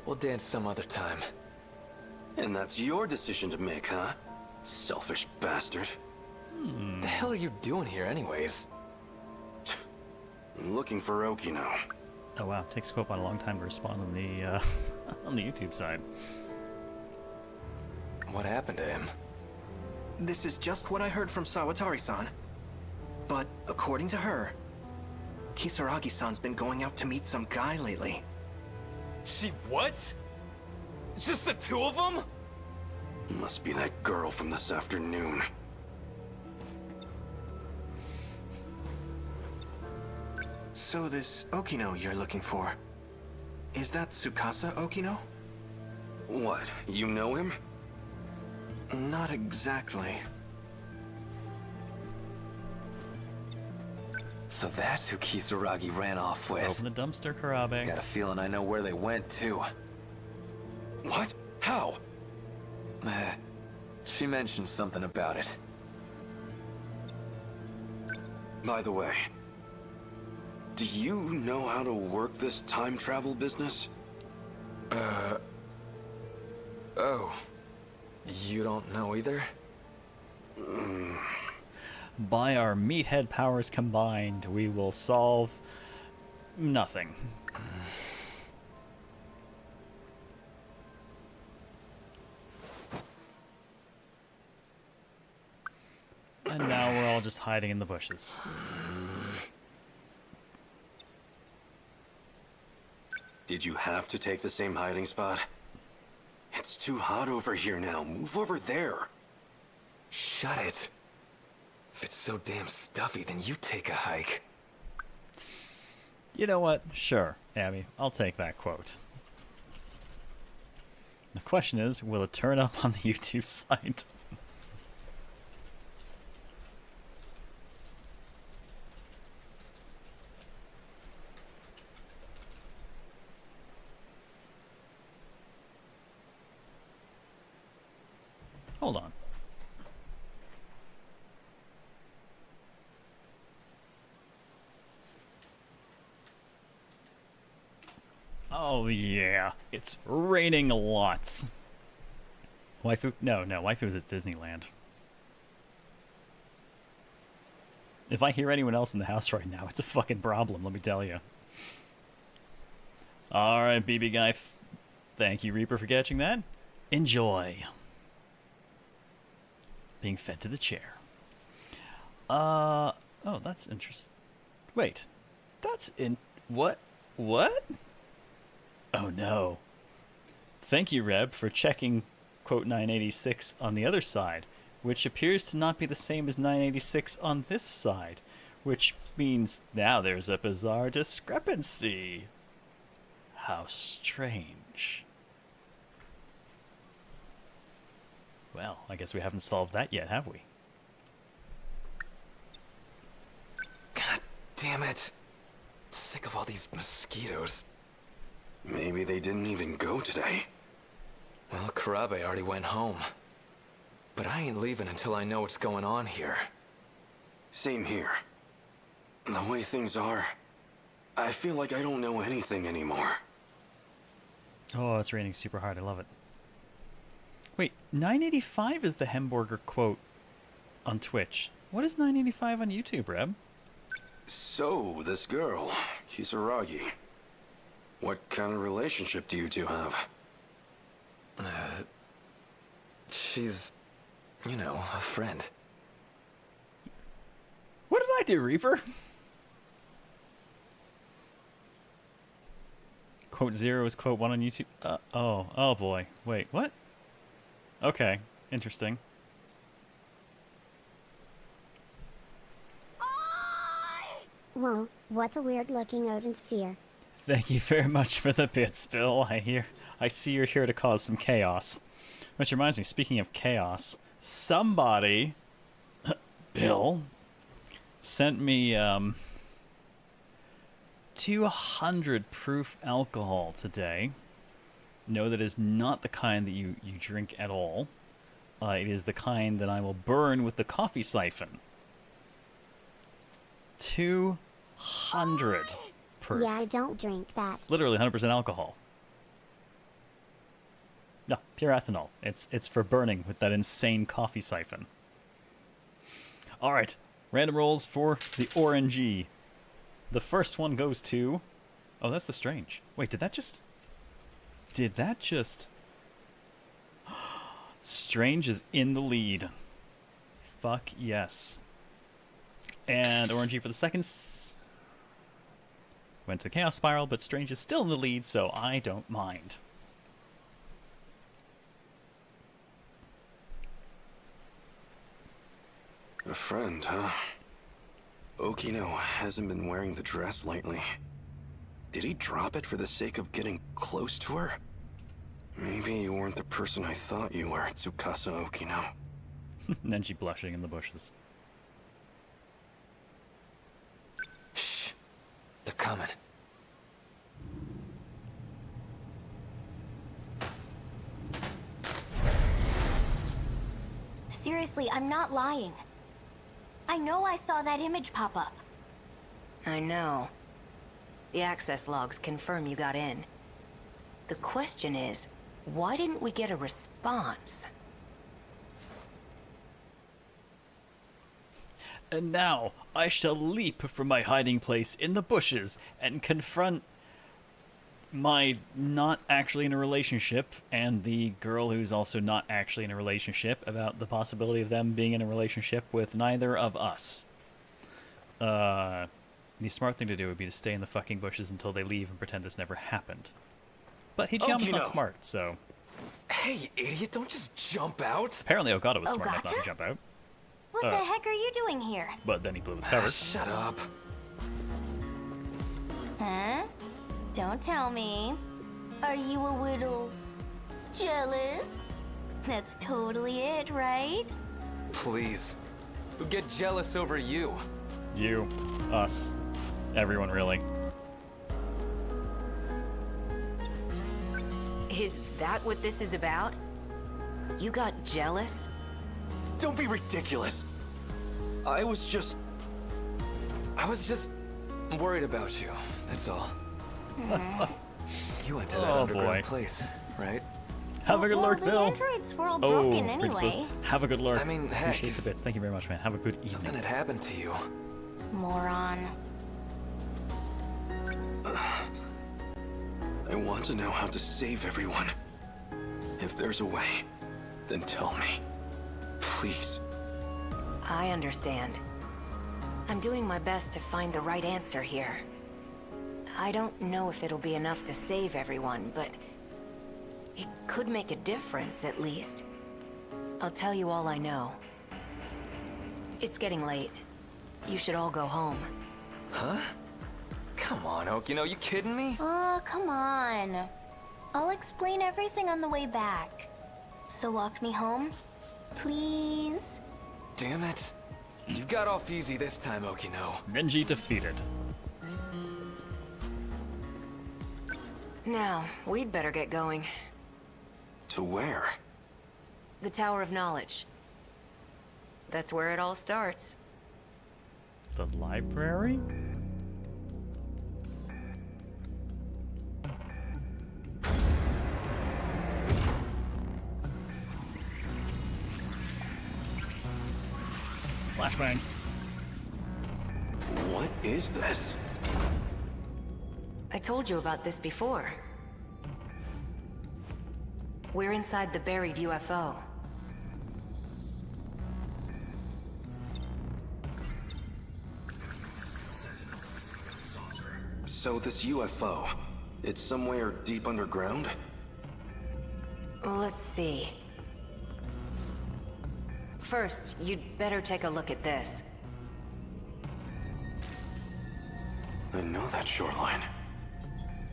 We'll dance some other time. And that's your decision to make, huh? Selfish bastard. The hell are you doing here anyways? I'm looking for Okino. Oh wow, takes Quote a long time to respond on the on the YouTube side. What happened to him? This is just what I heard from Sawatari-san. But according to her, Kisaragi-san's been going out to meet some guy lately. She what? Just the two of them? Must be that girl from this afternoon. So this Okino you're looking for, is that Tsukasa Okino? What, you know him? Not exactly. So that's who Kisaragi ran off with. Open the dumpster, Karabe. Got a feeling I know where they went too. What? How? She mentioned something about it. By the way, do you know how to work this time travel business? Oh. You don't know either? By our meathead powers combined, we will solve nothing. And now we're all just hiding in the bushes. Did you have to take the same hiding spot? It's too hot over here now. Move over there. Shut it. If it's so damn stuffy, then you take a hike. You know what? Sure, Abby. I'll take that quote. The question is, will it turn up on the YouTube site? Hold on. Oh yeah, it's raining lots. Waifu? No, waifu's at Disneyland. If I hear anyone else in the house right now, it's a fucking problem, let me tell you. Alright, BB guy. Thank you, Reaper, for catching that. Enjoy. Being fed to the chair. Oh, that's interesting. Wait. That's in... What? What? Oh, no. Thank you, Reb, for checking quote 986 on the other side, which appears to not be the same as 986 on this side, which means now there's a bizarre discrepancy. How strange. Well, I guess we haven't solved that yet, have we? God damn it. Sick of all these mosquitoes. Maybe they didn't even go today. Well, Karabe already went home. But I ain't leaving until I know what's going on here. Same here. The way things are, I feel like I don't know anything anymore. Oh, it's raining super hard. I love it. Wait, 985 is the Hamburger quote on Twitch. What is 985 on YouTube, Reb? So, this girl, Kisaragi. What kind of relationship do you two have? She's, you know, a friend. What did I do, Reaper? Quote 0 is quote 1 on YouTube. Oh boy. Wait, what? Okay, interesting. Whoa, what a weird looking Odin sphere. Thank you very much for the bits, Bill. I see you're here to cause some chaos. Which reminds me, speaking of chaos, somebody, Bill, sent me 200 proof alcohol today. No, that is not the kind that you drink at all. It is the kind that I will burn with the coffee siphon. 200 proof. Yeah, I don't drink that. It's literally 100% alcohol. No, pure ethanol. It's for burning with that insane coffee siphon. All right, random rolls for the orangey. The first one goes to... Oh, that's the strange. Wait, did that just... Strange is in the lead. Fuck yes. And orangey for the second... Went to Chaos Spiral, but Strange is still in the lead, so I don't mind. A friend, huh? Okino hasn't been wearing the dress lately. Did he drop it for the sake of getting close to her? Maybe you weren't the person I thought you were, Tsukasa Okino. Nenji blushing in the bushes. Shh. They're coming. Seriously, I'm not lying. I know I saw that image pop up. I know. The access logs confirm you got in. The question is, why didn't we get a response? And now I shall leap from my hiding place in the bushes and confront my not actually in a relationship and the girl who's also not actually in a relationship about the possibility of them being in a relationship with neither of us. The smart thing to do would be to stay in the fucking bushes until they leave and pretend this never happened. But Hijiyama's not smart, so... Hey, idiot, don't just jump out. Apparently Ogata was smart enough not to Ogata? jump out. What the heck are you doing here? But then he blew his cover. Shut up. Huh? Don't tell me. Are you a little jealous? That's totally it, right? Please. Who get jealous over you? You. Us. Everyone, really. Is that what this is about? You got jealous? Don't be ridiculous. I was just worried about you, that's all. You went to that Oh, underground boy. place, right? Have a good lurk, the Bill. androids were all Oh, broken Prince goes, anyway. have a good lurk. I mean, heck, Appreciate the bits. Thank you very much, man. Have a good evening. something had happened to you. Moron. I want to know how to save everyone. If there's a way, then tell me. Please. I understand. I'm doing my best to find the right answer here. I don't know if it'll be enough to save everyone, but it could make a difference, at least. I'll tell you all I know. It's getting late. You should all go home. Huh? Come on, Okino, you kidding me? Oh, come on. I'll explain everything on the way back. So walk me home, please. Damn it. You got off easy this time, Okino. Renji defeated. Now, we'd better get going. To where? The Tower of Knowledge. That's where it all starts. The library? Flashbang. What is this? I told you about this before. We're inside the buried UFO. So this UFO, it's somewhere deep underground? Let's see. First, you'd better take a look at this. I know that shoreline.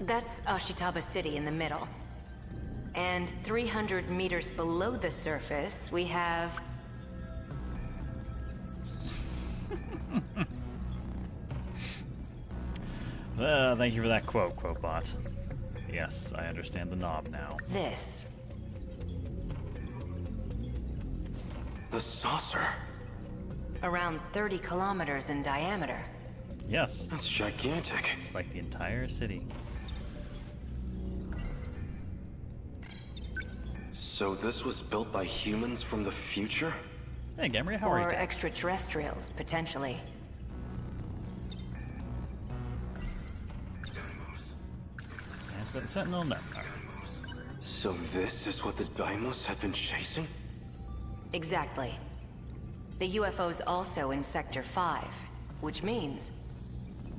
That's Ashitaba City in the middle. And 300 meters below the surface, we have... Thank you for that quote, Quotebot. Yes, I understand the knob now. this. The saucer. Around 30 kilometers in diameter. Yes. That's gigantic. It's like the entire city. So this was built by humans from the future? Hey, Gamry, how are you Or doing? extraterrestrials, potentially. That's what the Sentinel knows. So this is what the Deimos had been chasing? Exactly. The UFO's also in Sector 5, which means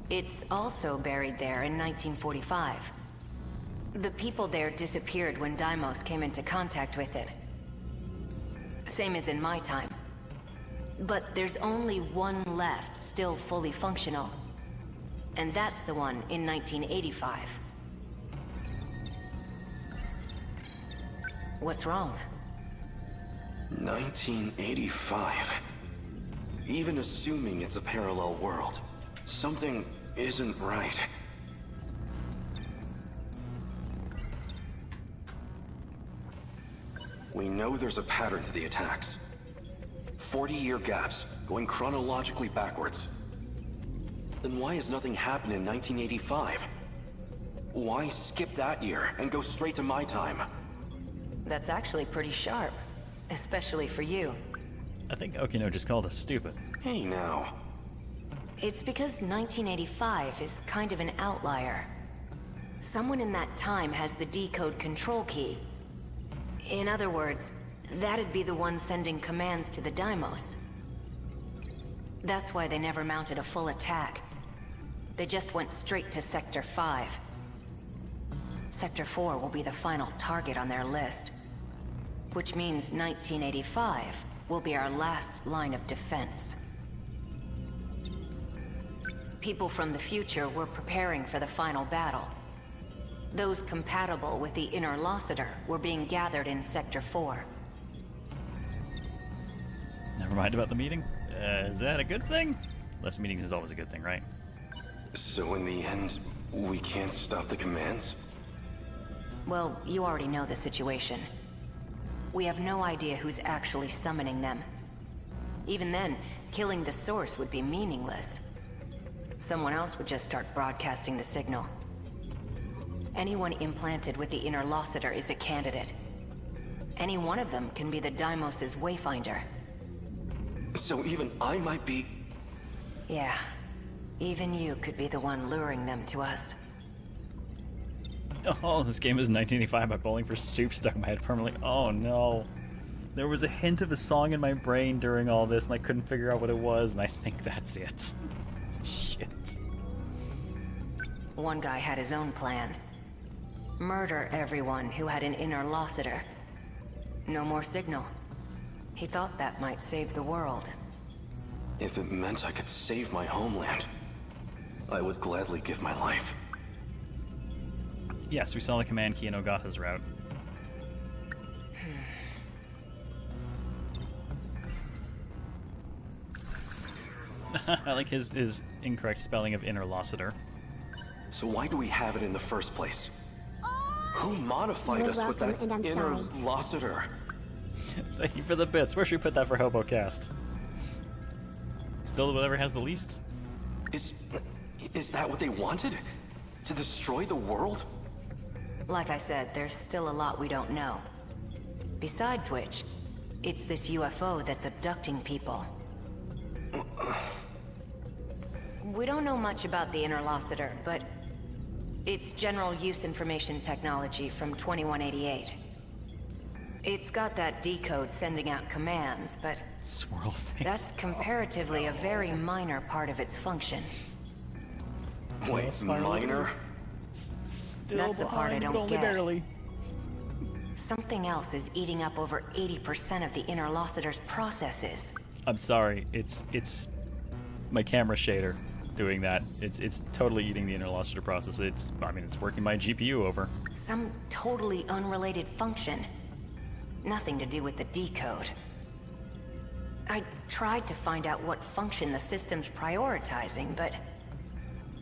it's also buried there in 1945. The people there disappeared when Deimos came into contact with it. Same as in my time. But there's only one left, still fully functional. And that's the one in 1985. What's wrong? 1985. Even assuming it's a parallel world, something isn't right. We know there's a pattern to the attacks. 40-year gaps, going chronologically backwards. Then why has nothing happened in 1985? Why skip that year and go straight to my time? That's actually pretty sharp. Especially for you. I think Okino just called us stupid. Hey now. It's because 1985 is kind of an outlier. Someone in that time has the decode control key. In other words, that'd be the one sending commands to the Deimos. That's why they never mounted a full attack. They just went straight to Sector 5. Sector 4 will be the final target on their list. Which means 1985 will be our last line of defense. People from the future were preparing for the final battle. Those compatible with the inner Lossiter were being gathered in Sector 4. Never mind about the meeting. Is that a good thing? Less meetings is always a good thing, right? So in the end, we can't stop the commands? Well, you already know the situation. We have no idea who's actually summoning them. Even then, killing the source would be meaningless. Someone else would just start broadcasting the signal. Anyone implanted with the inner Lossiter is a candidate. Any one of them can be the Deimos' wayfinder. So even I might be... Yeah. Even you could be the one luring them to us. Oh, this game is 1985 by Bowling for Soup stuck in my head permanently. Oh no. There was a hint of a song in my brain during all this and I couldn't figure out what it was, and I think that's it. Shit. One guy had his own plan. Murder everyone who had an inner Lossiter. No more signal. He thought that might save the world. If it meant I could save my homeland, I would gladly give my life. Yes, we saw the command key in Ogata's route. I like his incorrect spelling of inner Lossiter. So why do we have it in the first place? Who modified You're us with welcome, that and I'm inner sorry. Lossiter? Thank you for the bits. Where should we put that for HoboCast? Still whatever has the least? Is that what they wanted? To destroy the world? Like I said, there's still a lot we don't know. Besides which, it's this UFO that's abducting people. We don't know much about the inner Lossiter, but it's general use information technology from 2188. It's got that decode sending out commands, but Swirl face. that's comparatively a very minor part of its function. Wait, minor? Still That's the part I behind, don't but only get. barely. Something else is eating up over 80% of the inner Lossiter's processes. I'm sorry. It's my camera shader. doing that. It's totally eating the interlocutor process. It's working my GPU over. Some totally unrelated function. Nothing to do with the decode. I tried to find out what function the system's prioritizing, but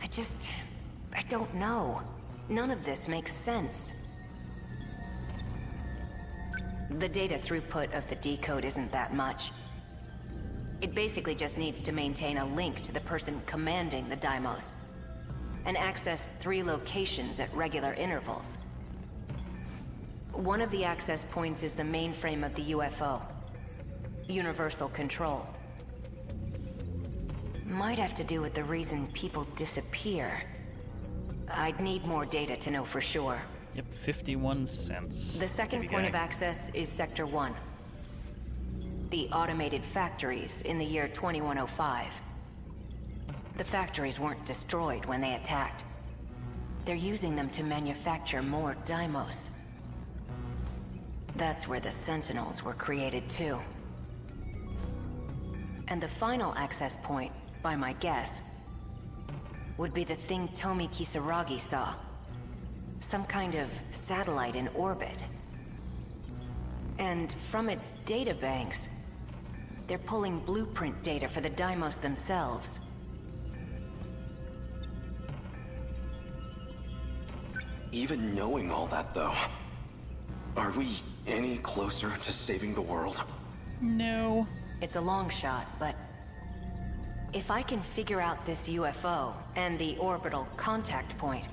I don't know. None of this makes sense. The data throughput of the decode isn't that much. It basically just needs to maintain a link to the person commanding the Deimos, and access 3 locations at regular intervals. One of the access points is the mainframe of the UFO. Universal control. Might have to do with the reason people disappear. I'd need more data to know for sure. Yep, 51 cents. The second point of access is Sector 1. The automated factories in the year 2105. The factories weren't destroyed when they attacked. They're using them to manufacture more Deimos. That's where the Sentinels were created too. And the final access point, by my guess, would be the thing Tomi Kisaragi saw. Some kind of satellite in orbit. And from its data banks, they're pulling blueprint data for the Deimos themselves. Even knowing all that, though, are we any closer to saving the world? No. It's a long shot, but if I can figure out this UFO and the orbital contact point,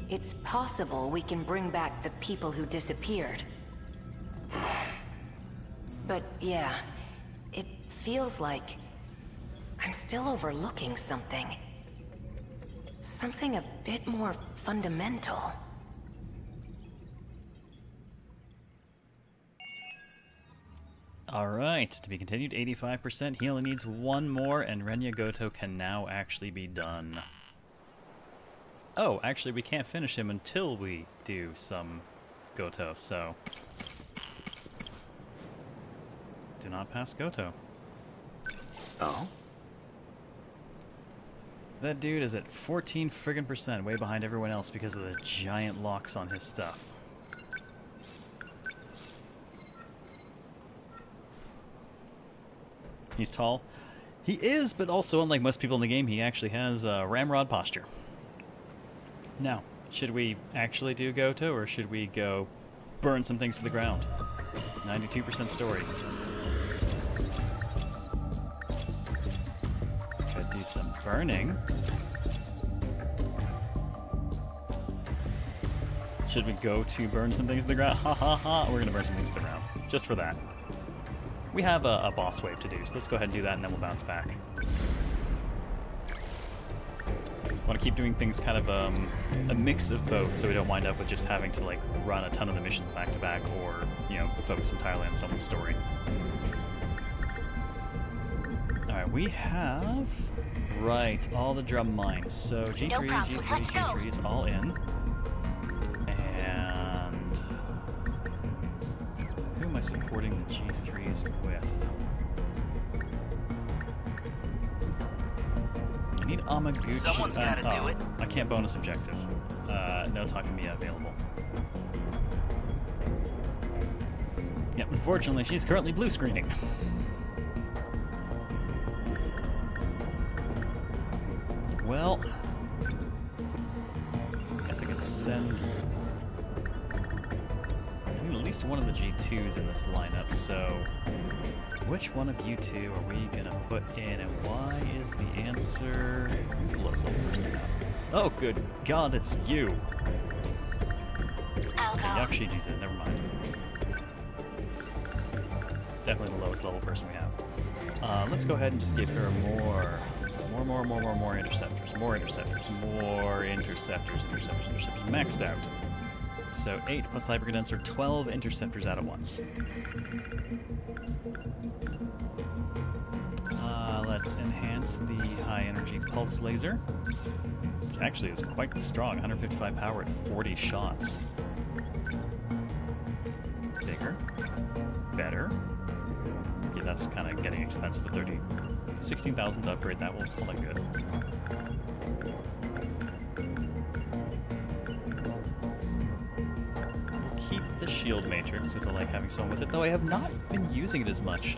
it's possible we can bring back the people who disappeared. But yeah, it feels like I'm still overlooking something. Something a bit more fundamental. Alright, to be continued, 85%. He only needs one more, and Renya Goto can now actually be done. Oh, actually, we can't finish him until we do some Goto, so... do not pass Goto. Oh? That dude is at 14 friggin' percent, way behind everyone else because of the giant locks on his stuff. He's tall. He is, but also, unlike most people in the game, he actually has ramrod posture. Now, should we actually do Goto, or should we go burn some things to the ground? 92% story. Could do some burning. Should we go to burn some things to the ground? Ha ha ha! We're gonna burn some things to the ground. Just for that. We have a boss wave to do, so let's go ahead and do that, and then we'll bounce back. Want to keep doing things kind of a mix of both, so we don't wind up with just having to like run a ton of the missions back to back, or focus entirely on someone's story. All right, we have all the drum mines. So G3, G3, G3 is all in, and who am I supporting the G3s with? I need Amaguchi. Someone's gotta do it. I can't bonus objective. No Takamiya available. Yep, unfortunately, she's currently blue screening. Well, I guess I could send at least one of the G2s in this lineup, so which one of you two are we gonna put in, and why is the answer... Who's the lowest level person now? Oh, good God, it's you! I'll go. Yakushiji's in, never mind. Definitely the lowest level person we have. Let's go ahead and just give her more interceptors. More interceptors. Maxed out. So 8 plus hypercondenser, 12 interceptors out at once. Let's enhance the high energy pulse laser, which actually is quite strong, 155 power at 40 shots. Bigger. Better. Okay, that's kind of getting expensive at 30. 16,000 to upgrade that. We'll call that good. We'll keep the shield matrix because I like having someone with it, though I have not been using it as much.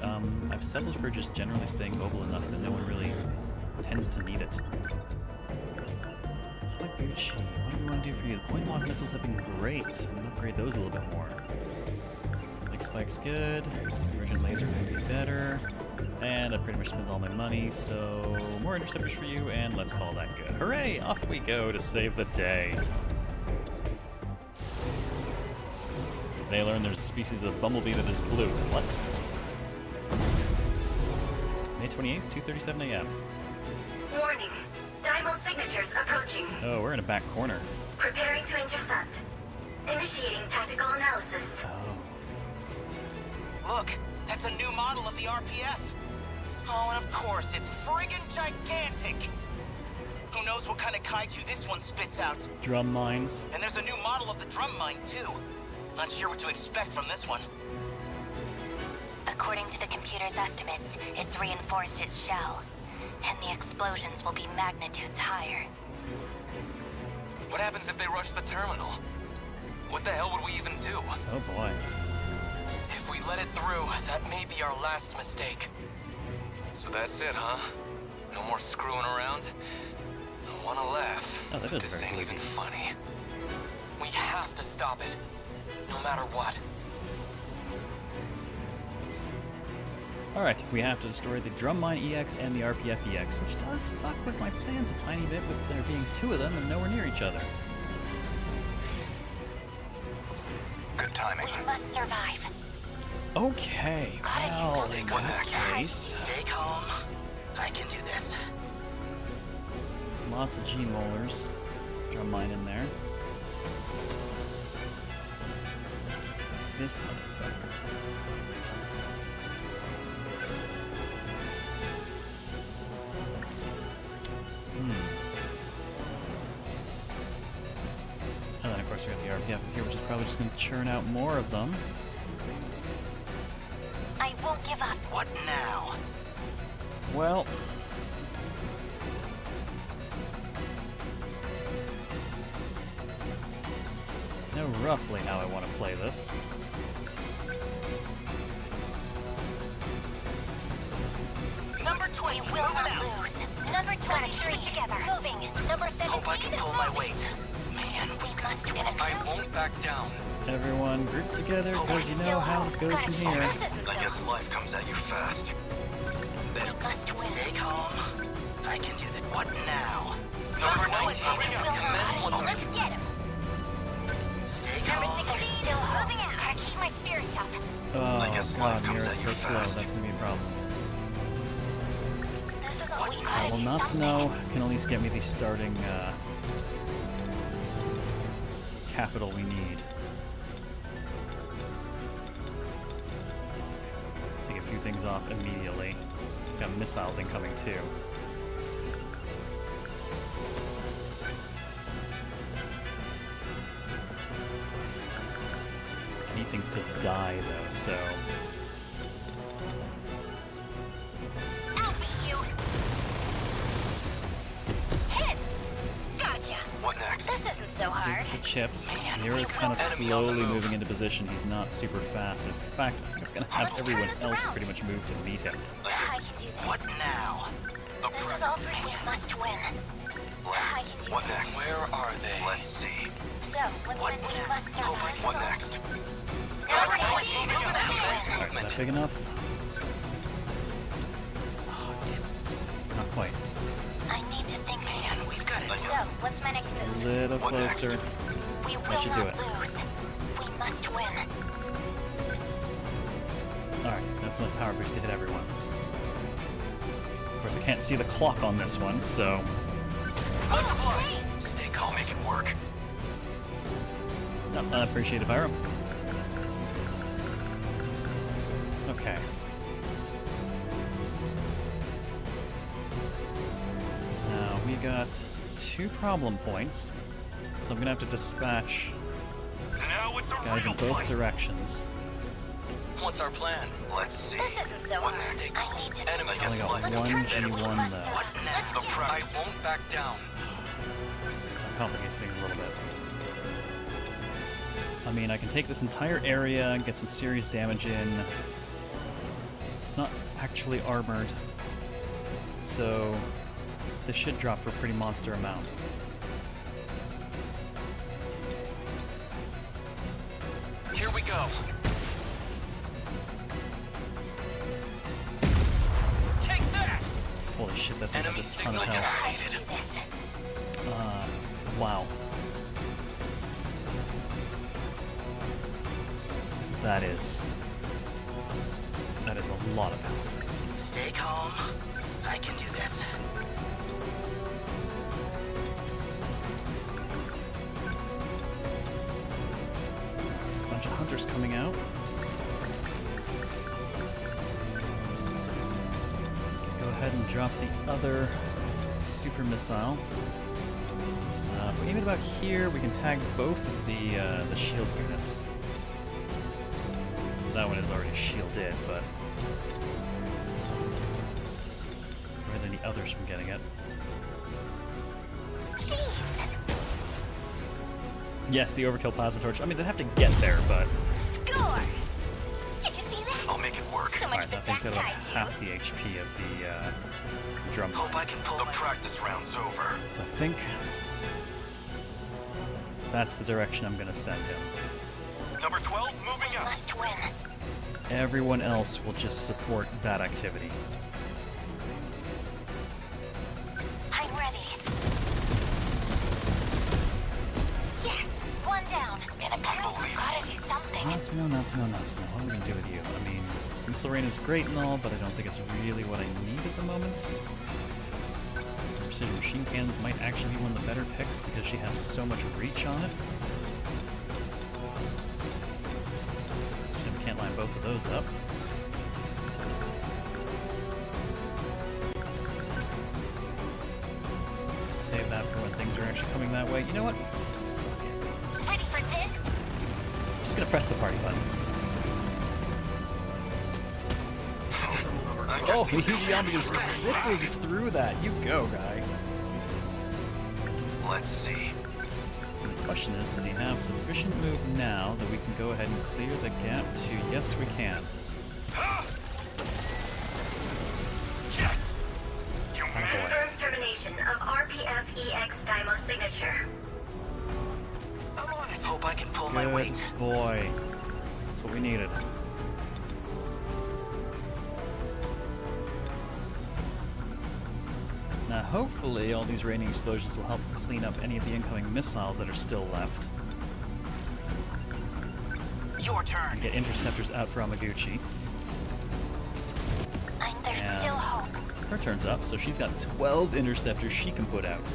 I've settled for just generally staying mobile enough that no one really tends to need it. Gucci, what do we want to do for you? The point lock missiles have been great. I'm going to upgrade those a little bit more. Like Spike's good. Emergent laser may be better. And I pretty much spent all my money, so more interceptors for you, and let's call that good. Hooray! Off we go to save the day. They learn there's a species of bumblebee that is blue. What? May 28th, 2:37 a.m. Warning. Daimel signatures approaching. Oh, we're in a back corner. Preparing to intercept. Initiating tactical analysis. Look, that's a new model of the RPF. Oh, and of course, it's friggin' gigantic. Who knows what kind of kaiju this one spits out? Drum mines. And there's a new model of the drum mine, too. Not sure what to expect from this one. According to the computer's estimates, it's reinforced its shell. And the explosions will be magnitudes higher. What happens if they rush the terminal? What the hell would we even do? Oh boy. If we let it through, that may be our last mistake. So that's it, huh? No more screwing around? I wanna laugh. Oh, that is this very ain't even believy. funny. We have to stop it. No matter what. Alright, we have to destroy the Drum Mine EX and the RPF EX, which does fuck with my plans a tiny bit with there being two of them and nowhere near each other. Good timing. We must survive. Okay, well, in that case... Stay calm. I can do this. There's lots of G-molars. Drum Mine in there. This motherfucker. And then of course we got the RPF here, which is probably just going to churn out more of them. I won't give up. What now? Well... I know roughly how I want to play this. Number 20, We will not lose. Number 20, keep it together. Moving. Number 17, hope I can pull my weight. Man, we must win. I won't back down. Everyone group together, because you know how this goes from here. I guess life comes at you fast. We must win. stay calm. I can do that. What now? Number 19, Let's get him. Stay Number calm. 16, still moving out. Gotta keep my spirits up. Oh guess god, life comes Mira's at so you slow, fast. that's gonna be a problem. This is all we I gotta will do not something. know can at least get me the starting capital we need. Take a few things off immediately. Got missiles incoming too. I need things to die though, so... I'll beat you. Hit! Gotcha. What next? This isn't so hard. Here's the chips. Mira's kind of slowly moving into position. He's not super fast. In fact, I think I'm going to have everyone else pretty much move to meet him. I can do this. What now? This is all we must win. I can do What this. next? Where are they? Let's see. So, what's when we must survive? What next? Number 14, we must win. Alright, is that big enough? Oh, damn it. Not quite. I need to think. Man, we've got it. So, what's my next A move? little What next? closer. We will I should do not it. lose. We must win. Alright, that's enough power boost to hit everyone. Of course, I can't see the clock on this one, so... Stay calm, make it work. No, I appreciate it, Pyro. Okay. Now, we got 2 problem points, so I'm gonna have to dispatch Now it's a guys in real both fight. directions. What's our plan? Let's see. This isn't so What hard. mistake? I need to Enemy I only got Let's one turn G1 this though. What now? The I practice. won't back down. That complicates things a little bit. I mean, I can take this entire area, get some serious damage in. It's not actually armored, so this should drop for a pretty monster amount. Here we go. Take that! Holy shit, that thing Enemy has a ton of signal health. activated. Wow. That is a lot of health. Stay calm. I can do this. Bunch of hunters coming out. Go ahead and drop the other super missile. If we aim it about here, we can tag both of the shield units. That one is already shielded, but prevent any others from getting it. Yes, the overkill plasma torch. I mean, they'd have to get there, but Score! Did you see that? I'll make it work. So much alright, for that thing's got about guide you. half the HP of the drum. Hope I can pull the practice round's over. So I think that's the direction I'm gonna send him. Number 12, moving out. Must win. Everyone else will just support that activity. I'm ready. Yes! One down. Gonna gotta do something. Not to know. What am I gonna do with you? I mean, missile rain is great and all, but I don't think it's really what I need at the moment. Precision machine cannons might actually be one of the better picks because she has so much reach on it. Shit, we can't line both of those up. Save that for when things are actually coming that way. You know what? Ready for this? Just gonna press the party button. Oh, the Yomi is zipping through that. You go, guy. Let's see. The question is, does he have sufficient move now that we can go ahead and clear the gap to yes, we can? Yes! You Oh, made boy. Confirmed termination of RPF EX Dymo signature. I'm on it. Hope I can pull my Good weight. boy. That's what we needed. Now, hopefully, all these raining explosions will help clean up any of the incoming missiles that are still left. Your turn. And get interceptors out for Amaguchi. There's And still hope. her turn's up, so she's got 12 interceptors she can put out.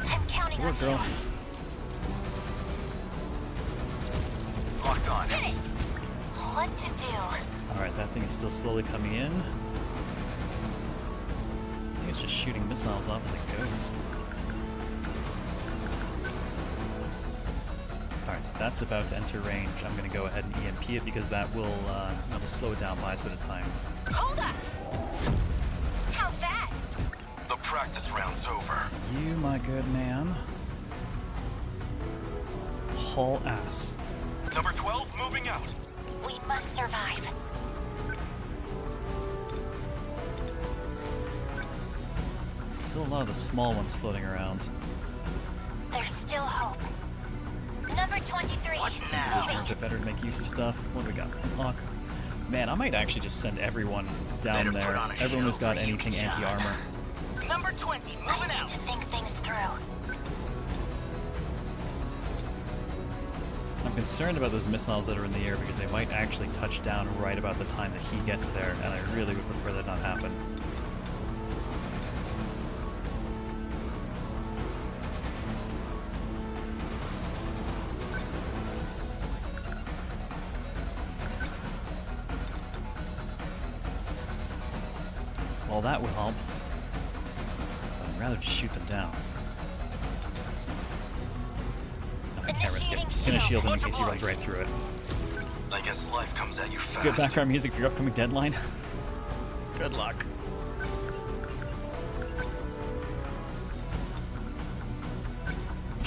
I'm counting Good work, on girl. you. Locked on. Hit it! What to do? Alright, that thing is still slowly coming in. I think it's just shooting missiles off as it goes. Alright, that's about to enter range. I'm going to go ahead and EMP it because that will slow it down by a bit of time. Hold up! How's that? The practice round's over. You, my good man. Haul ass. Number 12, moving out. We must survive. Still a lot of the small ones floating around. There's still hope. Number 23. What It's now? a bit better to make use of stuff. What do we got? Lock. Man, I might actually just send everyone down Better there. put on a Everyone who's show got for you, anything John. anti-armor. Number 20, moving I need out. to think things through. I'm concerned about those missiles that are in the air because they might actually touch down right about the time that he gets there, and I really would prefer that not happen. Well, that would help. I'd rather just shoot them down. No, I can't risk it. Initiating Gonna shield him in shield. case he runs right through it. I guess life comes at you fast. Good background music for your upcoming deadline. Good luck.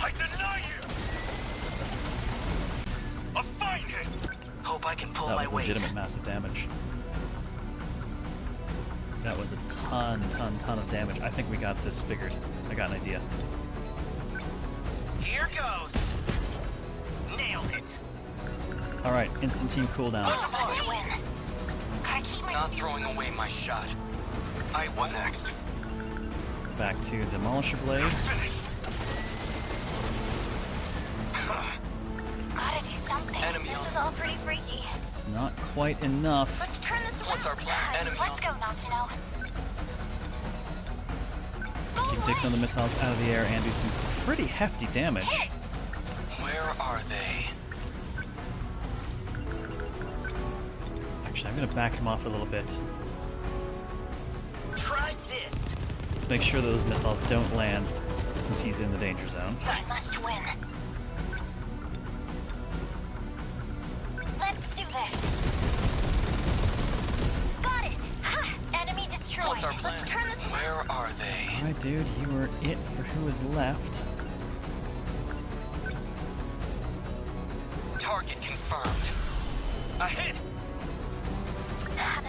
I deny you! A fine hit! Hope I can pull That my was weight. legitimate massive damage. That was a ton of damage. I think we got this figured. I got an idea. Here goes. Nailed it. All right, instant team cooldown. Must win. Gotta keep my Not throwing away my shot. I What next? Back to Demolisher Blade. Gotta do something. This is all pretty freaky. It's not quite enough. Let's turn this around. What's our plan? Enemy Let's go, not to know. You can take some of the missiles out of the air and do some pretty hefty damage. Where are they? Actually, I'm gonna back him off a little bit. Try this. Let's make sure those missiles don't land since he's in the danger zone. I must win. Let's do this. Got it. Ha! Enemy destroyed. What's our plan? Let's turn this. Where are they? All right, dude, you were it for who was left. Target confirmed. A hit!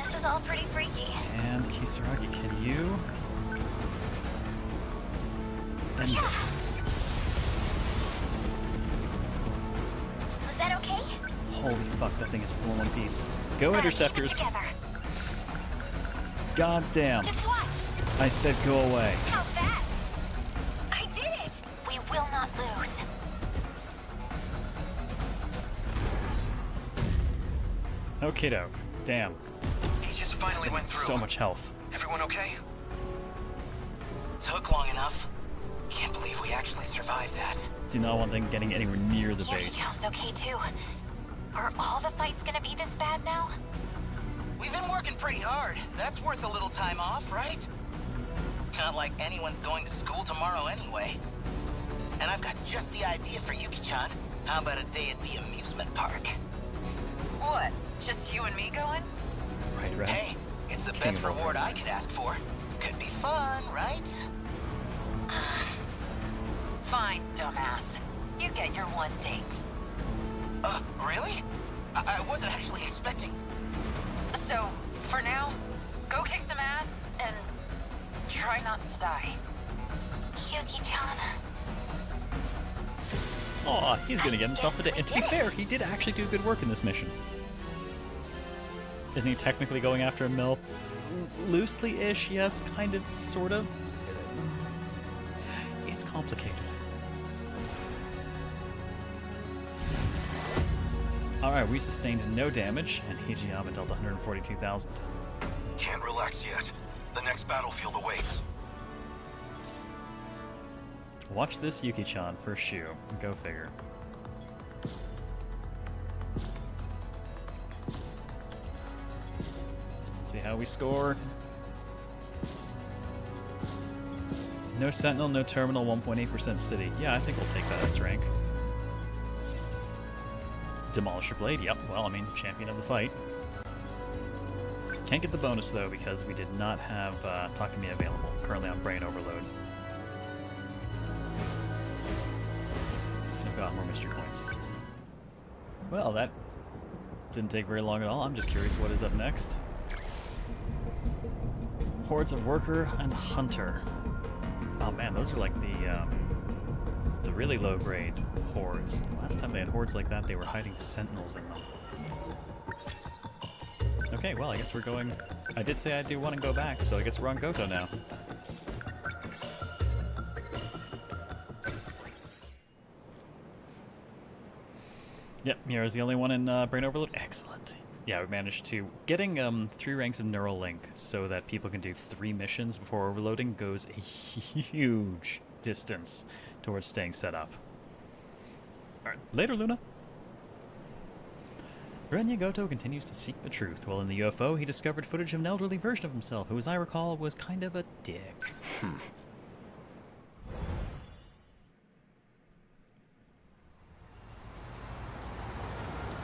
This is all pretty freaky. And Kisaragi, can you end this? Was that okay? Holy fuck, that thing is still in one piece. Go Gotta keep it interceptors. together. God damn. Just watch. I said go away. How's that? I did it. We will not lose. Okay, doke. Damn. He just finally went through. So much health. Everyone okay? Took long enough. Can't believe we actually survived that. Do not want them getting anywhere near the Yuki base. sounds okay too. Are all the fights gonna be this bad now? We've been working pretty hard. That's worth a little time off, right? Not like anyone's going to school tomorrow anyway. And I've got just the idea for Yuki-chan. How about a day at the amusement park? What? Just you and me going? Right. Hey, it's the King best of all reward I robots. could ask for. Could be fun, right? Fine, dumbass. You get your one date. Really? I wasn't actually expecting... So, for now, go kick some ass and try not to die. Yuki-chan. Aw, he's gonna get himself a day. Yes, And to we be did it. fair, he did actually do good work in this mission. Isn't he technically going after a mill? Loosely-ish, yes, kind of, sort of. It's complicated. Alright, we sustained no damage, and Hijiyama dealt 142,000. Can't relax yet. The next battlefield awaits. Watch this Yuki-chan first shoe. Go figure. Let's see how we score. No Sentinel, no Terminal, 1.8% City. Yeah, I think we'll take that as rank. Demolisher Blade, yep. Well, I mean, champion of the fight. Can't get the bonus, though, because we did not have Takumi available. Currently on Brain Overload. I've got more mystery points. Well, that didn't take very long at all. I'm just curious what is up next. Hordes of Worker and Hunter. Oh man, those are like the really low grade hordes. The last time they had hordes like that, they were hiding Sentinels in them. Okay, well, I guess we're going... I did say I do want to go back, so I guess we're on Goto now. Yep, Mira's the only one in Brain Overload. Excellent. Yeah, we managed to... Getting 3 ranks of Neural Link so that people can do 3 missions before overloading goes a huge distance towards staying set up. Alright, later, Luna. Renya Goto continues to seek the truth. While in the UFO, he discovered footage of an elderly version of himself, who, as I recall, was kind of a dick.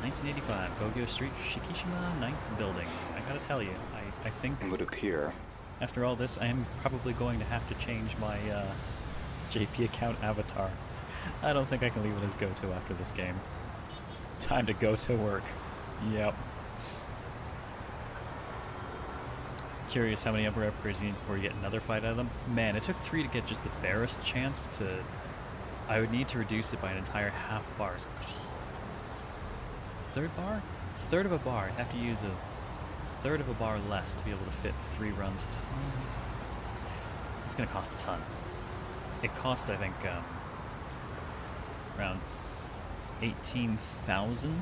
1985, Gogyo Street, Shikishima, 9th building. I gotta tell you, I think... It would appear. After all this, I am probably going to have to change my JP account avatar. I don't think I can leave it as go-to after this game. Time to go to work. Yep. Curious how many upper upgrades you need before you get another fight out of them. Man, it took 3 to get just the barest chance to... I would need to reduce it by an entire half bars. Third bar? Third of a bar. I'd have to use a third of a bar less to be able to fit 3 runs. It's gonna cost a ton. It cost, I think, around 18,000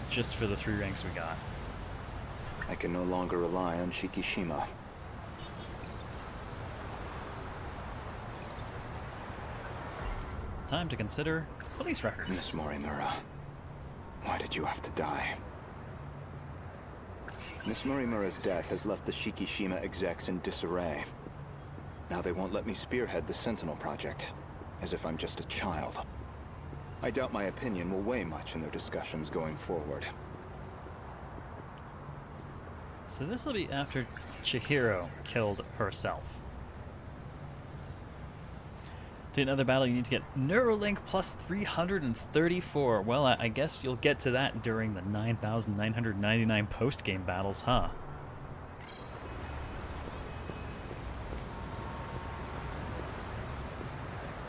just for the 3 ranks we got. I can no longer rely on Shikishima. Time to consider police records. Miss Morimura, why did you have to die? Miss Morimura's death has left the Shikishima execs in disarray. Now they won't let me spearhead the Sentinel project, as if I'm just a child. I doubt my opinion will weigh much in their discussions going forward. So this will be after Chihiro killed herself. To another battle, you need to get Neuralink plus 334. Well, I guess you'll get to that during the 9,999 post-game battles, huh?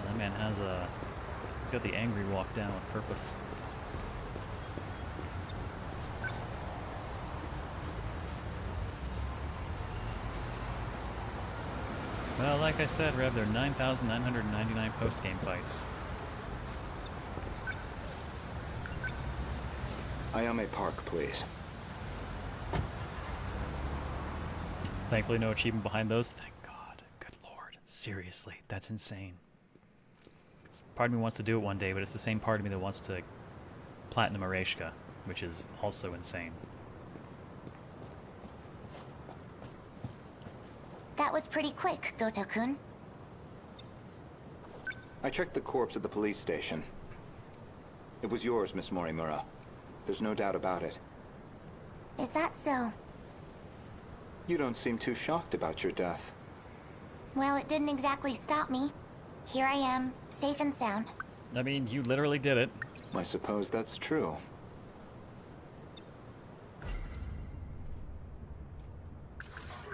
That man has a... He's got the angry walk down with purpose. Well, like I said, Rev, there are 9,999 post-game fights. Ayame Park, please. Thankfully, no achievement behind those. Thank God. Good Lord. Seriously, that's insane. Part of me wants to do it one day, but it's the same part of me that wants to platinum Areshka, which is also insane. That was pretty quick, Goto-kun. I checked the corpse at the police station. It was yours, Miss Morimura. There's no doubt about it. Is that so? You don't seem too shocked about your death. Well, it didn't exactly stop me. Here I am, safe and sound. I mean, you literally did it. I suppose that's true.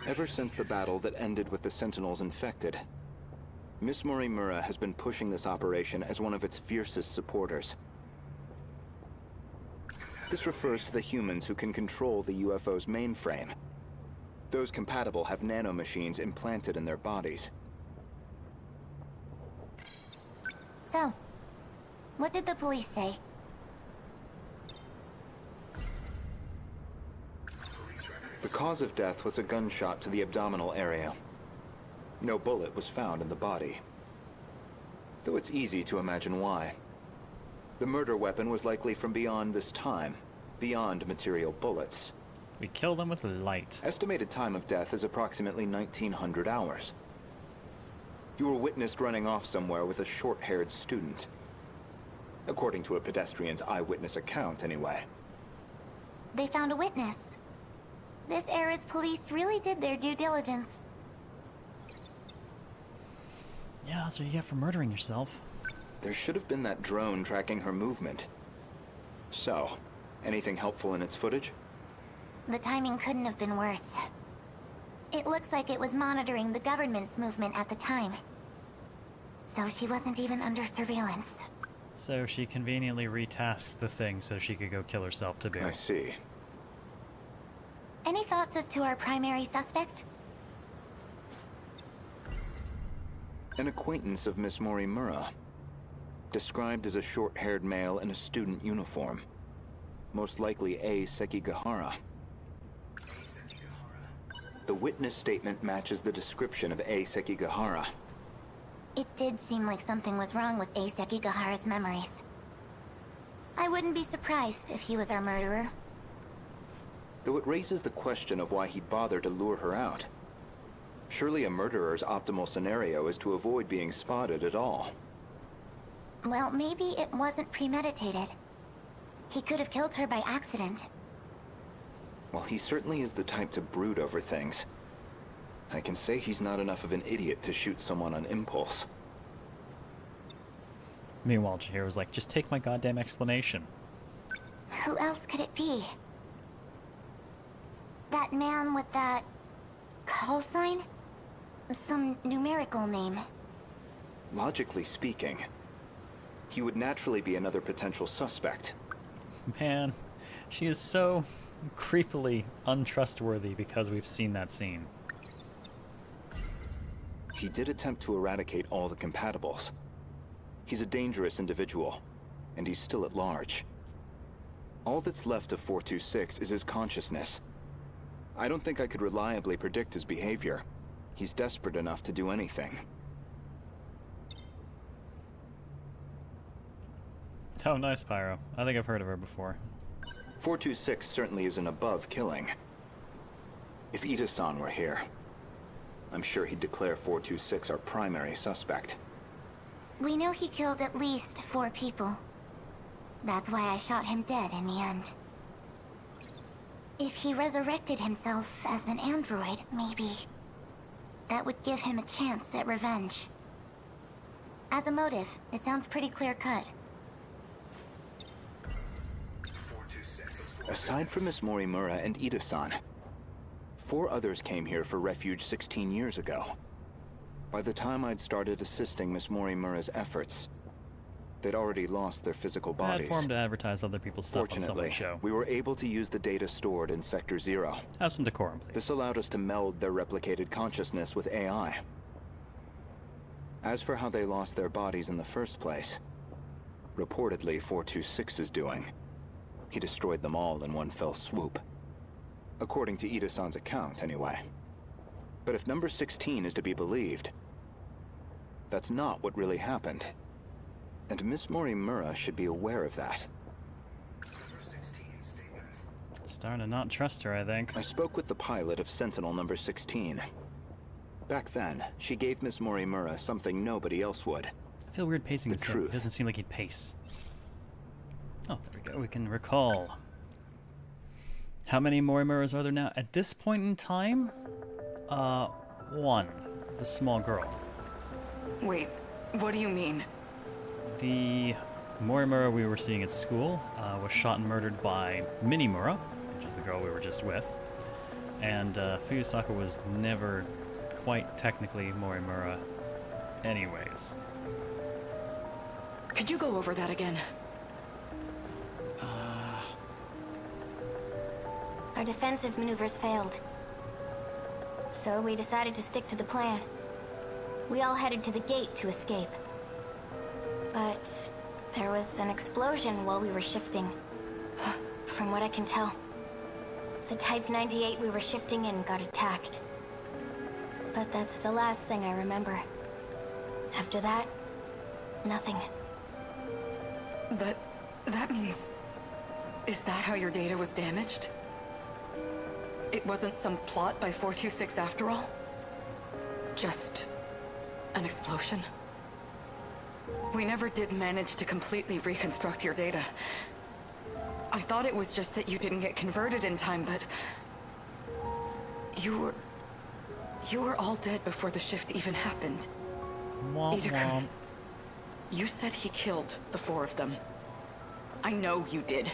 Ever since the battle that ended with the Sentinels infected, Miss Morimura has been pushing this operation as one of its fiercest supporters. This refers to the humans who can control the UFO's mainframe. Those compatible have nanomachines implanted in their bodies. So, what did the police say? The cause of death was a gunshot to the abdominal area. No bullet was found in the body. Though it's easy to imagine why. The murder weapon was likely from beyond this time, beyond material bullets. We kill them with light. Estimated time of death is approximately 1900 hours. You were witnessed running off somewhere with a short-haired student. According to a pedestrian's eyewitness account, anyway. They found a witness. This era's police really did their due diligence. Yeah, that's what you get for murdering yourself. There should have been that drone tracking her movement. So, anything helpful in its footage? The timing couldn't have been worse. It looks like it was monitoring the government's movement at the time. So she wasn't even under surveillance. So she conveniently retasked the thing so she could go kill herself to boot. I see. Any thoughts as to our primary suspect? An acquaintance of Miss Morimura. Described as a short-haired male in a student uniform. Most likely A. Sekigahara. The witness statement matches the description of A. Sekigahara. It did seem like something was wrong with A. Sekigahara's memories. I wouldn't be surprised if he was our murderer. Though it raises the question of why he'd bother to lure her out. Surely a murderer's optimal scenario is to avoid being spotted at all. Well, maybe it wasn't premeditated. He could have killed her by accident. Well, he certainly is the type to brood over things. I can say he's not enough of an idiot to shoot someone on impulse. Meanwhile, Chihiro was like, just take my goddamn explanation. Who else could it be? That man with that call sign? Some numerical name. Logically speaking, he would naturally be another potential suspect. Man, she is so creepily untrustworthy because we've seen that scene. He did attempt to eradicate all the compatibles. He's a dangerous individual, and he's still at large. All that's left of 426 is his consciousness. I don't think I could reliably predict his behavior. He's desperate enough to do anything. Oh, nice, Pyro. I think I've heard of her before. 426 certainly isn't above killing. If Ida-san were here, I'm sure he'd declare 426 our primary suspect. We know he killed at least 4 people. That's why I shot him dead in the end. If he resurrected himself as an android, maybe that would give him a chance at revenge. As a motive, it sounds pretty clear-cut. Aside from Miss Morimura and Ida-san, 4 others came here for refuge 16 years ago. By the time I'd started assisting Miss Morimura's efforts, they'd already lost their physical bodies. Bad form to advertise other people's stuff on someone's show. We were able to use the data stored in Sector 0. Have some decorum, please. This allowed us to meld their replicated consciousness with AI. As for how they lost their bodies in the first place, reportedly 426 is doing. He destroyed them all in one fell swoop. According to Ida-san's account, anyway. But if number 16 is to be believed, that's not what really happened. And Miss Morimura should be aware of that. Starting to not trust her, I think. I spoke with the pilot of Sentinel number 16. Back then, she gave Miss Morimura something nobody else would. I feel weird pacing the this truth. It doesn't seem like he'd pace. Oh, there we go. We can recall. How many Morimuras are there now? At this point in time, 1. The small girl. Wait, what do you mean? The Morimura we were seeing at school was shot and murdered by Minimura, which is the girl we were just with. And Fuyusaka was never quite technically Morimura anyways. Could you go over that again? Our defensive maneuvers failed. So we decided to stick to the plan. We all headed to the gate to escape. But there was an explosion while we were shifting. From what I can tell, the Type 98 we were shifting in got attacked. But that's the last thing I remember. After that, nothing. But that means... Is that how your data was damaged? It wasn't some plot by 426 after all? Just an explosion? We never did manage to completely reconstruct your data. I thought it was just that you didn't get converted in time, but... You were all dead before the shift even happened. Ida-kun, you said he killed the 4 of them. I know you did.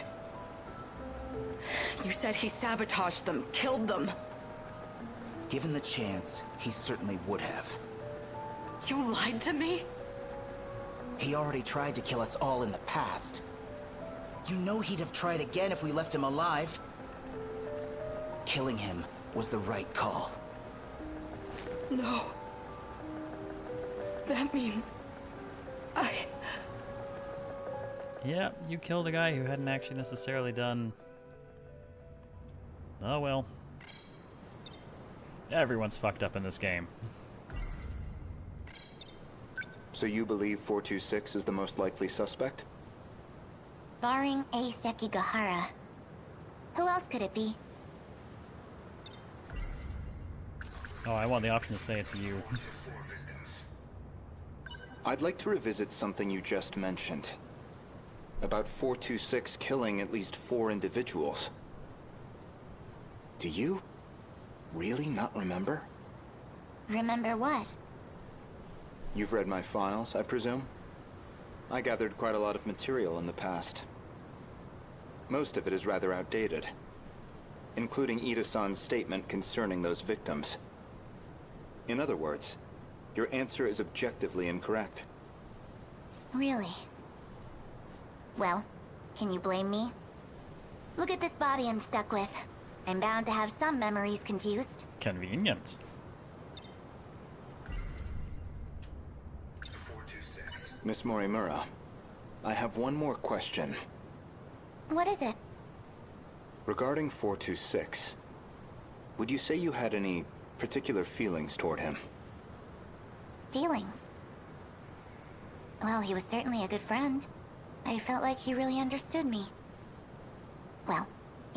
You said he sabotaged them, killed them. Given the chance, he certainly would have. You lied to me? He already tried to kill us all in the past. You know he'd have tried again if we left him alive. Killing him was the right call. No. That means... Yeah, you killed a guy who hadn't actually necessarily done... Oh well. Everyone's fucked up in this game. So you believe 426 is the most likely suspect? Barring A. Sekigahara. Who else could it be? Oh, I want the option to say it's you. I'd like to revisit something you just mentioned. About 426 killing at least 4 individuals. Do you really not remember? Remember what? You've read my files, I presume? I gathered quite a lot of material in the past. Most of it is rather outdated, including Ida-san's statement concerning those victims. In other words, your answer is objectively incorrect. Really? Well, can you blame me? Look at this body I'm stuck with. I'm bound to have some memories confused. Convenient. 426. Miss Morimura, I have one more question. What is it? Regarding 426, would you say you had any particular feelings toward him? Feelings? Well, he was certainly a good friend. I felt like he really understood me. Well,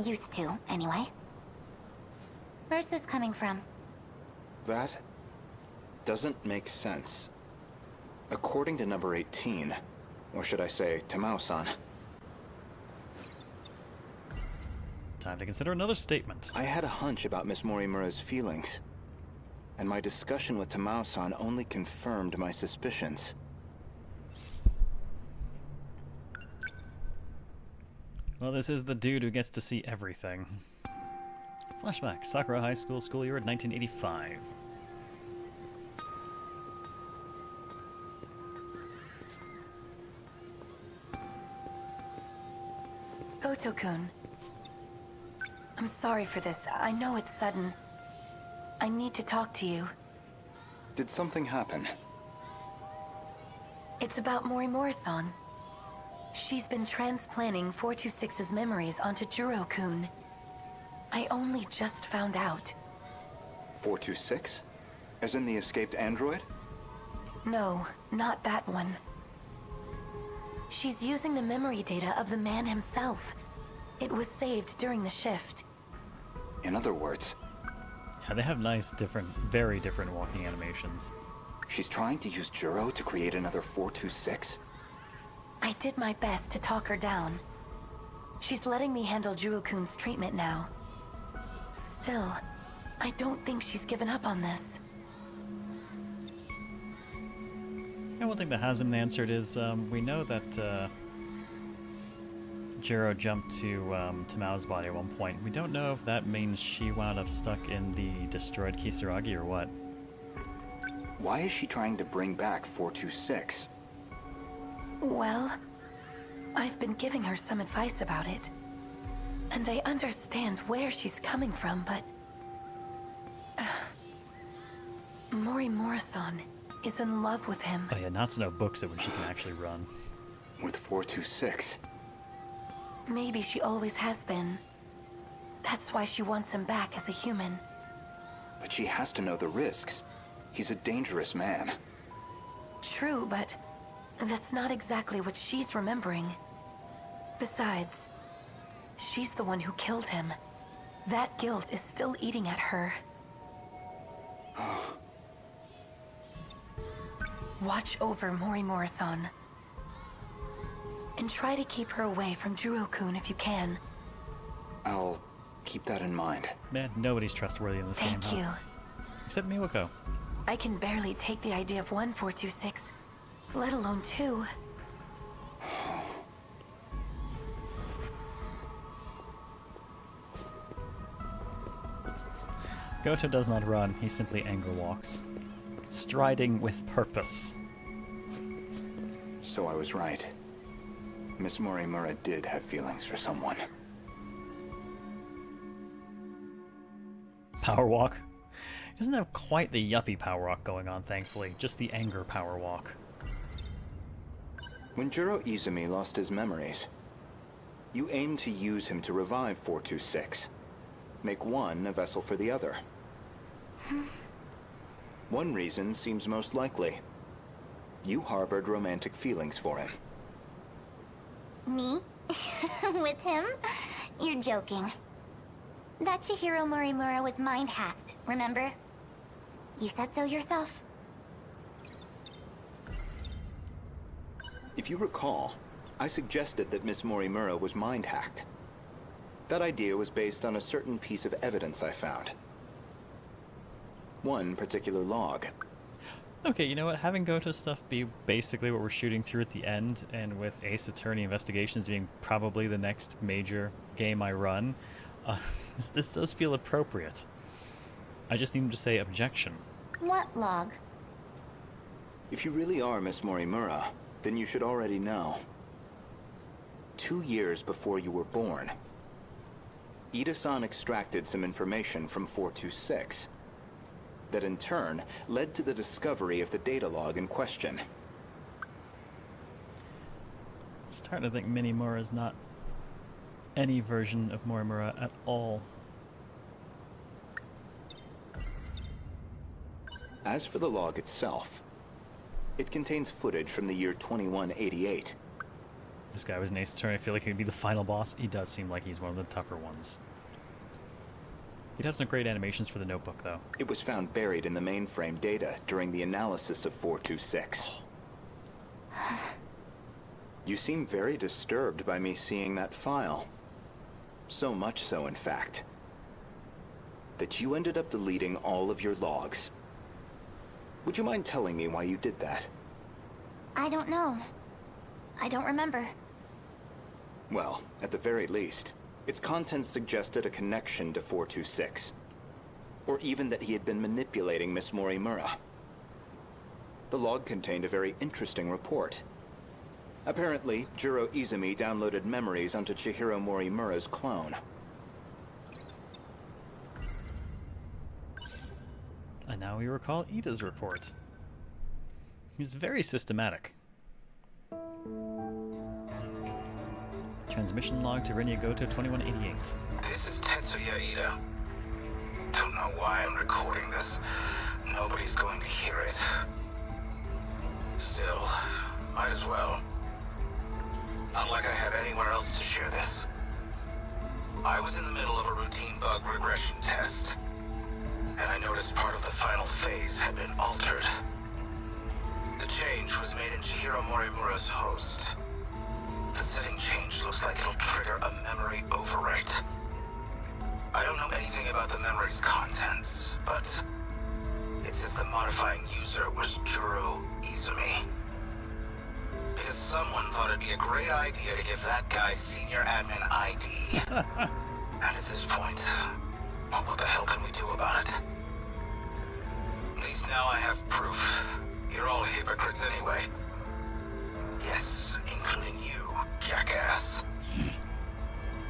used to, anyway. Where's this coming from? That doesn't make sense. According to number 18, or should I say, Tamao-san. Time to consider another statement. I had a hunch about Miss Morimura's feelings, and my discussion with Tamao-san only confirmed my suspicions. Well, this is the dude who gets to see everything. Flashback, Sakura High School, school year 1985. Goto-kun. I'm sorry for this. I know it's sudden. I need to talk to you. Did something happen? It's about Morimura-san. She's been transplanting 426's memories onto Juro-kun. I only just found out. 426? As in the escaped android? No, not that one. She's using the memory data of the man himself. It was saved during the shift. In other words... Yeah, they have nice, very different walking animations. She's trying to use Juro to create another 426? I did my best to talk her down. She's letting me handle Juro-kun's treatment now. Still, I don't think she's given up on this. And one thing that hasn't answered is, we know that Jiro jumped to Tamao's body at one point. We don't know if that means she wound up stuck in the destroyed Kisaragi or what. Why is she trying to bring back 426? Well, I've been giving her some advice about it. And I understand where she's coming from, but... Morimura-san is in love with him. Oh yeah, not to know books it when she can actually run. With 426? Maybe she always has been. That's why she wants him back as a human. But she has to know the risks. He's a dangerous man. True, but that's not exactly what she's remembering. Besides, she's the one who killed him. That guilt is still eating at her. Watch over Morimura-san. And try to keep her away from Juro-kun if you can. I'll keep that in mind. Man, nobody's trustworthy in this game. Thank you. Except Miwako. I can barely take the idea of 426, let alone 2. Goto does not run, he simply anger walks. Striding with purpose. So I was right. Miss Morimura did have feelings for someone. Power walk? He doesn't have quite the yuppie power walk going on, thankfully. Just the anger power walk. When Juro Izumi lost his memories, you aimed to use him to revive 426. Make one a vessel for the other. One reason seems most likely. You harbored romantic feelings for him. Me? With him? You're joking. That Chihiro Morimura was mind-hacked, remember? You said so yourself. If you recall, I suggested that Miss Morimura was mind-hacked. That idea was based on a certain piece of evidence I found. One particular log. Okay, you know what? Having Goto's stuff be basically what we're shooting through at the end, and with Ace Attorney Investigations being probably the next major game I run, this does feel appropriate. I just need him to say objection. What log? If you really are Miss Morimura, then you should already know. 2 years before you were born, Ida-san extracted some information from 426 that in turn led to the discovery of the data log in question. Starting to think Minimura is not any version of Morimura at all. As for the log itself, it contains footage from the year 2188. This guy was an Ace Attorney. I feel like he'd be the final boss. He does seem like he's one of the tougher ones. He'd have some great animations for the notebook, though. It was found buried in the mainframe data during the analysis of 426. You seem very disturbed by me seeing that file. So much so, in fact, that you ended up deleting all of your logs. Would you mind telling me why you did that? I don't know. I don't remember. Well, at the very least, its contents suggested a connection to 426. Or even that he had been manipulating Miss Morimura. The log contained a very interesting report. Apparently, Jiro Izumi downloaded memories onto Chihiro Morimura's clone. And now we recall Ida's report. He's very systematic. Transmission log to Renya Goto 2188. This is Tetsuya Ida. Don't know why I'm recording this. Nobody's going to hear it. Still, might as well. Not like I have anywhere else to share this. I was in the middle of a routine bug regression test, and I noticed part of the final phase had been altered. The change was made in Chihiro Morimura's host. The setting change looks like it'll trigger a memory overwrite. I don't know anything about the memory's contents, but it says the modifying user was Jiro Izumi. Because someone thought it'd be a great idea to give that guy senior admin ID. And at this point, well, what the hell can we do about it? At least now I have proof. You're all hypocrites anyway. Yes, including you, jackass.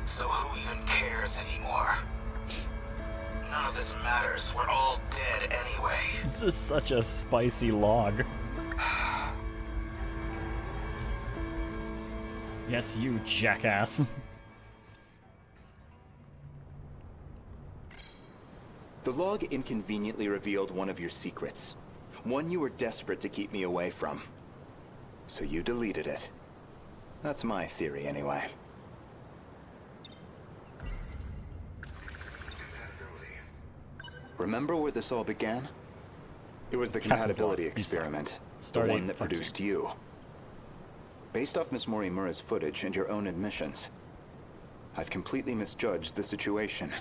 So who even cares anymore? None of this matters. We're all dead anyway. This is such a spicy log. Yes, you jackass. The log inconveniently revealed one of your secrets. One you were desperate to keep me away from. So you deleted it. That's my theory, anyway. Remember where this all began? It was the compatibility experiment. The one that produced you. Based off Miss Morimura's footage and your own admissions, I've completely misjudged the situation.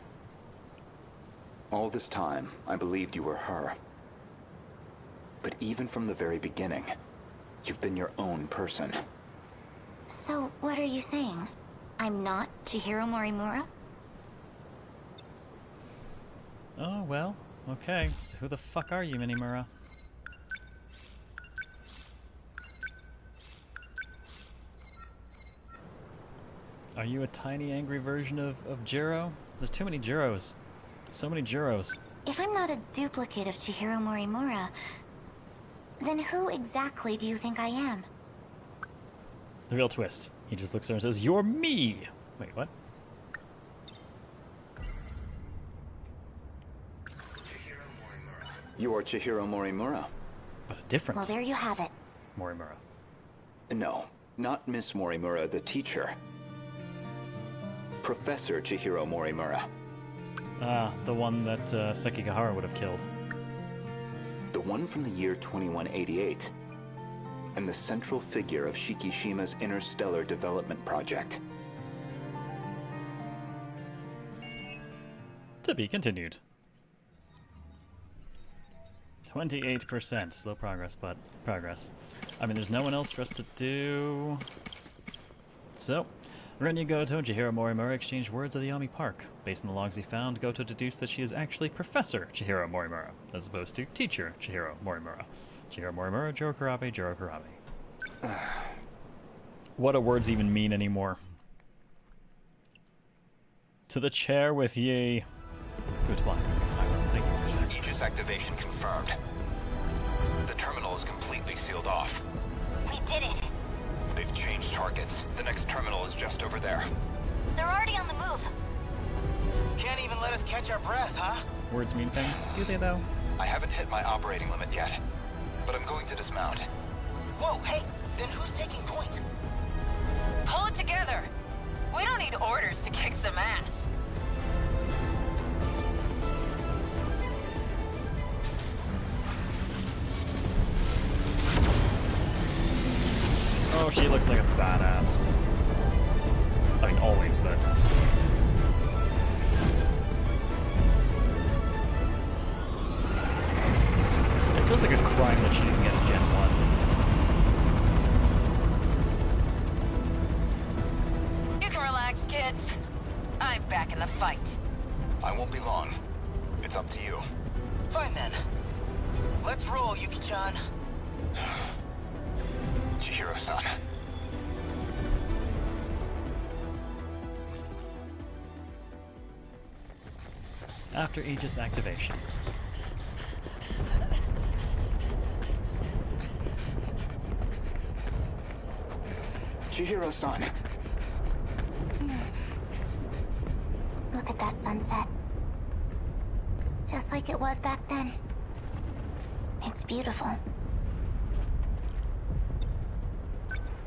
All this time, I believed you were her. But even from the very beginning, you've been your own person. So, what are you saying? I'm not Chihiro Morimura? Oh, well, okay. So who the fuck are you, Minimura? Are you a tiny, angry version of Jiro? There's too many Jiros. So many Jiros. If I'm not a duplicate of Chihiro Morimura, then who exactly do you think I am? The real twist. He just looks at her and says, "You're me!" Wait, what? You are Chihiro Morimura. But a different Well, there you have it. Morimura. No, not Miss Morimura, the teacher. Professor Chihiro Morimura. Ah, the one that Sekigahara would have killed. The one from the year 2188. and the central figure of Shikishima's interstellar development project. To be continued. 28%. Slow progress, but progress. I mean, there's no one else for us to do. So, Renya Goto and Chihiro Morimura exchanged words at Ayami Park. Based on the logs he found, Goto deduced that she is actually Professor Chihiro Morimura, as opposed to Teacher Chihiro Morimura. Chihiro Morimura, Joro Kurabe, Joro Kurabe. What do words even mean anymore? To the chair with ye. Goodbye. Thank you for a second. Aegis activation confirmed. The terminal is completely sealed off. We did it. They've changed targets. The next terminal is just over there. They're already on the move. Can't even let us catch our breath, huh? Words mean things, do they though? I haven't hit my operating limit yet, but I'm going to dismount. Whoa, hey, then who's taking point? Pull it together. We don't need orders to kick some ass. Oh, she looks like a badass. I mean, always, but... It feels like a crime that she didn't get Gen 1. You can relax, kids. I'm back in the fight. I won't be long. It's up to you. Fine then. Let's roll, Yuki-chan. Chihiro-san. After Aegis activation. Chihiro-san. Look at that sunset. Just like it was back then. It's beautiful.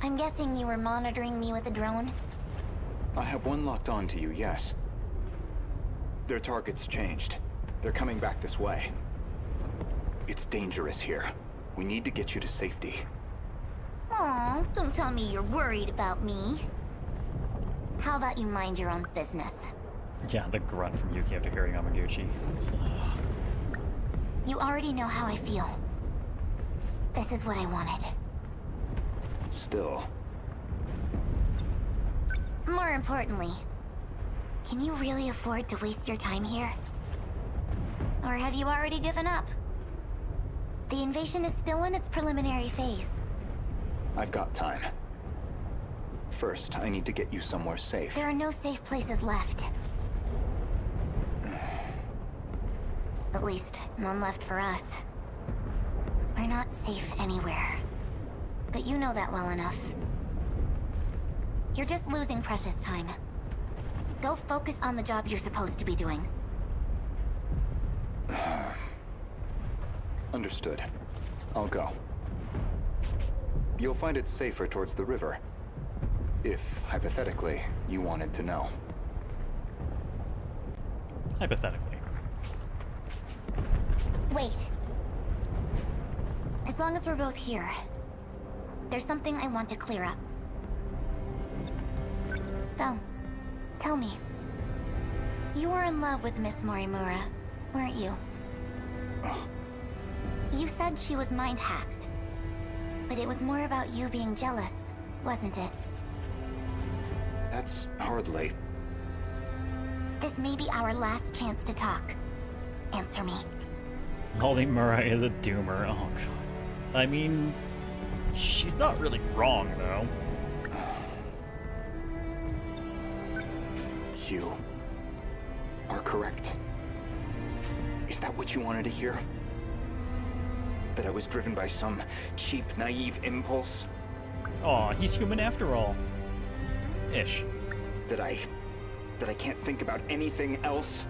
I'm guessing you were monitoring me with a drone? I have one locked on to you, yes. Their target's changed. They're coming back this way. It's dangerous here. We need to get you to safety. Aw, don't tell me you're worried about me. How about you mind your own business? Yeah, the grunt from Yuki after hearing Yamaguchi. You already know how I feel. This is what I wanted. Still. More importantly, can you really afford to waste your time here? Or have you already given up? The invasion is still in its preliminary phase. I've got time. First, I need to get you somewhere safe. There are no safe places left. At least, none left for us. We're not safe anywhere. But you know that well enough. You're just losing precious time. Go focus on the job you're supposed to be doing. Understood. I'll go. You'll find it safer towards the river. If, hypothetically, you wanted to know. Hypothetically. Wait. As long as we're both here, there's something I want to clear up. So, tell me. You were in love with Miss Morimura, weren't you? You said she was mind-hacked. But it was more about you being jealous, wasn't it? That's hardly... This may be our last chance to talk. Answer me. Morimura is a doomer. Oh god. I mean, she's not really wrong though. You are correct. Is that what you wanted to hear? That I was driven by some cheap, naive impulse? Aw, he's human after all. Ish. That I can't think about anything else?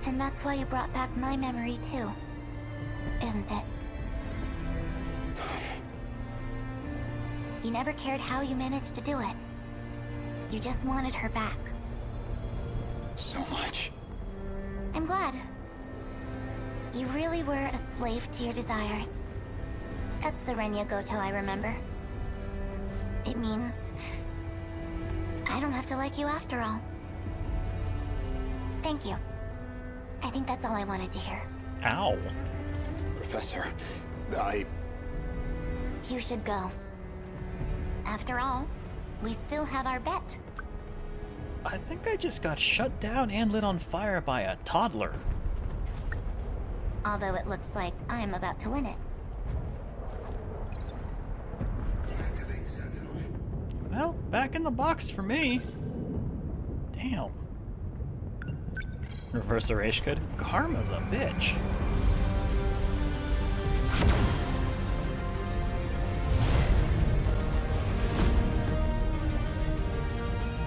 And that's why you brought back my memory too, isn't it? You never cared how you managed to do it. You just wanted her back. So much. I'm glad. You really were a slave to your desires. That's the Renya Goto I remember. It means I don't have to like you after all. Thank you. I think that's all I wanted to hear. Ow. Professor, You should go. After all, we still have our bet. I think I just got shut down and lit on fire by a toddler. Although it looks like I'm about to win it. Well, back in the box for me. Damn. Reverse Erashkud. Karma's a bitch.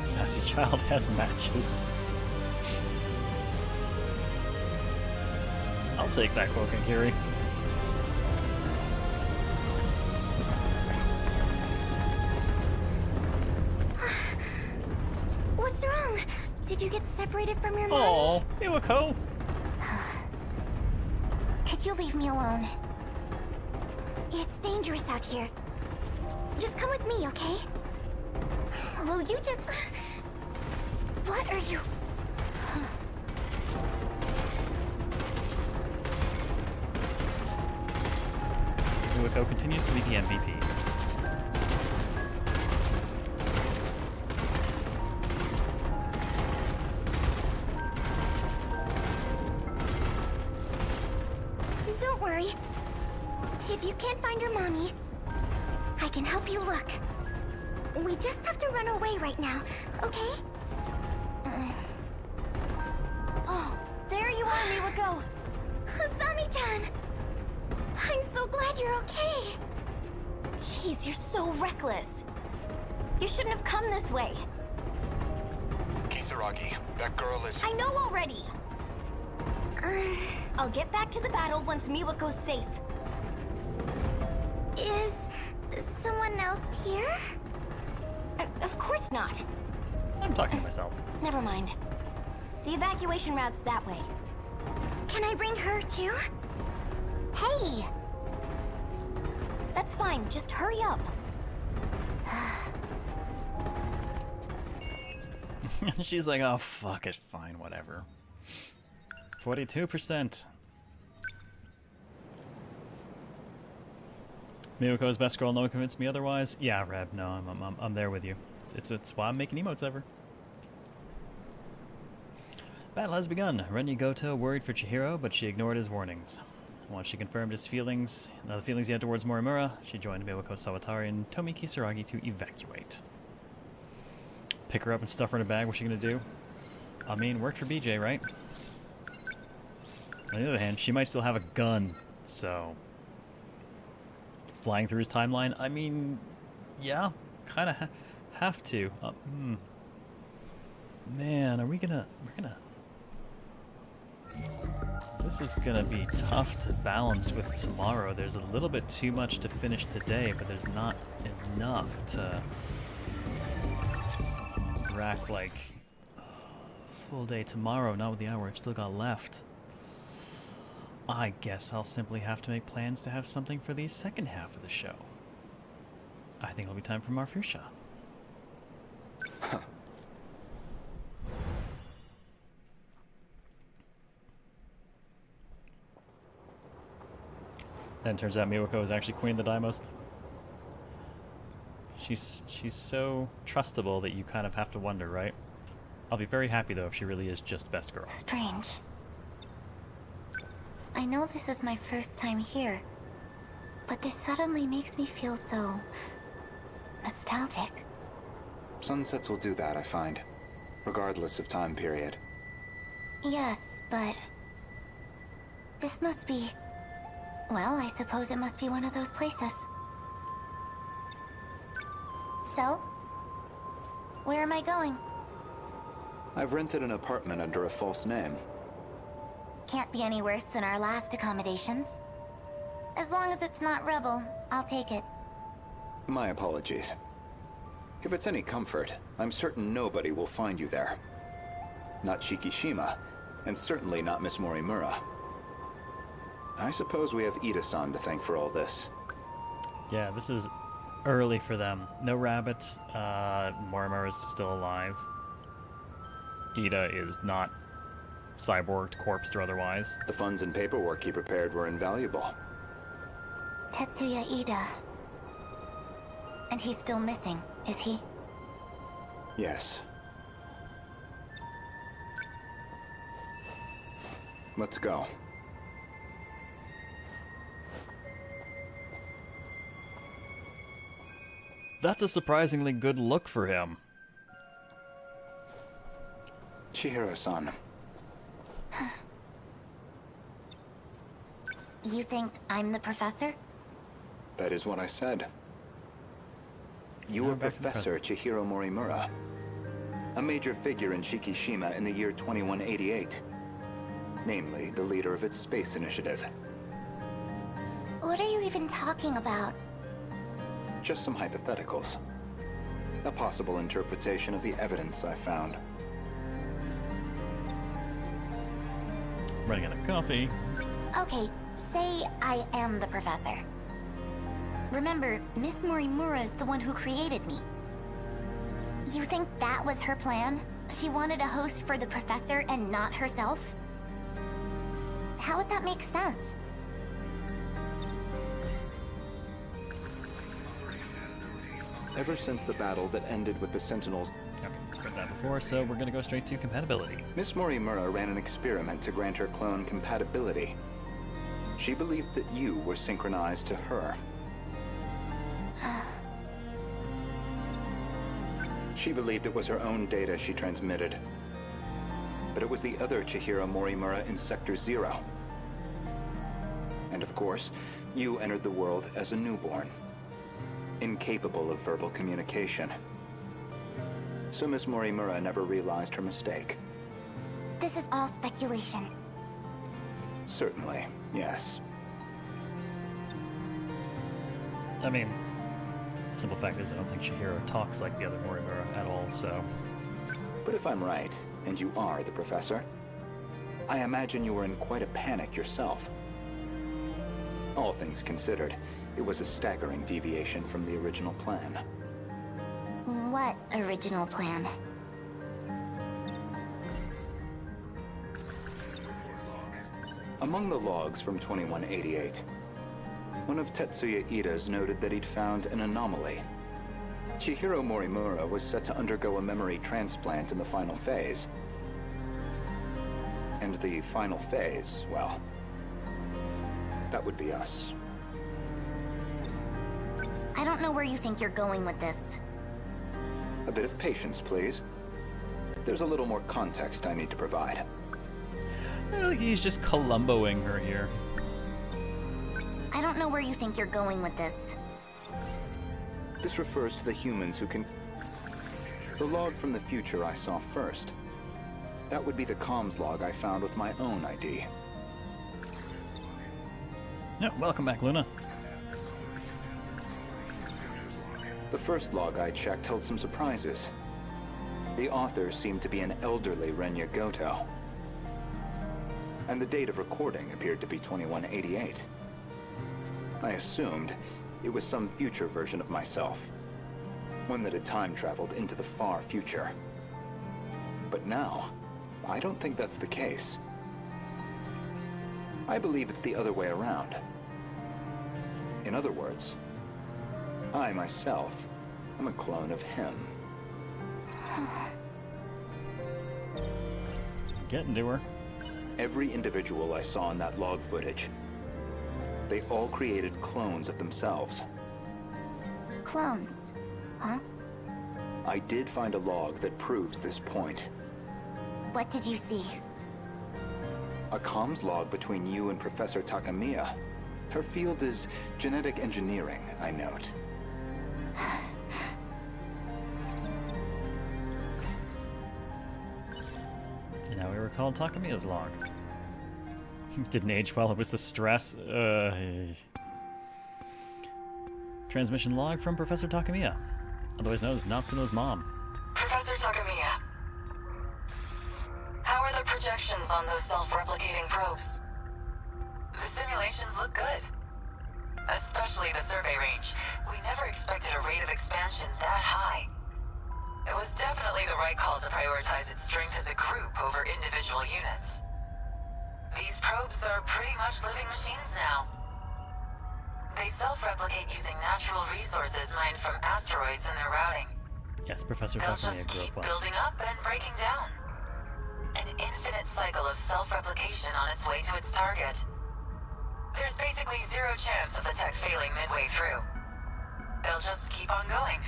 Sassy Child has matches. I'll take that Cloak and Kiri. What's wrong? Did you get separated from your mom? Oh, Iwako. Could you leave me alone? It's dangerous out here. Just come with me, okay? Will you just... What are you... Iwako continues to be the MVP. Don't worry. If you can't find your mommy, I can help you look. We just have to run away right now, okay? Oh, there you are, Miwako. Asami-chan! I'm so glad you're okay. Jeez, you're so reckless. You shouldn't have come this way. Kisaragi, that girl is... I know already. I'll get back to the battle once Miwako's safe. Is someone else here? Of course not. I'm talking to myself. Never mind. The evacuation route's that way. Can I bring her too? Hey! That's fine, just hurry up. She's like, oh, fuck it, fine, whatever. 42%. Miwako's best girl, no one convinced me otherwise. Yeah, Reb, no, I'm there with you. It's why I'm making emotes ever. Battle has begun. Renya Goto worried for Chihiro, but she ignored his warnings. Once she confirmed his feelings, the feelings he had towards Morimura, she joined Miwako Sawatari and Tomi Kisaragi to evacuate. Pick her up and stuff her in a bag, what's she gonna do? I mean, worked for BJ, right? On the other hand, she might still have a gun, so... Flying through his timeline? I mean, yeah, kinda have to. Man, are we gonna... This is gonna be tough to balance with tomorrow. There's a little bit too much to finish today, but there's not enough to rack, like, full day tomorrow, not with the hour I've still got left. I guess I'll simply have to make plans to have something for the second half of the show. I think it'll be time for Marfusha. Then it turns out Miwako is actually Queen of the Daimos. She's so trustable that you kind of have to wonder, right? I'll be very happy though if she really is just best girl. Strange. I know this is my first time here, but this suddenly makes me feel so... nostalgic. Sunsets will do that, I find. Regardless of time period. Yes, but... this must be... well, I suppose it must be one of those places. So? Where am I going? I've rented an apartment under a false name. Can't be any worse than our last accommodations. As long as it's not Rebel, I'll take it. My apologies. If it's any comfort, I'm certain nobody will find you there. Not Shikishima, and certainly not Miss Morimura. I suppose we have Ida-san to thank for all this. Yeah, this is early for them. No Rabbit. Mortimer is still alive. Ida is not cyborged, corpsed, or otherwise. The funds and paperwork he prepared were invaluable. Tetsuya Ida. And he's still missing, is he? Yes. Let's go. That's a surprisingly good look for him. Chihiro-san. You think I'm the professor? That is what I said. You were Professor Chihiro Morimura, a major figure in Shikishima in the year 2188. Namely, the leader of its space initiative. What are you even talking about? Just some hypotheticals. A possible interpretation of the evidence I found. Running out of coffee. Okay, say I am the professor. Remember, Miss Morimura is the one who created me. You think that was her plan? She wanted a host for the professor and not herself? How would that make sense? Ever since the battle that ended with the Sentinels... Okay, read that before, so we're gonna go straight to compatibility. Miss Morimura ran an experiment to grant her clone compatibility. She believed that you were synchronized to her. She believed it was her own data she transmitted. But it was the other Chihiro Morimura in Sector 0. And of course, you entered the world as a newborn, incapable of verbal communication. So Miss Morimura never realized her mistake. This is all speculation. Certainly, yes. I mean, the simple fact is I don't think Chihiro talks like the other Morimura at all, so... But if I'm right, and you are the professor, I imagine you were in quite a panic yourself. All things considered, it was a staggering deviation from the original plan. What original plan? Among the logs from 2188, one of Tetsuya Ida's noted that he'd found an anomaly. Chihiro Morimura was set to undergo a memory transplant in the final phase. And the final phase, well, that would be us. I don't know where you think you're going with this. A bit of patience, please. There's a little more context I need to provide. I feel like he's just Columboing her here. I don't know where you think you're going with this. This refers to the humans who can... The log from the future I saw first. That would be the comms log I found with my own ID. Yeah, welcome back, Luna. The first log I checked held some surprises. The author seemed to be an elderly Renya Goto. And the date of recording appeared to be 2188. I assumed it was some future version of myself. One that had time traveled into the far future. But now, I don't think that's the case. I believe it's the other way around. In other words, I myself am a clone of him. Getting to her. Every individual I saw in that log footage, they all created clones of themselves. Clones? Huh? I did find a log that proves this point. What did you see? A comms log between you and Professor Takamiya. Her field is genetic engineering, I note. Now we recall Takamiya's log. Didn't age well, it was the stress. Transmission log from Professor Takamiya, otherwise known as Natsuno's mom. Professor Takamiya, how are the projections on those self-replicating probes? The simulations look good. Especially the survey range. We never expected a rate of expansion that high. It was definitely the right call to prioritize its strength as a group over individual units. These probes are pretty much living machines now. They self-replicate using natural resources mined from asteroids in their routing. Yes, Professor They'll Takamiya just grew keep up well. building up and breaking down. An infinite cycle of self-replication on its way to its target. There's basically zero chance of the tech failing midway through. They'll just keep on going.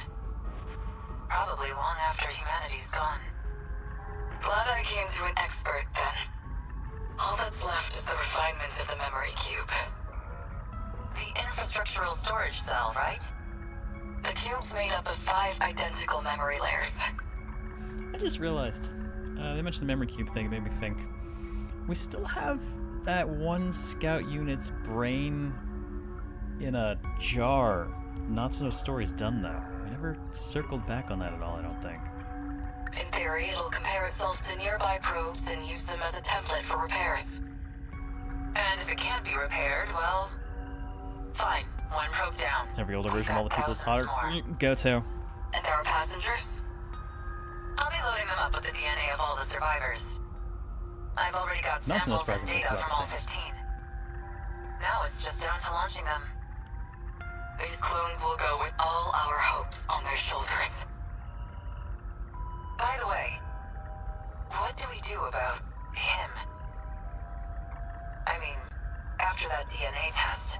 Probably long after humanity's gone. Glad I came to an expert then. All that's left is the refinement of the memory cube. The infrastructural storage cell, right? The cube's made up of 5 identical memory layers. I just realized, they mentioned the memory cube thing, it made me think. We still have that one scout unit's brain in a jar. Not so no story's done though. We never circled back on that at all, I don't think. In theory, it'll compare itself to nearby probes and use them as a template for repairs. And if it can't be repaired, well, fine. One probe down. Every older version of all the people's thousands hotter. more. Go to. And there are passengers? I'll be loading them up with the DNA of all the survivors. I've already got Nonsense samples and present, data it's from about all the same. 15. Now it's just down to launching them. These clones will go with all our hopes on their shoulders. By the way, what do we do about him? I mean, after that DNA test.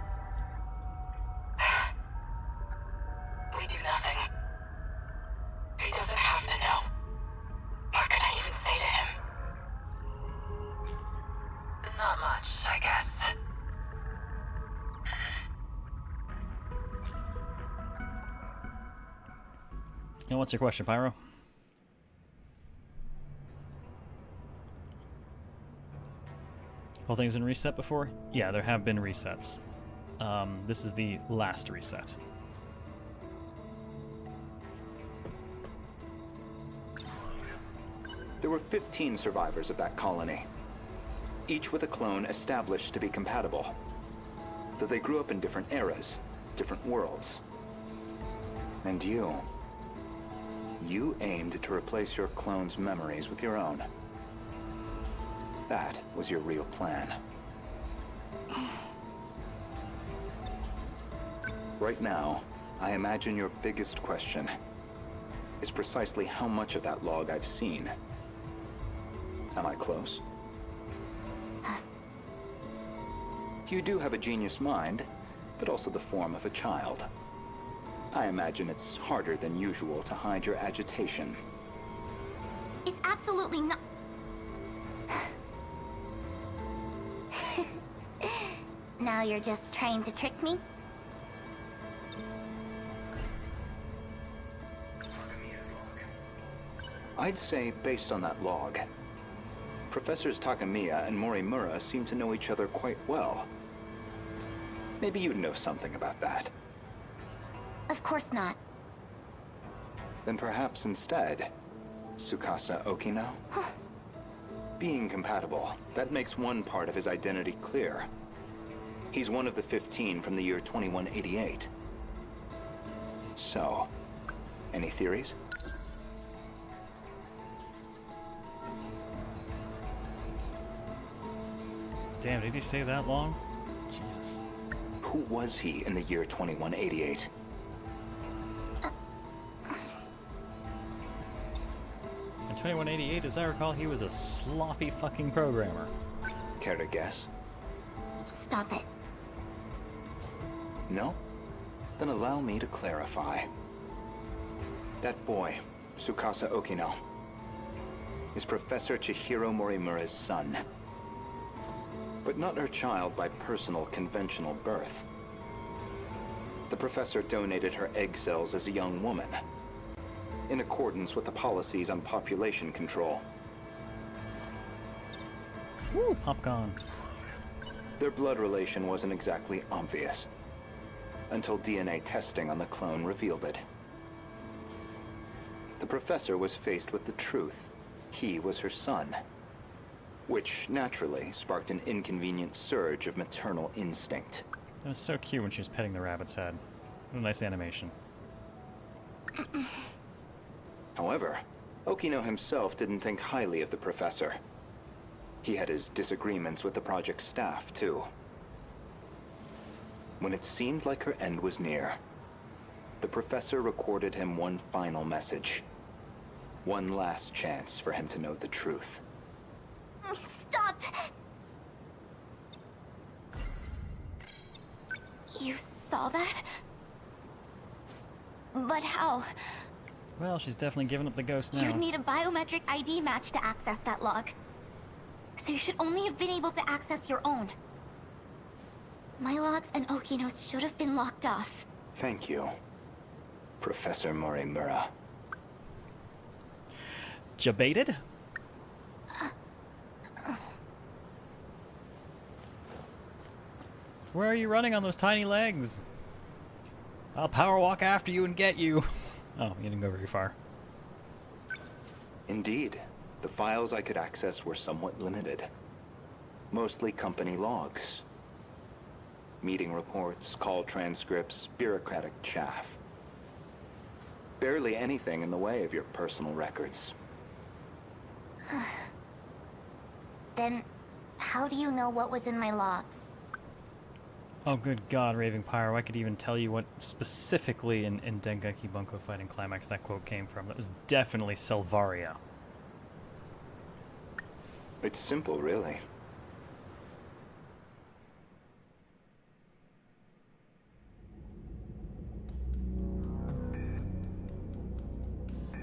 We do nothing. He doesn't have to know. What could I even say to him? Not much, I guess. And what's your question, Pyro? Whole thing's been reset before? Yeah, there have been resets. This is the last reset. There were 15 survivors of that colony, each with a clone established to be compatible. Though they grew up in different eras, different worlds. And you aimed to replace your clone's memories with your own. That was your real plan. Right now, I imagine your biggest question is precisely how much of that log I've seen. Am I close? You do have a genius mind, but also the form of a child. I imagine it's harder than usual to hide your agitation. It's absolutely not. Now you're just trying to trick me? I'd say, based on that log, Professors Takamiya and Morimura seem to know each other quite well. Maybe you'd know something about that. Of course not. Then perhaps instead, Tsukasa Okino? Being compatible, that makes one part of his identity clear. He's one of the 15 from the year 2188. So, any theories? Damn, did he say that long? Jesus. Who was he in the year 2188? In 2188, as I recall, he was a sloppy fucking programmer. Care to guess? Stop it. No? Then allow me to clarify. That boy, Tsukasa Okino, is Professor Chihiro Morimura's son. But not her child by personal, conventional birth. The professor donated her egg cells as a young woman, in accordance with the policies on population control. Woo, popcorn. Their blood relation wasn't exactly obvious, until DNA testing on the clone revealed it. The professor was faced with the truth. He was her son. Which, naturally, sparked an inconvenient surge of maternal instinct. That was so cute when she was petting the rabbit's head. What a nice animation. However, Okino himself didn't think highly of the professor. He had his disagreements with the project staff, too. When it seemed like her end was near, the professor recorded him one final message. One last chance for him to know the truth. Stop! You saw that? But how? Well, she's definitely giving up the ghost now. You'd need a biometric ID match to access that log. So you should only have been able to access your own. My logs and Okino's should have been locked off. Thank you, Professor Morimura. Jabated? Where are you running on those tiny legs? I'll power walk after you and get you. Oh, you didn't go very far. Indeed, the files I could access were somewhat limited. Mostly company logs. Meeting reports, call transcripts, bureaucratic chaff. Barely anything in the way of your personal records. Then, how do you know what was in my logs? Oh, good God, Raving Pyro. I could even tell you what specifically in Dengeki Bunko Fighting Climax that quote came from. That was definitely Selvaria. It's simple, really.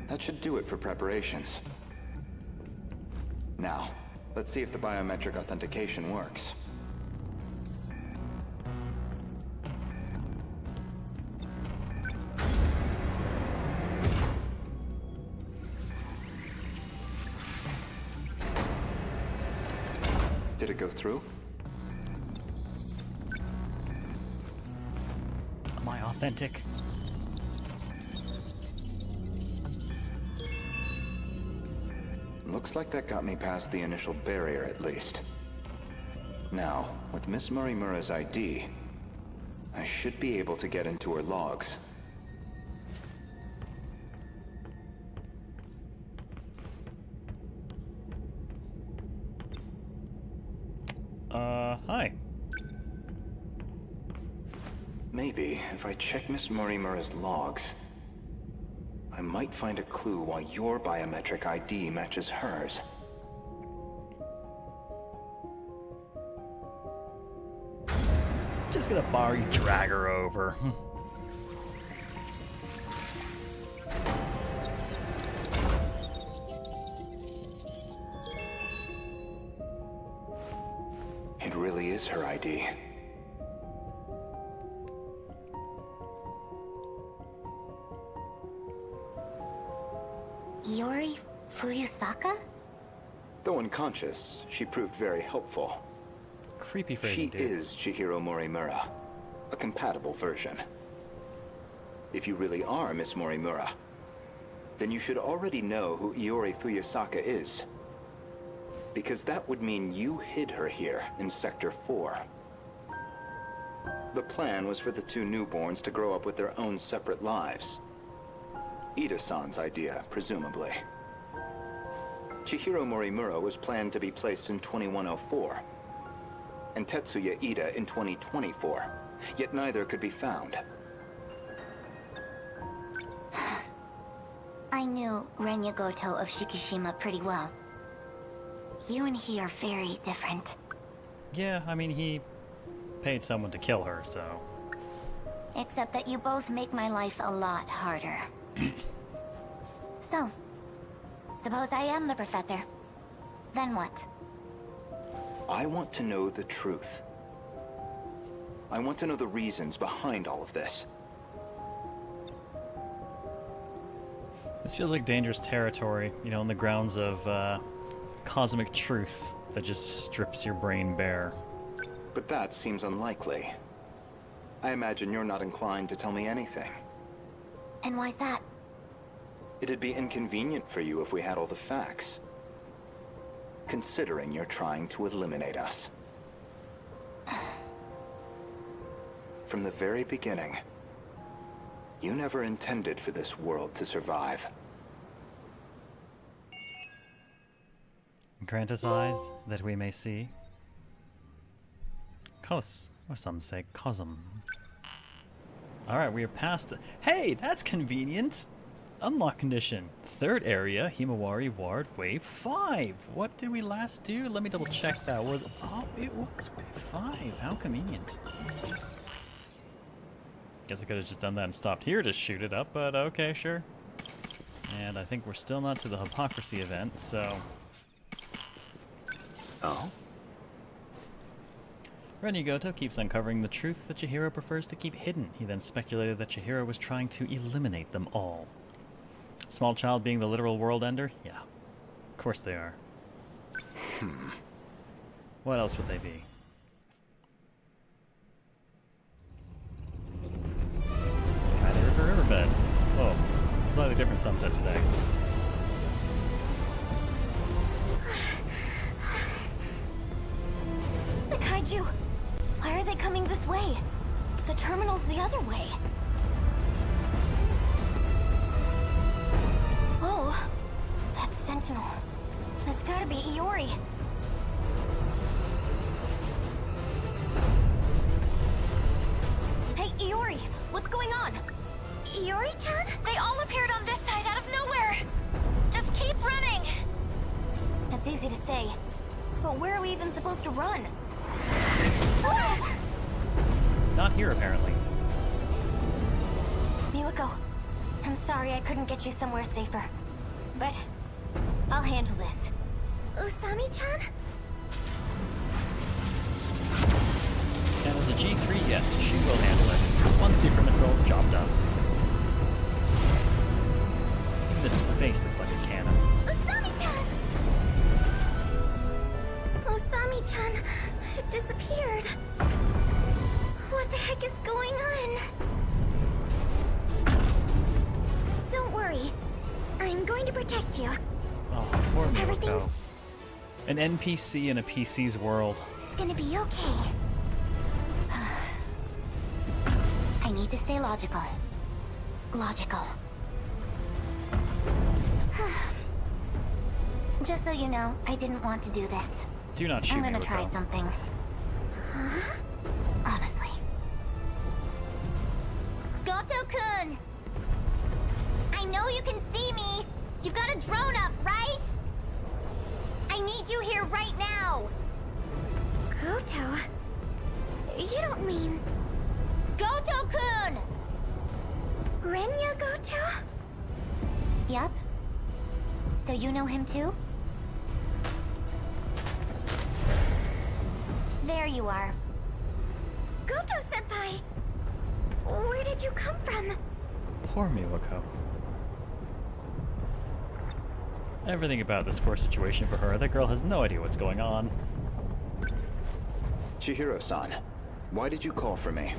That should do it for preparations. Now, let's see if the biometric authentication works. Did it go through? Am I authentic? Looks like that got me past the initial barrier, at least. Now, with Miss Morimura's ID, I should be able to get into her logs. Hi. Maybe, if I check Miss Morimura's logs, I might find a clue why your biometric ID matches hers. Just gonna bar you, drag her over. It really is her ID. Yori Fuyusaka? Though unconscious, she proved very helpful. Creepy phrase. She is Chihiro Morimura, a compatible version. If you really are Miss Morimura, then you should already know who Iori Fuyusaka is. Because that would mean you hid her here in Sector 4. The plan was for the two newborns to grow up with their own separate lives. Ida-san's idea, presumably. Chihiro Morimura was planned to be placed in 2104, and Tetsuya Ida in 2024, yet neither could be found. I knew Renya Goto of Shikishima pretty well. You and he are very different. Yeah, I mean, he paid someone to kill her, so... Except that you both make my life a lot harder. So, suppose I am the professor. Then what? I want to know the truth. I want to know the reasons behind all of this. This feels like dangerous territory, you know, on the grounds of, cosmic truth that just strips your brain bare. But that seems unlikely. I imagine you're not inclined to tell me anything. And why's that? It'd be inconvenient for you if we had all the facts. Considering you're trying to eliminate us. from the very beginning. You never intended for this world to survive. Grant us eyes that we may see. Kos, or some say Cosm. Alright, we are past. Hey, that's convenient! Unlock condition. Third area, Himawari Ward, Wave 5. What did we last do? Let me double check that. Oh, it was Wave 5. How convenient. Guess I could have just done that and stopped here to shoot it up, but okay, sure. And I think we're still not to the hypocrisy event, so... Oh? Ren Goto keeps uncovering the truth that Chihiro prefers to keep hidden. He then speculated that Chihiro was trying to eliminate them all. Small child being the literal world ender? Yeah. Of course they are. What else would they be? Kaida River Riverbed. Oh, slightly different sunset today. The kaiju! Why are they coming this way? The terminal's the other way. Oh, that's Sentinel. That's gotta be Iori. Hey, Iori, what's going on? Iori-chan? They all appeared on this side out of nowhere. Just keep running. That's easy to say, but where are we even supposed to run? Not here, apparently. Miwako, I'm sorry I couldn't get you somewhere safer. But I'll handle this. Usami-chan? And as a G3, yes, she will handle it. One super missile, job done. Even its face looks like a cannon. Usami-chan! Usami-chan disappeared. What the heck is going on? Don't worry. I'm going to protect you. Oh, poor Miwako. An NPC in a PC's world. It's gonna be okay. I need to stay logical. Logical. Just so you know, I didn't want to do this. Do not shoot I'm gonna Miwako. try something. Huh? Honestly. Goto-kun! I know you can see me! You've got a drone up, right? I need you here right now! Goto? You don't mean... Goto-kun! Renya Goto? Yup. So you know him too? There you are. Goto-senpai! Where did you come from? Poor Miwako. Everything about this poor situation for her. That girl has no idea what's going on. Chihiro-san, why did you call for me?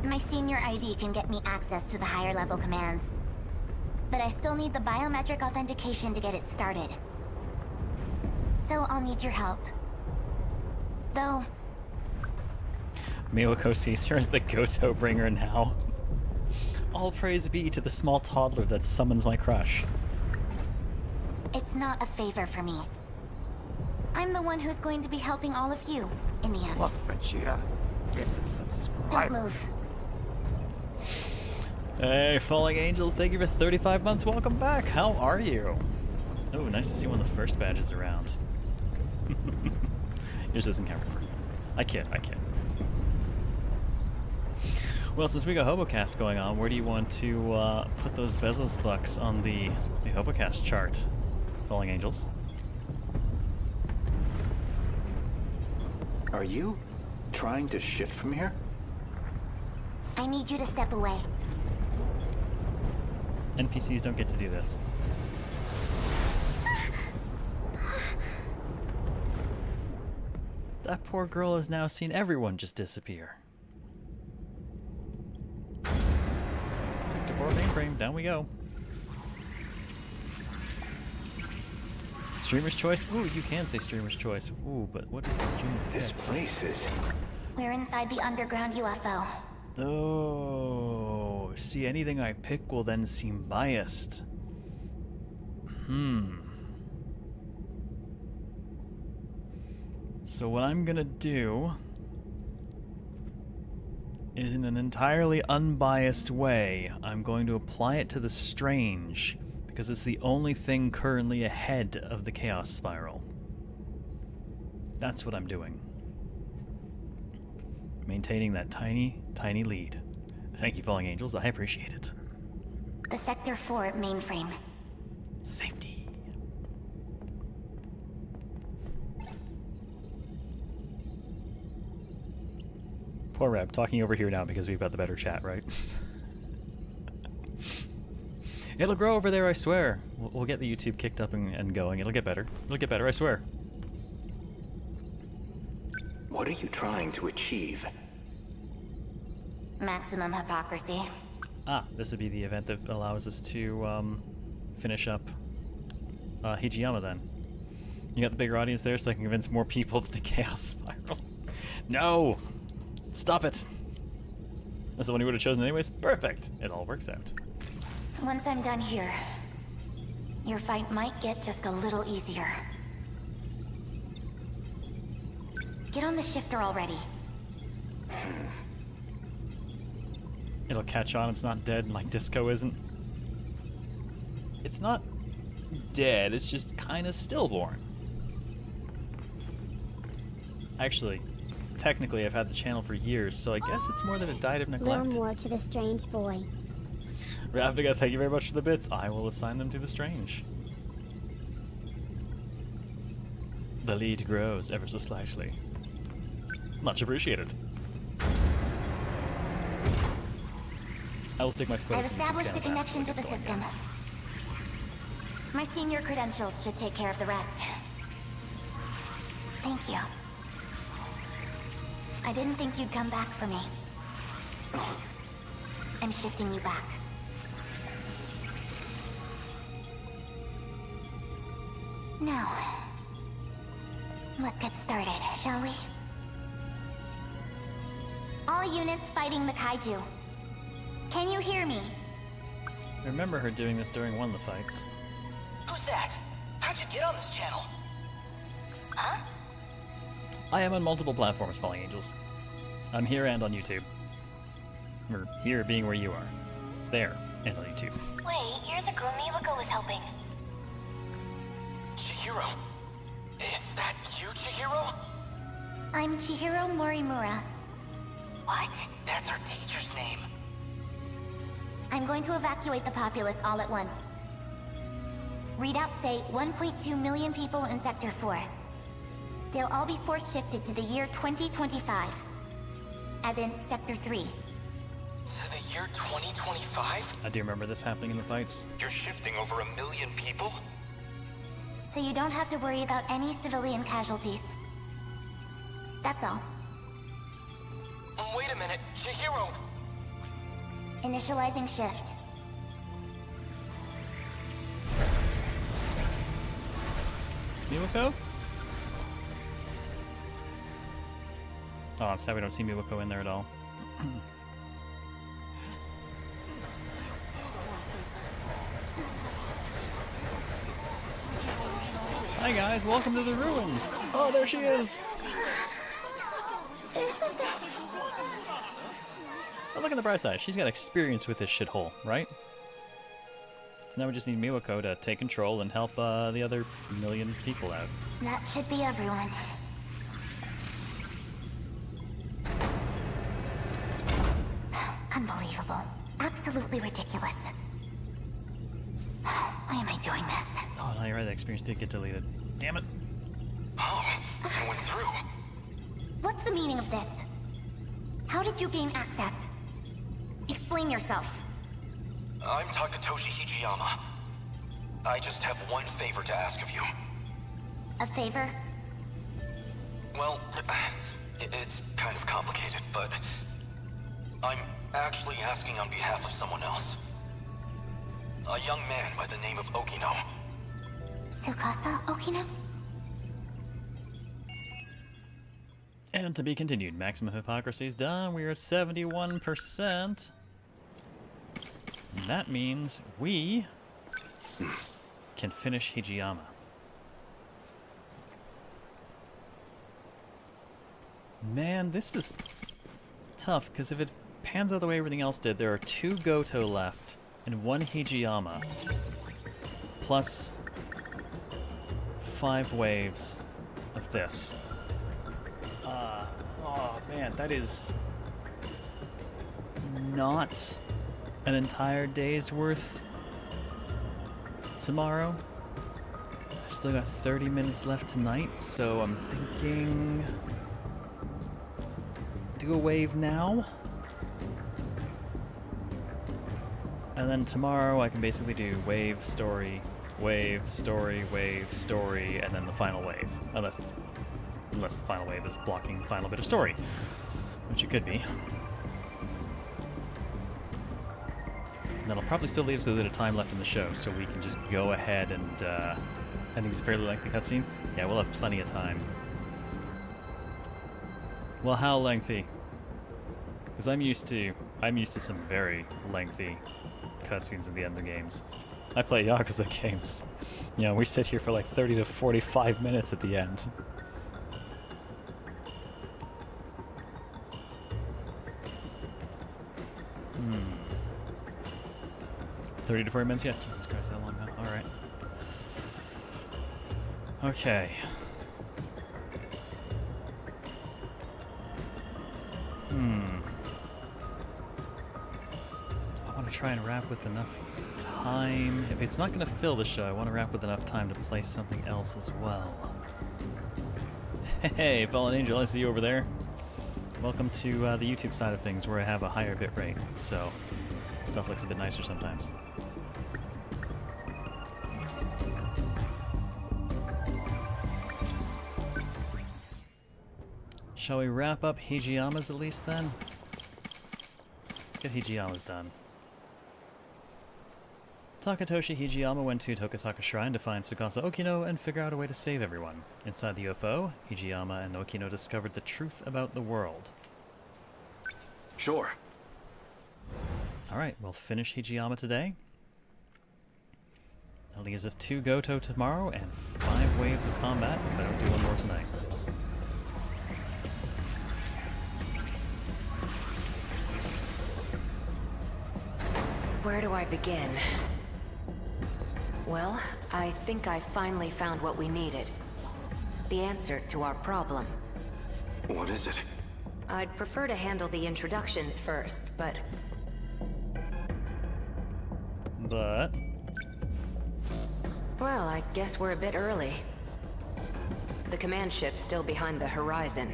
My senior ID can get me access to the higher level commands. But I still need the biometric authentication to get it started. So I'll need your help. Though... Miwako sees her as the Goto bringer now. All praise be to the small toddler that summons my crush. It's not a favor for me. I'm the one who's going to be helping all of you, in the end. Look, Vegeta, it's a subscriber. Don't move. Hey, Falling Angels, thank you for 35 months. Welcome back. How are you? Oh, nice to see one of the first badges around. Yours doesn't count for me. I kid. Well, since we got HoboCast going on, where do you want to put those Bezos bucks on the HoboCast chart, Falling Angels? Are you trying to shift from here? I need you to step away. NPCs don't get to do this. That poor girl has now seen everyone just disappear. Sector 4 mainframe, down we go. Streamer's choice? Ooh, you can say streamer's choice. Ooh, but what is the streamer? This place is We're inside the underground UFO. Oh, see, anything I pick will then seem biased. So what I'm gonna do is, in an entirely unbiased way, I'm going to apply it to the strange, because it's the only thing currently ahead of the chaos spiral. That's what I'm doing. Maintaining that tiny, tiny lead. Thank you, Falling Angels. I appreciate it. The Sector 4 mainframe. Safety. Poor Reb, talking over here now because we've got the better chat, right? It'll grow over there, I swear. We'll get the YouTube kicked up and going. It'll get better. It'll get better, I swear. What are you trying to achieve? Maximum hypocrisy. Ah, this would be the event that allows us to finish up Hijiyama then. You got the bigger audience there so I can convince more people of the chaos spiral. No! Stop it! That's the one you would have chosen anyways? Perfect! It all works out. Once I'm done here, your fight might get just a little easier. Get on the shifter already. It'll catch on, it's not dead like Disco isn't. It's not dead, it's just kinda stillborn. Actually, technically I've had the channel for years, so I guess it's more that it died of neglect. Little more to the strange boy. Ravnica, thank you very much for the bits. I will assign them to the strange. The lead grows ever so slightly. Much appreciated. I will stick my foot. I've established a connection to the system. My senior credentials should take care of the rest. Thank you. I didn't think you'd come back for me. I'm shifting you back. Now, let's get started, shall we? All units fighting the kaiju. Can you hear me? I remember her doing this during one of the fights. Who's that? How'd you get on this channel? Huh? I am on multiple platforms, Falling Angels. I'm here and on YouTube. Or here being where you are. There, and on YouTube. Wait, you're the gloomy Miwako was helping. Chihiro? Is that you, Chihiro? I'm Chihiro Morimura. What? That's our teacher's name. I'm going to evacuate the populace all at once. Readouts say 1.2 million people in Sector 4. They'll all be force shifted to the year 2025. As in Sector 3. To the year 2025? I do remember this happening in the fights. You're shifting over 1 million people? So you don't have to worry about any civilian casualties. That's all. Wait a minute, Chihiro! Initializing shift. Miwako? Oh, I'm sad we don't see Miwako in there at all. Hi guys, welcome to the ruins! Oh, there she is! Isn't this... But look at the bright side, she's got experience with this shithole, right? So now we just need Miwako to take control and help the other million people out. That should be everyone. Unbelievable. Absolutely ridiculous. Why am I doing this? Oh, no, you're right, that experience did get deleted. Damn it. Oh, it went through. What's the meaning of this? How did you gain access? Explain yourself. I'm Takatoshi Hijiyama. I just have one favor to ask of you. A favor? Well, it's kind of complicated, but I'm actually asking on behalf of someone else. A young man by the name of Okino. Tsukasa Okino? And to be continued. Maximum hypocrisy is done. We are at 71%. And that means we can finish Hijiyama. Man, this is tough, because if it pans out the way everything else did, there are 2 Goto left and 1 Hijiyama. Plus 5 waves of this. Oh man, that is not an entire day's worth tomorrow. I've still got 30 minutes left tonight, so I'm thinking do a wave now. And then tomorrow I can basically do wave, story, wave, story, wave, story, and then the final wave. Unless the final wave is blocking the final bit of story, which it could be. And that'll probably still leave us a bit of time left in the show, so we can just go ahead and, I think it's a fairly lengthy cutscene. Yeah, we'll have plenty of time. Well, how lengthy? Because I'm used to some very lengthy cutscenes at the end of games. I play Yakuza games. You know, we sit here for like 30 to 45 minutes at the end. 30 to 40 minutes? Yeah, Jesus Christ, that long now. Alright. Okay. I want to try and wrap with enough time. If it's not going to fill the show, I want to wrap with enough time to play something else as well. Hey, Fallen Angel, I see you over there. Welcome to the YouTube side of things, where I have a higher bit rate, so stuff looks a bit nicer sometimes. Shall we wrap up Hijiyama's at least then? Let's get Hijiyama's done. Takatoshi Hijiyama went to Tokasaka Shrine to find Tsukasa Okino and figure out a way to save everyone. Inside the UFO, Hijiyama and Okino discovered the truth about the world. Sure. Alright, we'll finish Hijiyama today. That leaves us 2 Goto tomorrow and 5 waves of combat if I don't do one more tonight. Where do I begin? Well, I think I finally found what we needed. The answer to our problem. What is it? I'd prefer to handle the introductions first, but... But... Well, I guess we're a bit early. The command ship's still behind the horizon.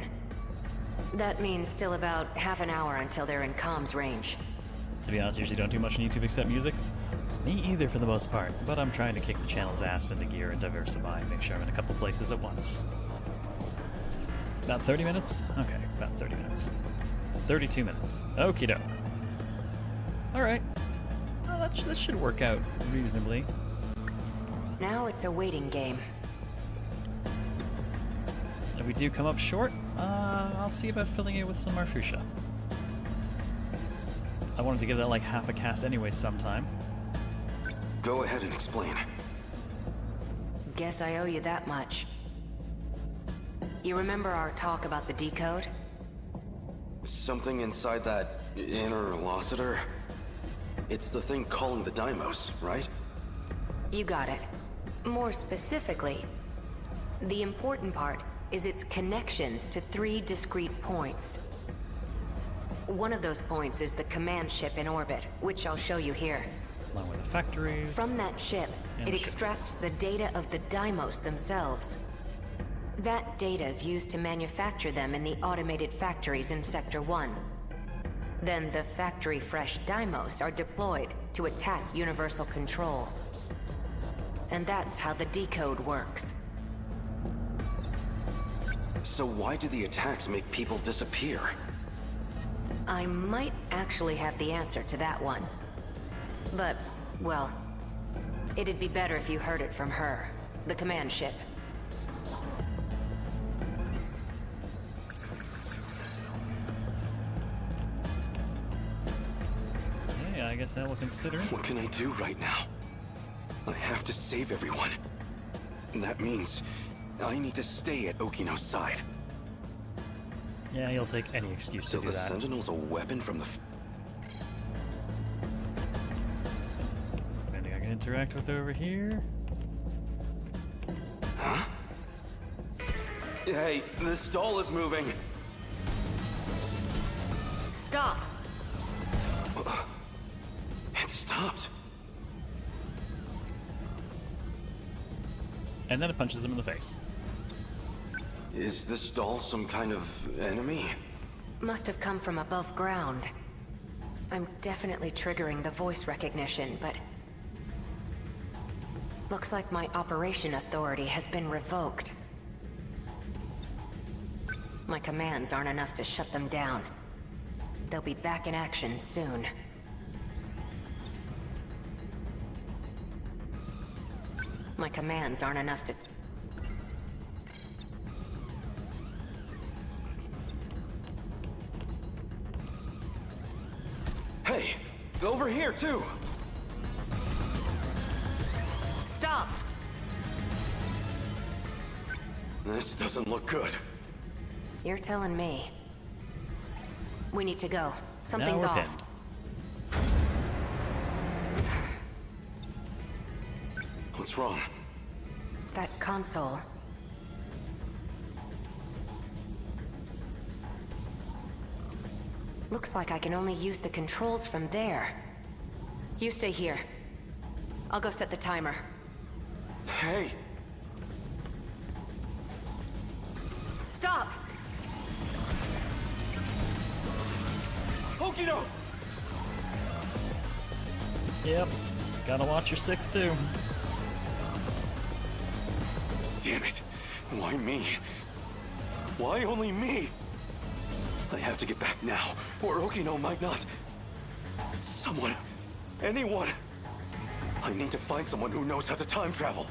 That means still about half an hour until they're in comms range. To be honest, I usually don't do much on YouTube except music. Me either for the most part, but I'm trying to kick the channel's ass into gear and diversify and make sure I'm in a couple places at once. About 30 minutes? Okay, about 30 minutes. 32 minutes. Okie doke. Alright. Well, that should work out reasonably. Now it's a waiting game. If we do come up short, I'll see about filling it with some Marfusha. I wanted to give that like half a cast anyway sometime. Go ahead and explain. Guess I owe you that much. You remember our talk about the decode? Something inside that interlocutor? It's the thing calling the Deimos, right? You got it. More specifically, the important part is its connections to 3 discrete points. One of those points is the command ship in orbit, which I'll show you here. Along with the factories. From that ship, it extracts the data of the Deimos themselves. That data is used to manufacture them in the automated factories in Sector 1. Then the factory-fresh Deimos are deployed to attack Universal Control. And that's how the decode works. So why do the attacks make people disappear? I might actually have the answer to that one. But, well, it'd be better if you heard it from her, the command ship. I guess I will consider it. What can I do right now? I have to save everyone. And that means I need to stay at Okino's side. Yeah, he'll take any excuse So to do the that. Sentinel's a weapon from the... Anything I can interact with over here? Huh? Hey, the stall is moving. Stop! It stopped. And then it punches him in the face. Is this doll some kind of enemy? Must have come from above ground. I'm definitely triggering the voice recognition, but... looks like my operation authority has been revoked. My commands aren't enough to shut them down. They'll be back in action soon. My commands aren't enough to... Hey, over here too. Stop! This doesn't look good. You're telling me. We need to go. Something's Now we're off. pinned. What's wrong? That console. Looks like I can only use the controls from there. You stay here. I'll go set the timer. Hey! Stop! Okino! Yep. Gotta watch your 6 too. Damn it! Why me? Why only me? I have to get back now, or Okino might not. Someone. Anyone. I need to find someone who knows how to time travel.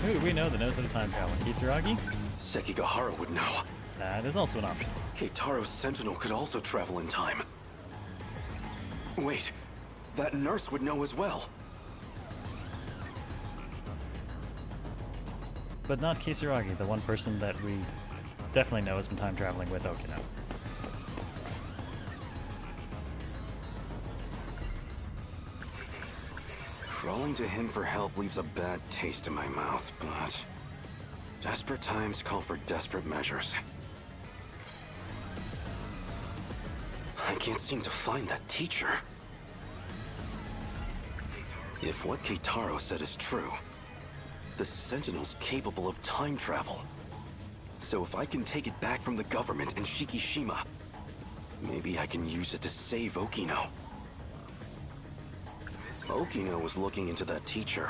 Who do we know that knows how to time travel? Kisaragi? Sekigahara would know. That is also an option. Keitaro's Sentinel could also travel in time. Wait, that nurse would know as well. But not Kisaragi, the one person that we definitely know has been time traveling with Okino. Crawling to him for help leaves a bad taste in my mouth, but... desperate times call for desperate measures. I can't seem to find that teacher. If what Keitaro said is true, the Sentinel's capable of time travel. So if I can take it back from the government and Shikishima, maybe I can use it to save Okino. Okino was looking into that teacher.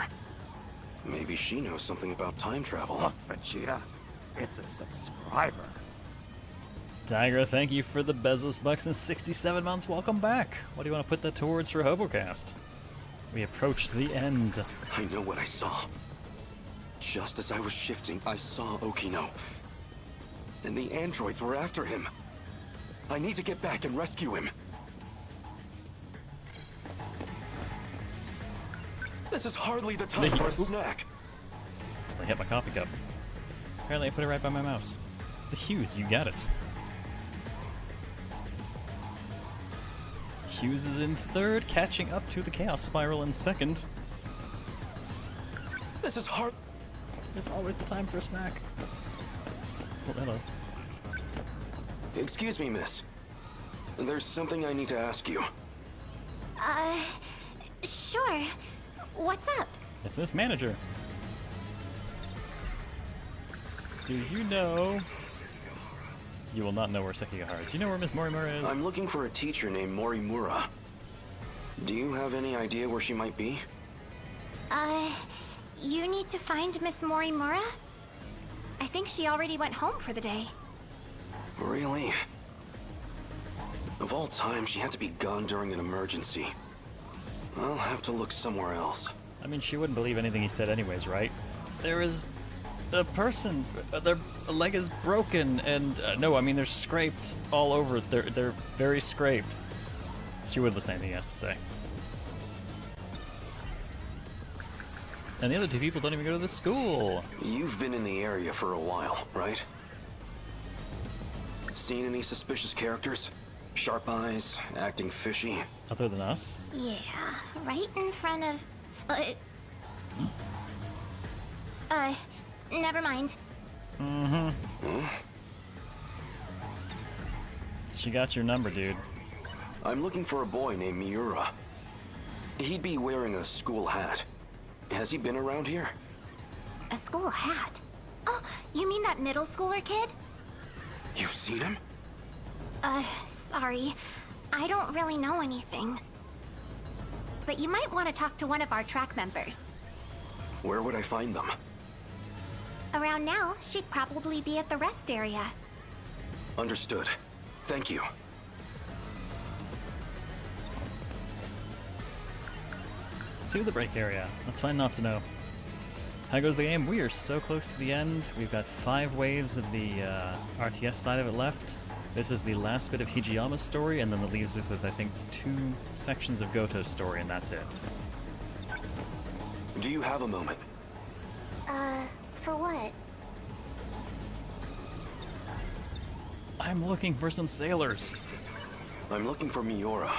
Maybe she knows something about time travel. Look, Vegeta, it's a subscriber. Tigra, thank you for the Bezos bucks and 67 months. Welcome back. What do you want to put that towards for HoboCast? We approach the end. I know what I saw. Just as I was shifting, I saw Okino. And the androids were after him. I need to get back and rescue him. This is hardly the time for a snack. Just I hit my coffee cup. Apparently I put it right by my mouse. The Hughes, you got it. Hughes is in third, catching up to the Chaos Spiral in second. This is hard. It's always the time for a snack. Oh, hello. Excuse me, miss. There's something I need to ask you. Sure. What's up? It's Miss Manager. Do you know... You will not know where Sekigahara is. Do you know where Miss Morimura is? I'm looking for a teacher named Morimura. Do you have any idea where she might be? You need to find Miss Morimura? I think she already went home for the day. Really? Of all time, she had to be gone during an emergency. I'll have to look somewhere else. I mean, she wouldn't believe anything he said anyways, right? There is a person, their leg is broken, and no, I mean, they're scraped all over. They're very scraped. She would listen to anything he has to say. And the other two people don't even go to the school. You've been in the area for a while, right? Seen any suspicious characters? Sharp eyes, acting fishy? Other than us? Yeah, right in front of... never mind. Mm-hmm. She got your number, dude. I'm looking for a boy named Miura. He'd be wearing a school hat. Has he been around here? A school hat? Oh, you mean that middle schooler kid? You've seen him? Sorry. I don't really know anything. But you might want to talk to one of our track members. Where would I find them? Around now, she'd probably be at the rest area. Understood. Thank you. To the break area. Let's find Natsuno. How goes the game? We are so close to the end. We've got 5 waves of the RTS side of it left. This is the last bit of Hijiyama's story, and then it leaves us with, I think, 2 sections of Goto's story, and that's it. Do you have a moment? For what? I'm looking for some sailors. I'm looking for Miura.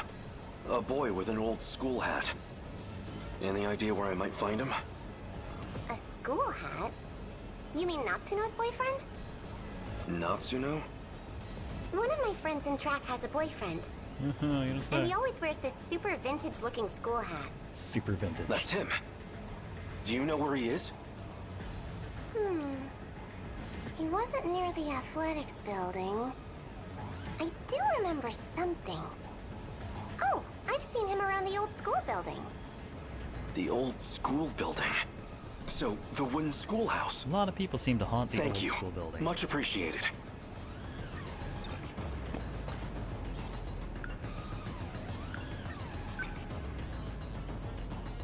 A boy with an old school hat. Any idea where I might find him? A school hat? You mean Natsuno's boyfriend? Natsuno? One of my friends in track has a boyfriend. You don't say. And he always wears this super vintage-looking school hat. Super vintage. That's him. Do you know where he is? He wasn't near the athletics building. I do remember something. Oh, I've seen him around the old school building. The old school building? So, the wooden schoolhouse? A lot of people seem to haunt the old Thank you. school building. Much appreciated.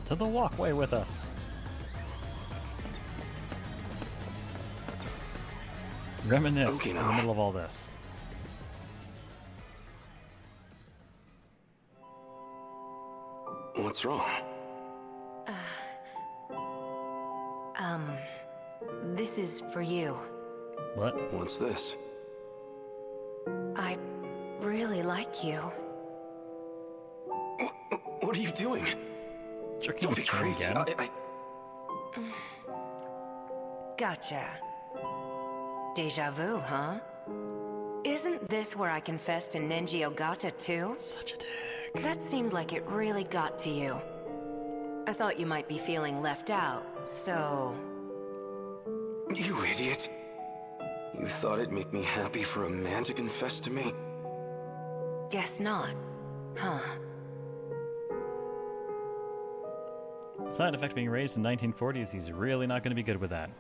To the walkway with us. Reminisce in the middle of all this. What's wrong? This is for you. What? What's this? I really like you. What are you doing? Jerking Don't his be chin crazy. again. Gotcha. Deja vu, huh? Isn't this where I confessed to Nenji Ogata too? Such a dick. That seemed like it really got to you. I thought you might be feeling left out, so... You idiot. You thought it'd make me happy for a man to confess to me? Guess not. Huh. Side effect being raised in 1940s, he's really not going to be good with that.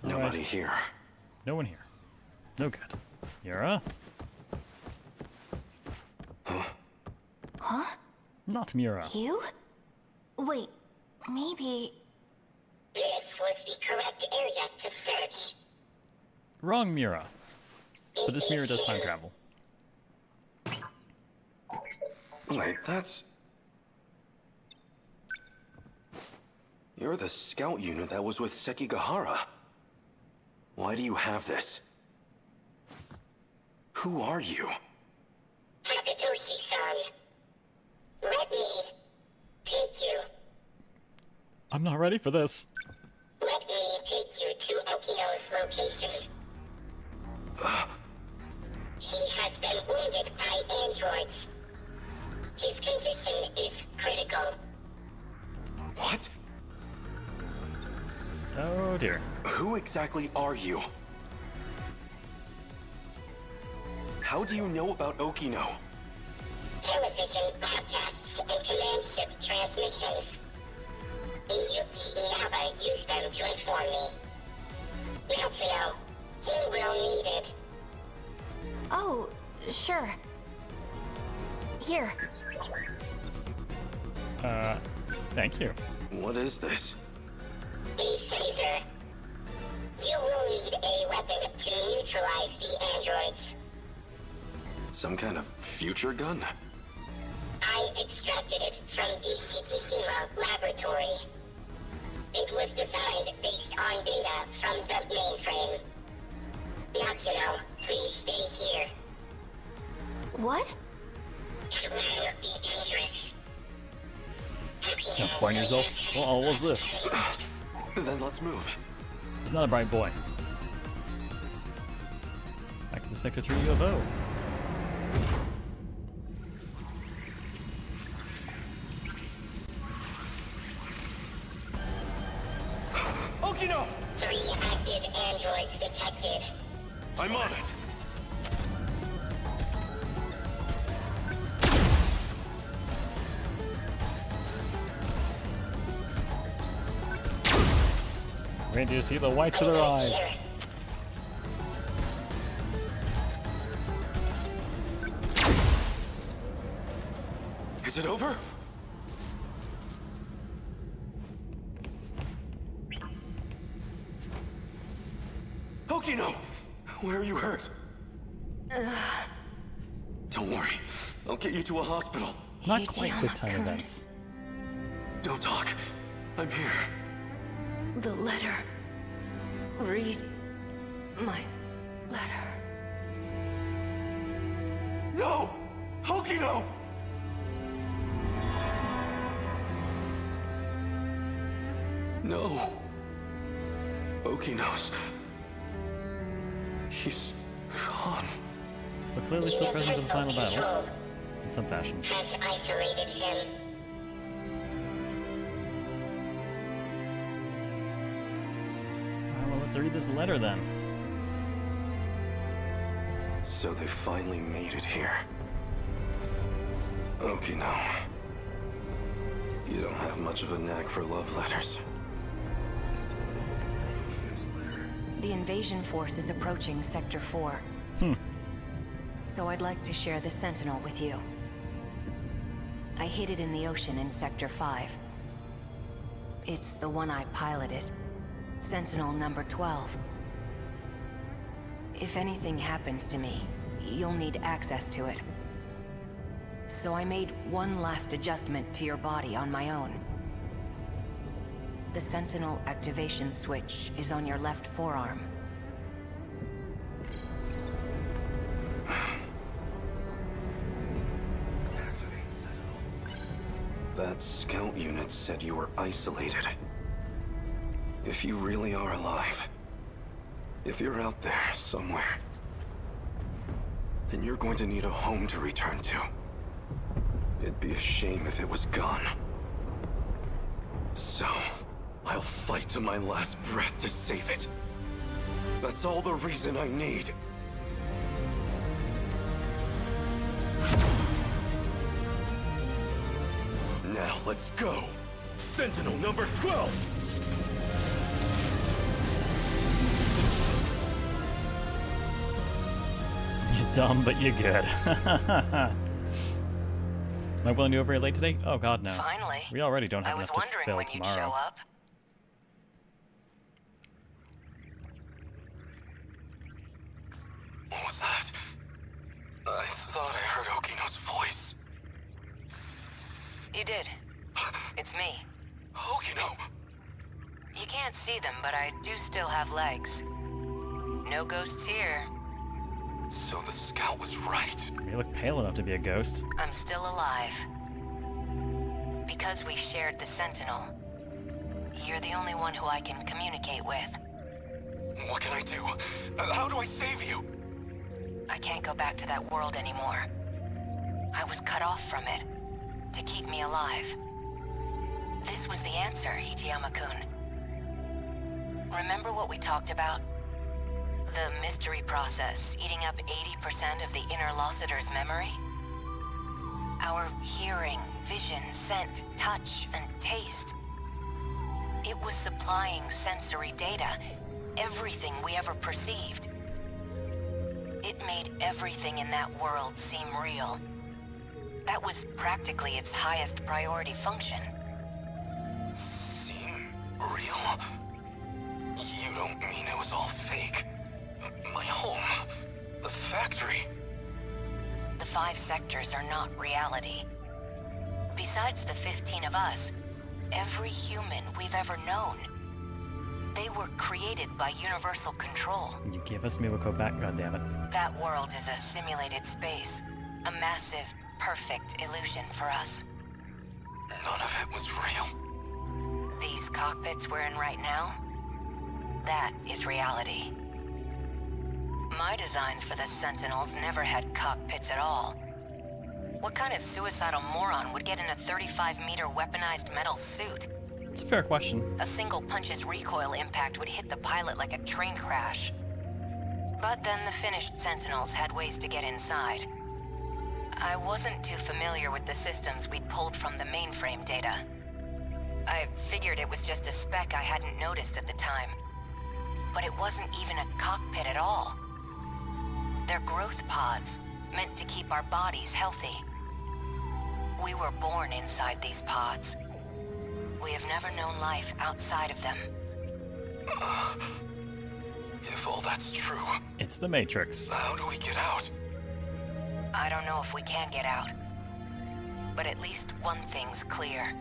Nobody here. No one here. No good. Yura? Huh? Not Miura. You? Wait, maybe... This was the correct area to search. Wrong Miura. But this mirror does time travel. Wait, that's... You're the scout unit that was with Sekigahara. Why do you have this? Who are you? Takatoshi-san. Let me take you. I'm not ready for this. Let me take you to Okino's location. He has been wounded by androids. His condition is critical. What? Oh dear. Who exactly are you? How do you know about Okino? Television broadcasts and command ship transmissions. Miyuki Inaba used them to inform me. Natsuno, he will need it. Oh, sure. Here. Thank you. What is this? A phaser. You will need a weapon to neutralize the androids. Some kind of future gun? I extracted it from the Shikishima laboratory. It was designed based on data from the mainframe. Natsuno, please stay here. What? It will be dangerous. Don't point yourself. Oh, what's this? Then let's move. He's not a bright boy. Back to the Sector 3 UFO. Okino! 3 active androids detected. I'm on it. Wait till you see the whites of their eyes. Is it over? Okino! Where are you hurt? Don't worry. I'll get you to a hospital. Not quite quick time events. Don't talk. I'm here. The letter. Read my letter. No! Okino! No. Okino's. He's gone. But clearly still present in the final battle. Control In some fashion. has isolated him. Well, let's read this letter then. So they finally made it here. Okino. You don't have much of a knack for love letters. The invasion force is approaching Sector 4. So I'd like to share the Sentinel with you. I hid it in the ocean in Sector 5. It's the one I piloted. Sentinel number 12. If anything happens to me, you'll need access to it. So I made one last adjustment to your body on my own. The Sentinel activation switch is on your left forearm. That scout unit said you were isolated. If you really are alive, if you're out there somewhere, then you're going to need a home to return to. It'd be a shame if it was gone. So, I'll fight to my last breath to save it. That's all the reason I need. Now let's go! Sentinel number 12! You're dumb, but you're good. Am I willing to go very late today? Oh god, no. Finally. We already don't have I was enough to wondering fill when you'd tomorrow. show up. What was that? I thought I heard Okino's voice. You did. It's me. Okino! You can't see them, but I do still have legs. No ghosts here. So the scout was right. You look pale enough to be a ghost. I'm still alive. Because we shared the Sentinel, you're the only one who I can communicate with. What can I do? How do I save you? I can't go back to that world anymore. I was cut off from it, to keep me alive. This was the answer, Hijiyama-kun. Remember what we talked about? The mystery process eating up 80% of the interlocutor's memory? Our hearing, vision, scent, touch, and taste. It was supplying sensory data, everything we ever perceived. It made everything in that world seem real. That was practically its highest priority function. Seem real? You don't mean it was all fake? My home, the factory. The 5 sectors are not reality. Besides the 15 of us, every human we've ever known, they were created by universal control. You give us Miwako back, goddammit. That world is a simulated space, a massive, perfect illusion for us. None of it was real. These cockpits we're in right now, that is reality. My designs for the Sentinels never had cockpits at all. What kind of suicidal moron would get in a 35-meter weaponized metal suit? It's a fair question. A single punch's recoil impact would hit the pilot like a train crash. But then the finished Sentinels had ways to get inside. I wasn't too familiar with the systems we'd pulled from the mainframe data. I figured it was just a speck I hadn't noticed at the time. But it wasn't even a cockpit at all. They're growth pods, meant to keep our bodies healthy. We were born inside these pods. We have never known life outside of them. If all that's true... It's the Matrix. How do we get out? I don't know if we can get out. But at least one thing's clear.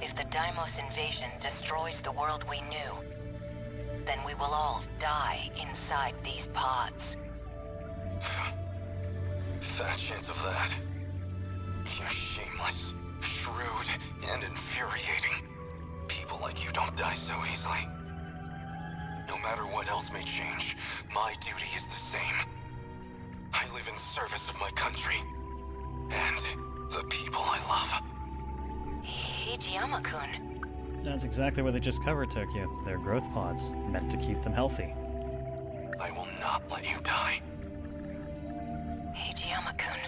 If the Deimos invasion destroys the world we knew, then we will all die inside these pods. Fat chance of that. You're shameless, shrewd, and infuriating. People like you don't die so easily. No matter what else may change, my duty is the same. I live in service of my country, and the people I love. Hijiyama-kun. That's exactly what they just covered, Tokyo. They're growth pods, meant to keep them healthy. I will not let you die. Hijiyama-kun.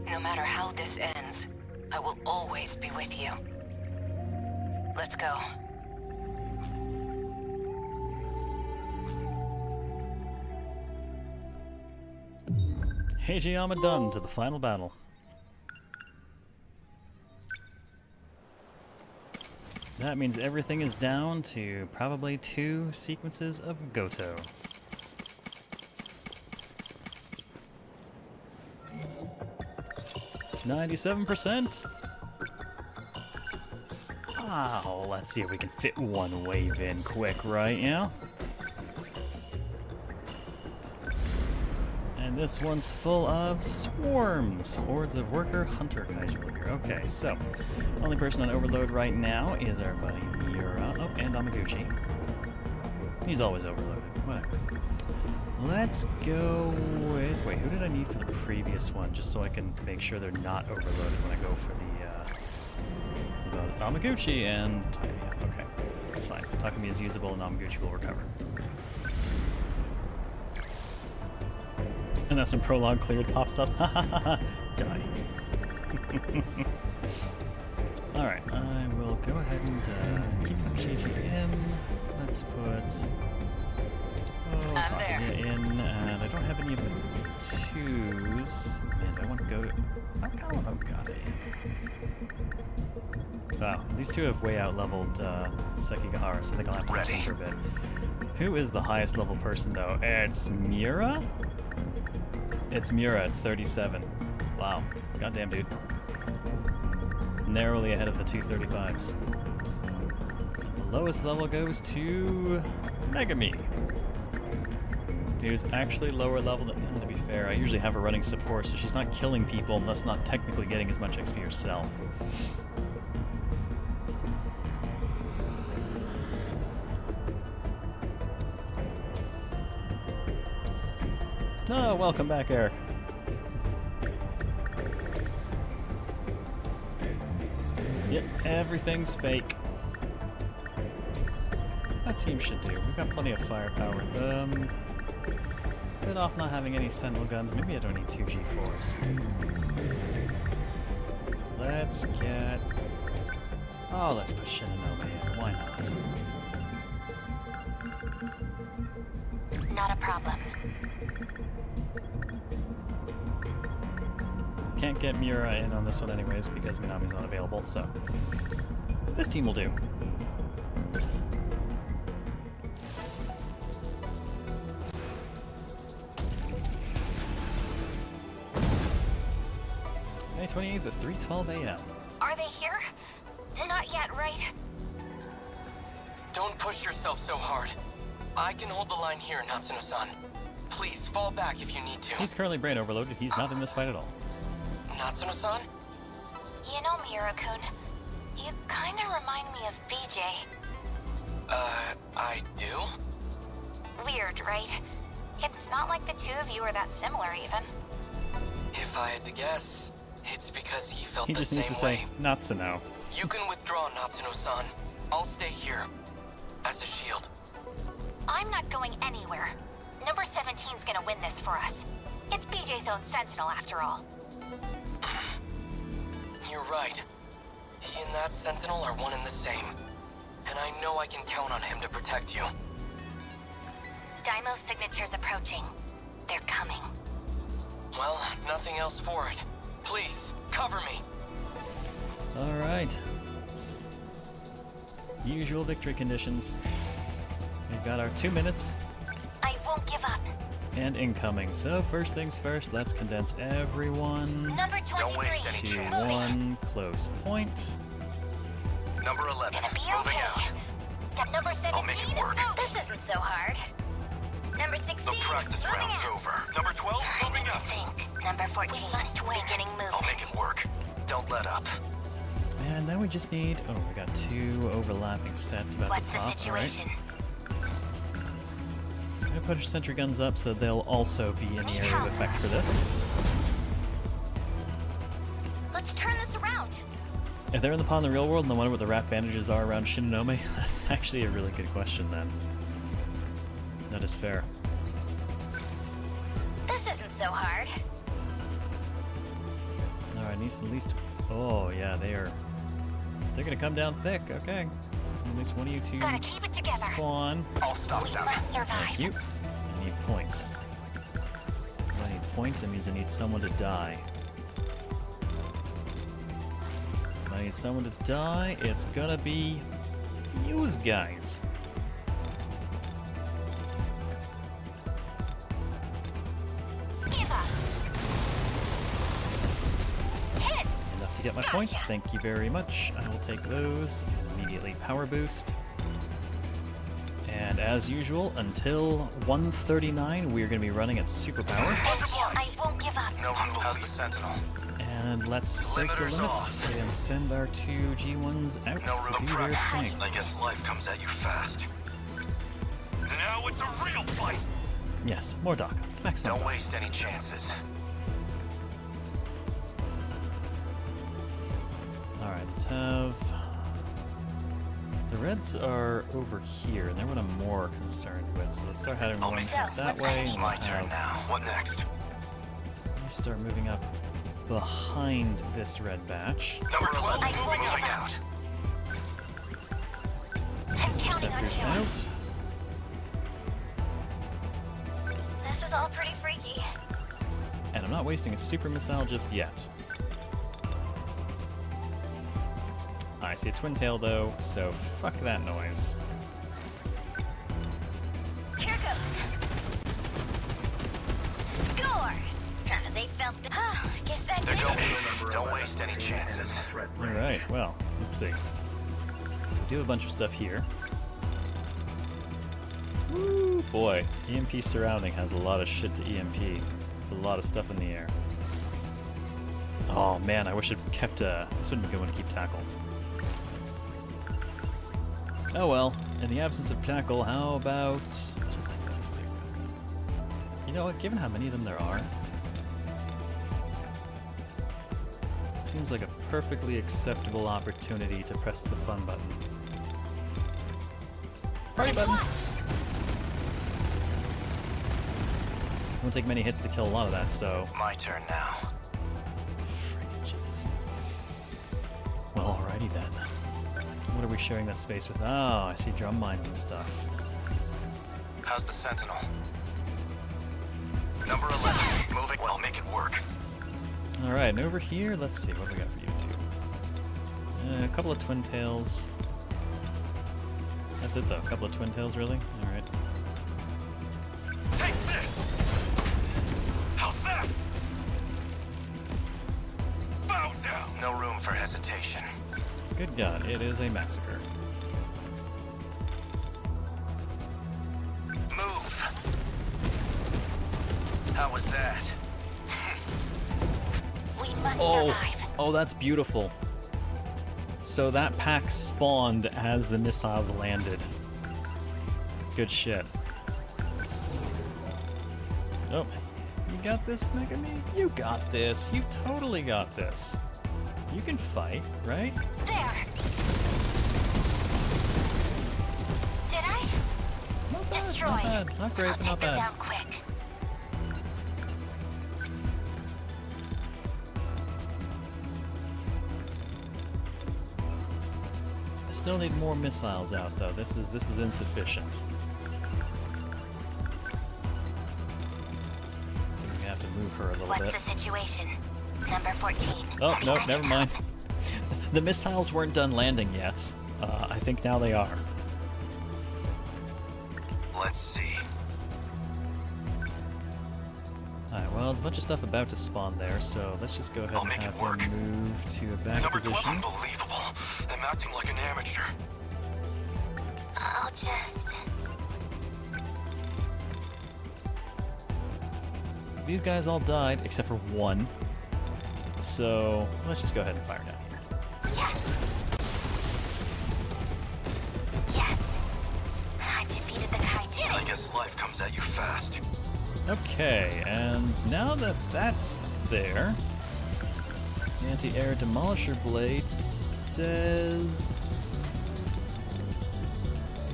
No matter how this ends, I will always be with you. Let's go. Hijiyama done to the final battle. That means everything is down to probably 2 sequences of Goto. $97%. Oh, let's see if we can fit one wave in quick, right? Yeah. And this one's full of swarms, hordes of worker hunter Kaiser. Okay, so only person on overload right now is our buddy Miura. Oh, and Amaguchi. He's always overloaded. Whatever. Let's go with... Wait, who did I need for the previous one? Just so I can make sure they're not overloaded when I go for the Amaguchi and Takumi. Okay, that's fine. Takumi is usable and Amaguchi will recover. And that's when prologue cleared pops up. Ha ha ha ha. Die. Alright, I will go ahead and keep Gigi in. Let's put Takumi in, and I don't have any of the 2s. And I want to go to... I kind of want Ogade. Wow, these 2 have way out-leveled Sekigahara, so I think I'll have to listen for a bit. Who is the highest level person, though? It's Miura? It's Miura at 37. Wow. Goddamn, dude. Narrowly ahead of the 235s. The lowest level goes to Megami, who's actually lower level than... To be fair, I usually have her running support, so she's not killing people and thus not technically getting as much XP herself. Oh, welcome back, Eric. Yep, everything's fake. That team should do. We've got plenty of firepower. Bit off not having any Sentinel guns. Maybe I don't need 2 G4s. Let's get... Oh, let's put Shinonome in. Why not? Not a problem. Can't get Mira in on this one anyways because Minami's not available, so this team will do. May 28th at 3:12 a.m. Are they here? Not yet, right? Don't push yourself so hard. I can hold the line here, Natsuno-san. Please, fall back if you need to. He's currently brain overloaded. He's not in this fight at all. Natsuno-san? You know, Mira-kun, you kinda remind me of BJ. I do? Weird, right? It's not like the two of you are that similar, even. If I had to guess, it's because he felt He the just same needs to way. say, Natsuno. You can withdraw, Natsuno-san. I'll stay here. As a shield. I'm not going anywhere. Number 17's gonna win this for us. It's BJ's own Sentinel, after all. You're right. He and that Sentinel are one and the same. And I know I can count on him to protect you. Daimo's signature's approaching. They're coming. Well, nothing else for it. Please, cover me. Alright. Usual victory conditions. We've got our 2 minutes. I won't give up. And incoming. So first things first, let's condense everyone Number 23. Don't waste any to chances. one close point. Number 11, Gonna be moving okay. out. Number 17. I'll make it work. This isn't so hard. Number 16. The practice moving round's out. over. Number 12, moving To out. think. Number 14. We must win. Beginning movement. I'll make it work. Don't let up. And then we just need, oh, we got 2 overlapping sets about What's to the pop. situation? I'm gonna put our sentry guns up so they'll also be in the area of effect for this. Let's turn this around. If they're in the pond in the real world and I wonder what the wrap bandages are around Shinonome, that's actually a really good question then. That is fair. This isn't so hard. Alright, needs at least, oh yeah, they're gonna come down thick, okay. At least one of you two Gotta keep it together. spawn. I'll stop We them. must survive. Thank you. I need points. If I need points, that means I need someone to die. If I need someone to die, it's gonna be yous guys. Give up. Hit. Enough to get my points. Thank you very much. I will take those and immediately power boost. And as usual, until 139, we're going to be running at superpower. Thank you. I won't give up. No one has the Sentinel. And let's break the Limiters limits off. and send our 2 G1s out No room to do to their prep. thing. I guess life comes at you fast. Now it's a real fight. Yes, more Doc. Maximum. Don't waste any chances. Alright, let's have... The Reds are over here, and they're what I'm more concerned with. So let's start heading one that way. My turn now. What next? You start moving up behind this red batch. Number 12, moving out. Interceptors out. This is all pretty freaky. And I'm not wasting a super missile just yet. I see a twin tail though, so fuck that noise. Here goes. Score. They felt the. Oh, I guess that did it. Don't waste any chances. Alright, well, let's see. So we do have a bunch of stuff here. Woo, boy. EMP surrounding has a lot of shit to EMP. It's a lot of stuff in the air. Oh man, I wish it kept, this would have been a good one to keep tackle. Oh well, in the absence of tackle, how about... You know what, given how many of them there are, seems like a perfectly acceptable opportunity to press the fun button. Party button! Won't take many hits to kill a lot of that, so... My turn now. Freaking jeez. Well, alrighty then. What are we sharing that space with? Oh, I see drum mines and stuff. How's the Sentinel? Number 11, moving. I'll make it work. Alright, and over here, let's see, what do we got for you to do? A couple of twin tails. That's it though, a couple of twin tails, really? Alright. Take this! How's that? Bow down! No room for hesitation. Good God, it is a massacre. Move! How was that? We must Oh, survive. oh, that's beautiful. So that pack spawned as the missiles landed. Good shit. Oh, you got this, Mega Me? You got this. You totally got this. You can fight, right? There. Did I? Not bad, Destroy. not bad. Not great, I'll but not take them bad. down quick. I still need more missiles out though. This is insufficient. I think we have to move her a little What's bit. the situation? Number 14. Oh, Have you no, read never it mind. up? The missiles weren't done landing yet. I think now they are. Let's see. Alright, well, there's a bunch of stuff about to spawn there, so let's just go ahead and have him move to a back Number 12, position. unbelievable. I'm acting like an amateur. I'll just... These guys all died, except for one. So, let's just go ahead and fire down here. Yes! Yes! I've defeated the kaiju. I guess life comes at you fast. Okay, and now that that's there, the anti-air demolisher blade says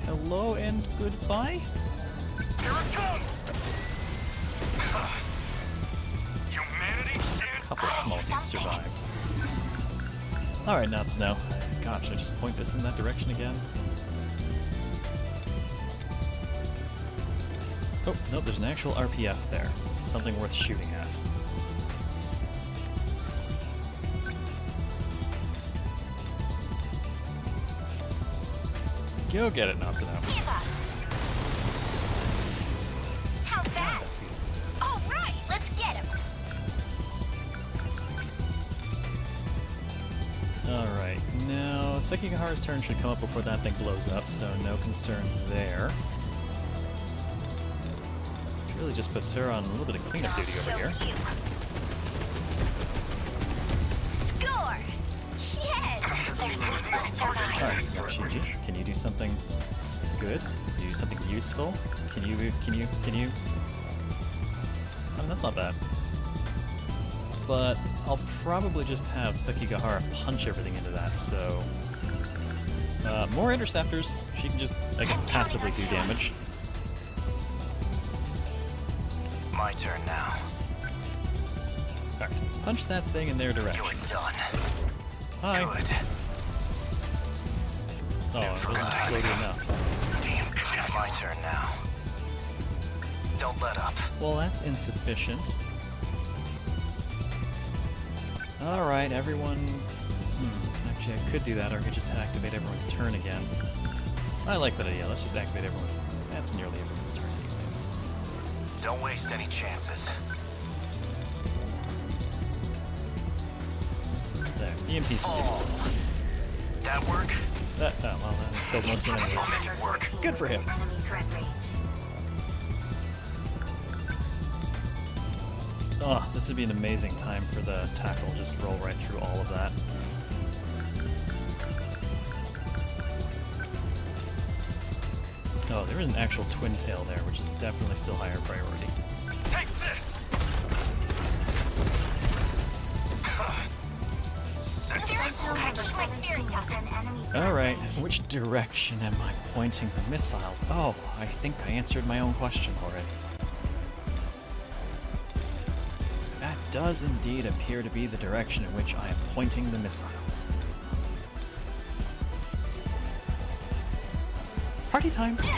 hello and goodbye. Here it comes! Humanity A couple of small dudes survived. Alright, now to know. God, should I just point this in that direction again? Oh, nope, there's an actual RPF there. Something worth shooting at. Go get it, Natsuno. Give up. How's that? That's beautiful. All right, let's get him. Alright, now Sekigahara's turn should come up before that thing blows up, so no concerns there. Which really just puts her on a little bit of cleanup duty over here. Score! Yes! There's one must survive. Alright, Yoshiji, can you do something good? Can you do something useful? Can you... I mean, that's not bad. But I'll probably just have Sekigahara punch everything into that, so... more interceptors. She can just, I guess, passively do damage. My turn now. Alright, punch that thing in their direction. You're done. Hi. Good. Oh, it wasn't exploded enough. Damn good. My turn now. Don't let up. Well, that's insufficient. Alright, everyone... Actually, I could do that, or I could just activate everyone's turn again. I like that idea. Let's just activate everyone's... That's nearly everyone's turn anyways. Don't waste any chances. There, EMP skills. That work? Well, that killed most of the enemies. I'll make it work. Good for him. Enemy friendly. Oh, this would be an amazing time for the tackle. Just roll right through all of that. Oh, there is an actual twin tail there, which is definitely still higher priority. Take this! Alright, which direction am I pointing the missiles? Oh, I think I answered my own question already. That does indeed appear to be the direction in which I am pointing the missiles. Party time! Come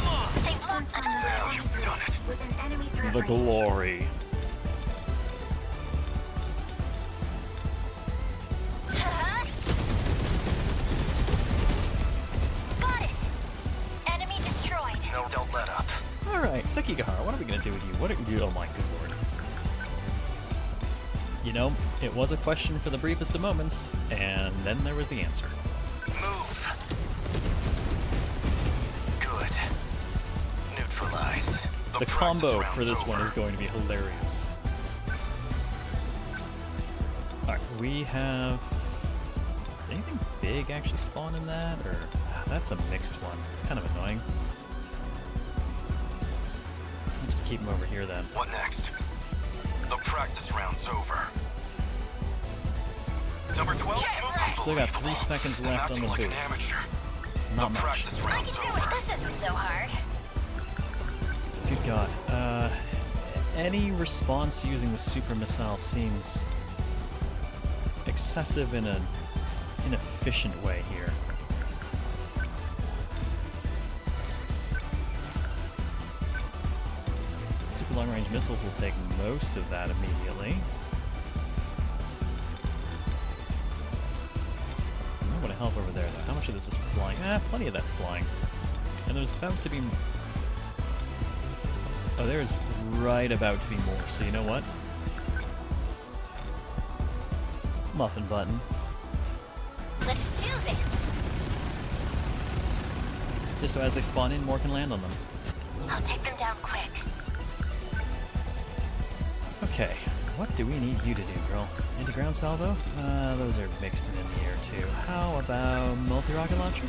on! They launched the glory. Got it! Enemy destroyed. No, don't let up. Alright, Sekigahara, what are we gonna do with you? What are you? Oh my good lord. You know, it was a question for the briefest of moments, and then there was the answer. Move. Good. Neutralized. The combo for this one is going to be hilarious. Alright, we have... Did anything big actually spawn in that? Or that's a mixed one. It's kind of annoying. I'll just keep them over here then. What next? The practice round's over. Number 12, Still got 3 seconds left on the boost. It's not much. I can do it. This isn't so hard. Good God. Any response using the super missile seems excessive in an inefficient way here. Super long-range missiles will take most of that immediately. I want to help over there, though. How much of this is flying? Plenty of that's flying. And there's about to be... Oh, there's right about to be more, so you know what? Muffin button. Let's do this. Just so as they spawn in, more can land on them. I'll take them down quick. Okay, what do we need you to do, girl? Anti-ground salvo? Those are mixed in the air too. How about multi-rocket launcher?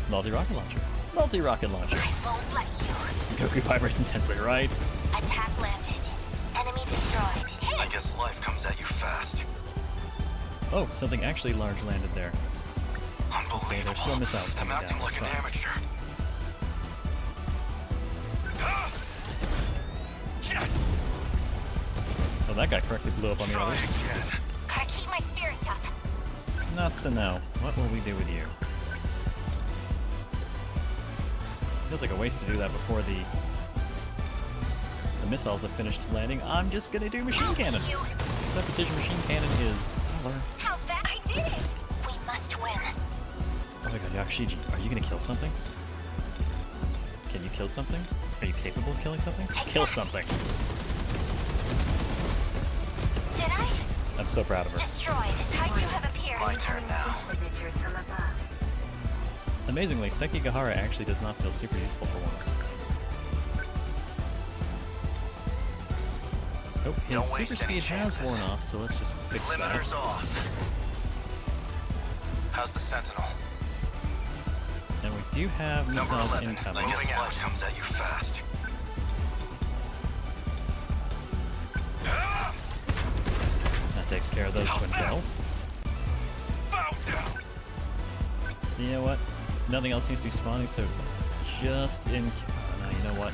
Multi-rocket launcher. Multi-rocket launcher. I won't let you. Goku vibrates intensely, right? Attack landed. Enemy destroyed. Hit! I guess life comes at you fast. Oh, something actually large landed there. Unbelievable. Okay, there's still missiles coming I'm acting down. like an That's fine. amateur. Yes! Well, that guy correctly blew up on the others. Gotta keep my spirits up. Not so no. What will we do with you? Feels like a waste to do that before the missiles have finished landing. I'm just gonna do machine cannon. That precision machine cannon is power. How's that? I did it! We must win. Oh my god, Yakushiji, are you gonna kill something? Can you kill something? Are you capable of killing something? Kill something! Did I? I'm so proud of her. Destroyed. Kaiju have appeared. My turn now. Signatures from above. Amazingly, Sekigahara actually does not feel super useful for once. Oh, his super speed has worn off, so let's just fix that. Limiters off. How's the Sentinel? And we do have missiles incoming. I guess life comes at you fast. That takes care of those twin tails. You know what? Nothing else seems to be spawning, so just in... Oh, no, you know what?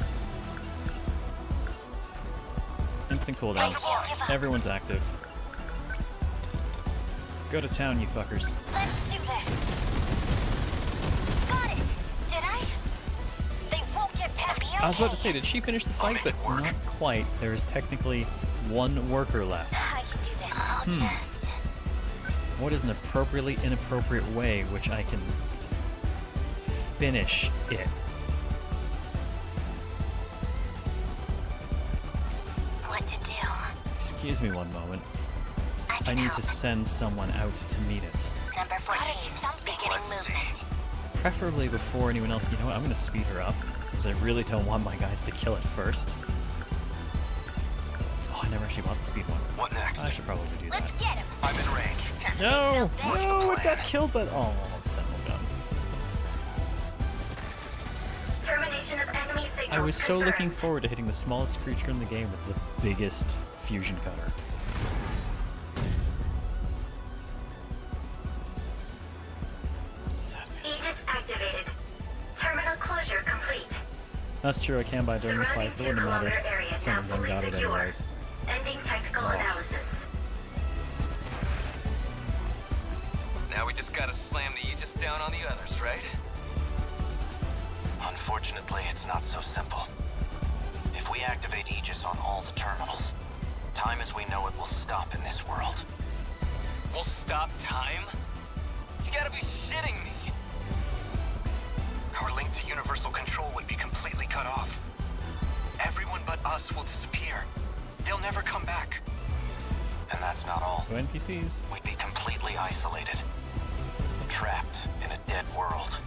Instant cooldown. Everyone's active. Go to town, you fuckers. Let's do this. Got it. Did I? They won't get past me. I was about to say, did she finish the fight? But not quite. There is technically one worker left. I can do this. I'll just... What is an appropriately inappropriate way which I can finish it? What to do? Excuse me one moment. I need to send someone out to meet it. Number 14. Beginning movement. Preferably before anyone else. You know what? I'm going to speed her up because I really don't want my guys to kill it first. Oh, I never actually bought the speed one. What next? I should probably do that. Let's get him. I'm in range. No! No, it got killed, but... Oh, Sentinel gun. Termination of enemy signals. I was so confirmed. looking forward to hitting the smallest creature in the game with the biggest fusion cutter. Aegis activated. Terminal closure complete. That's true, I can buy during the fight, but it wouldn't matter. Sentinel gun got it anyways. Ending technical analysis. Now we just gotta slam the Aegis down on the others, right? Unfortunately, it's not so simple. If we We activate Aegis on all the terminals. Time as we know it will stop in this world. We'll stop time? You gotta be shitting me! Our link to Universal Control would be completely cut off. Everyone but us will disappear. They'll never come back. And that's not all. No NPCs. We'd be completely isolated. Trapped in a dead world.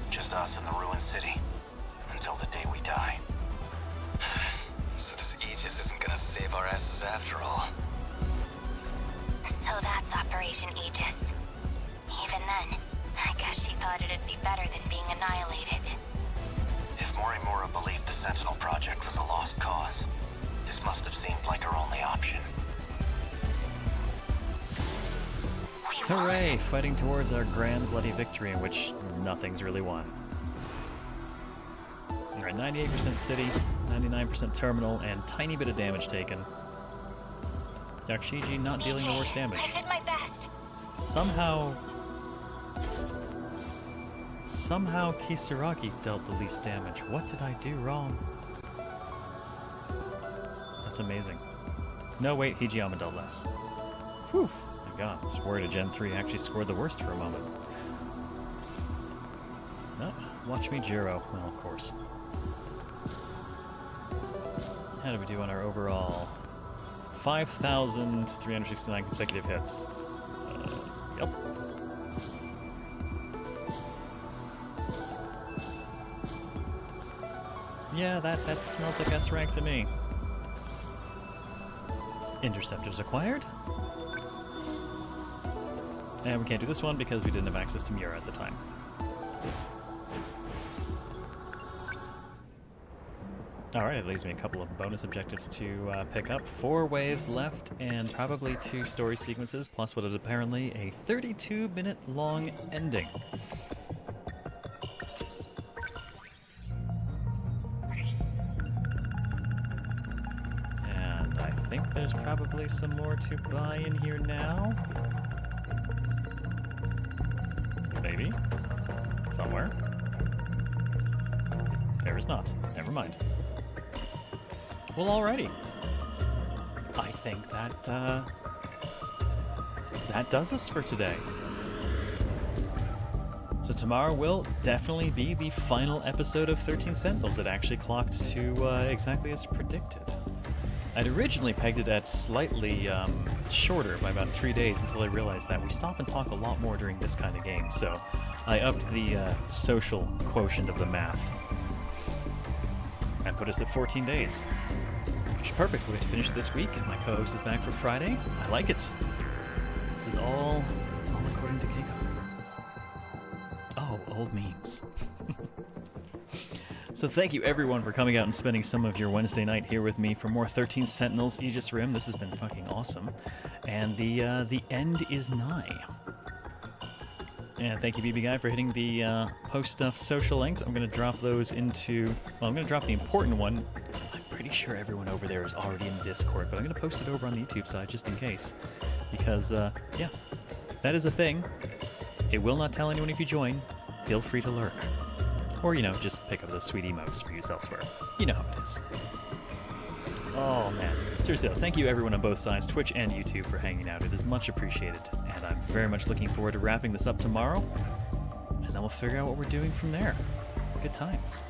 Just us in the ruined city. Until the day we die. So this Aegis isn't gonna save our asses after all. So that's Operation Aegis. Even then, I guess she thought it'd be better than being annihilated. If Morimura believed the Sentinel project was a lost cause, this must have seemed like her only option. Hooray! Fighting towards our grand bloody victory in which nothing's really won. Alright, 98% city, 99% terminal, and tiny bit of damage taken. Yakshiji not dealing the worst damage. I did my best. Somehow Kisaragi dealt the least damage. What did I do wrong? That's amazing. No, wait, Hijiyama dealt less. Whew. My god, I was worried a Gen 3 actually scored the worst for a moment. No, watch me, Jiro. Well, of course. How did we do on our overall? 5,369 consecutive hits. Yep. Yeah, that smells like S rank to me. Interceptors acquired. And we can't do this one because we didn't have access to Mura at the time. Alright, it leaves me a couple of bonus objectives to pick up. 4 waves left and probably 2 story sequences, plus what is apparently a 32-minute long ending. And I think there's probably some more to buy in here now. Maybe. Somewhere. There is not. Never mind. Well, alrighty. I think that, that does us for today. So tomorrow will definitely be the final episode of 13 Sentinels. It actually clocked to exactly as predicted. I'd originally pegged it at slightly shorter by about 3 days until I realized that we stop and talk a lot more during this kind of game, so I upped the social quotient of the math. And put us at 14 days. Which is perfect. We get to finish it this week. My co-host is back for Friday. I like it. This is all according to Keiko. Oh, old memes. So thank you everyone for coming out and spending some of your Wednesday night here with me for more 13 Sentinels Aegis Rim. This has been fucking awesome. And the end is nigh. And thank you, BB Guy, for hitting the post stuff social links. I'm going to drop those into... Well, I'm going to drop the important one. I'm pretty sure everyone over there is already in Discord, but I'm going to post it over on the YouTube side just in case. Because, yeah, that is a thing. It will not tell anyone if you join. Feel free to lurk. Or, you know, just pick up those sweet emotes for use elsewhere. You know how it is. Oh, man. Seriously, though, thank you everyone on both sides, Twitch and YouTube, for hanging out. It is much appreciated, and I'm very much looking forward to wrapping this up tomorrow, and then we'll figure out what we're doing from there. Good times.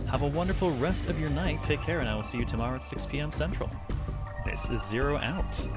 Have a wonderful rest of your night. Take care, and I will see you tomorrow at 6 p.m. Central. This is Zero out.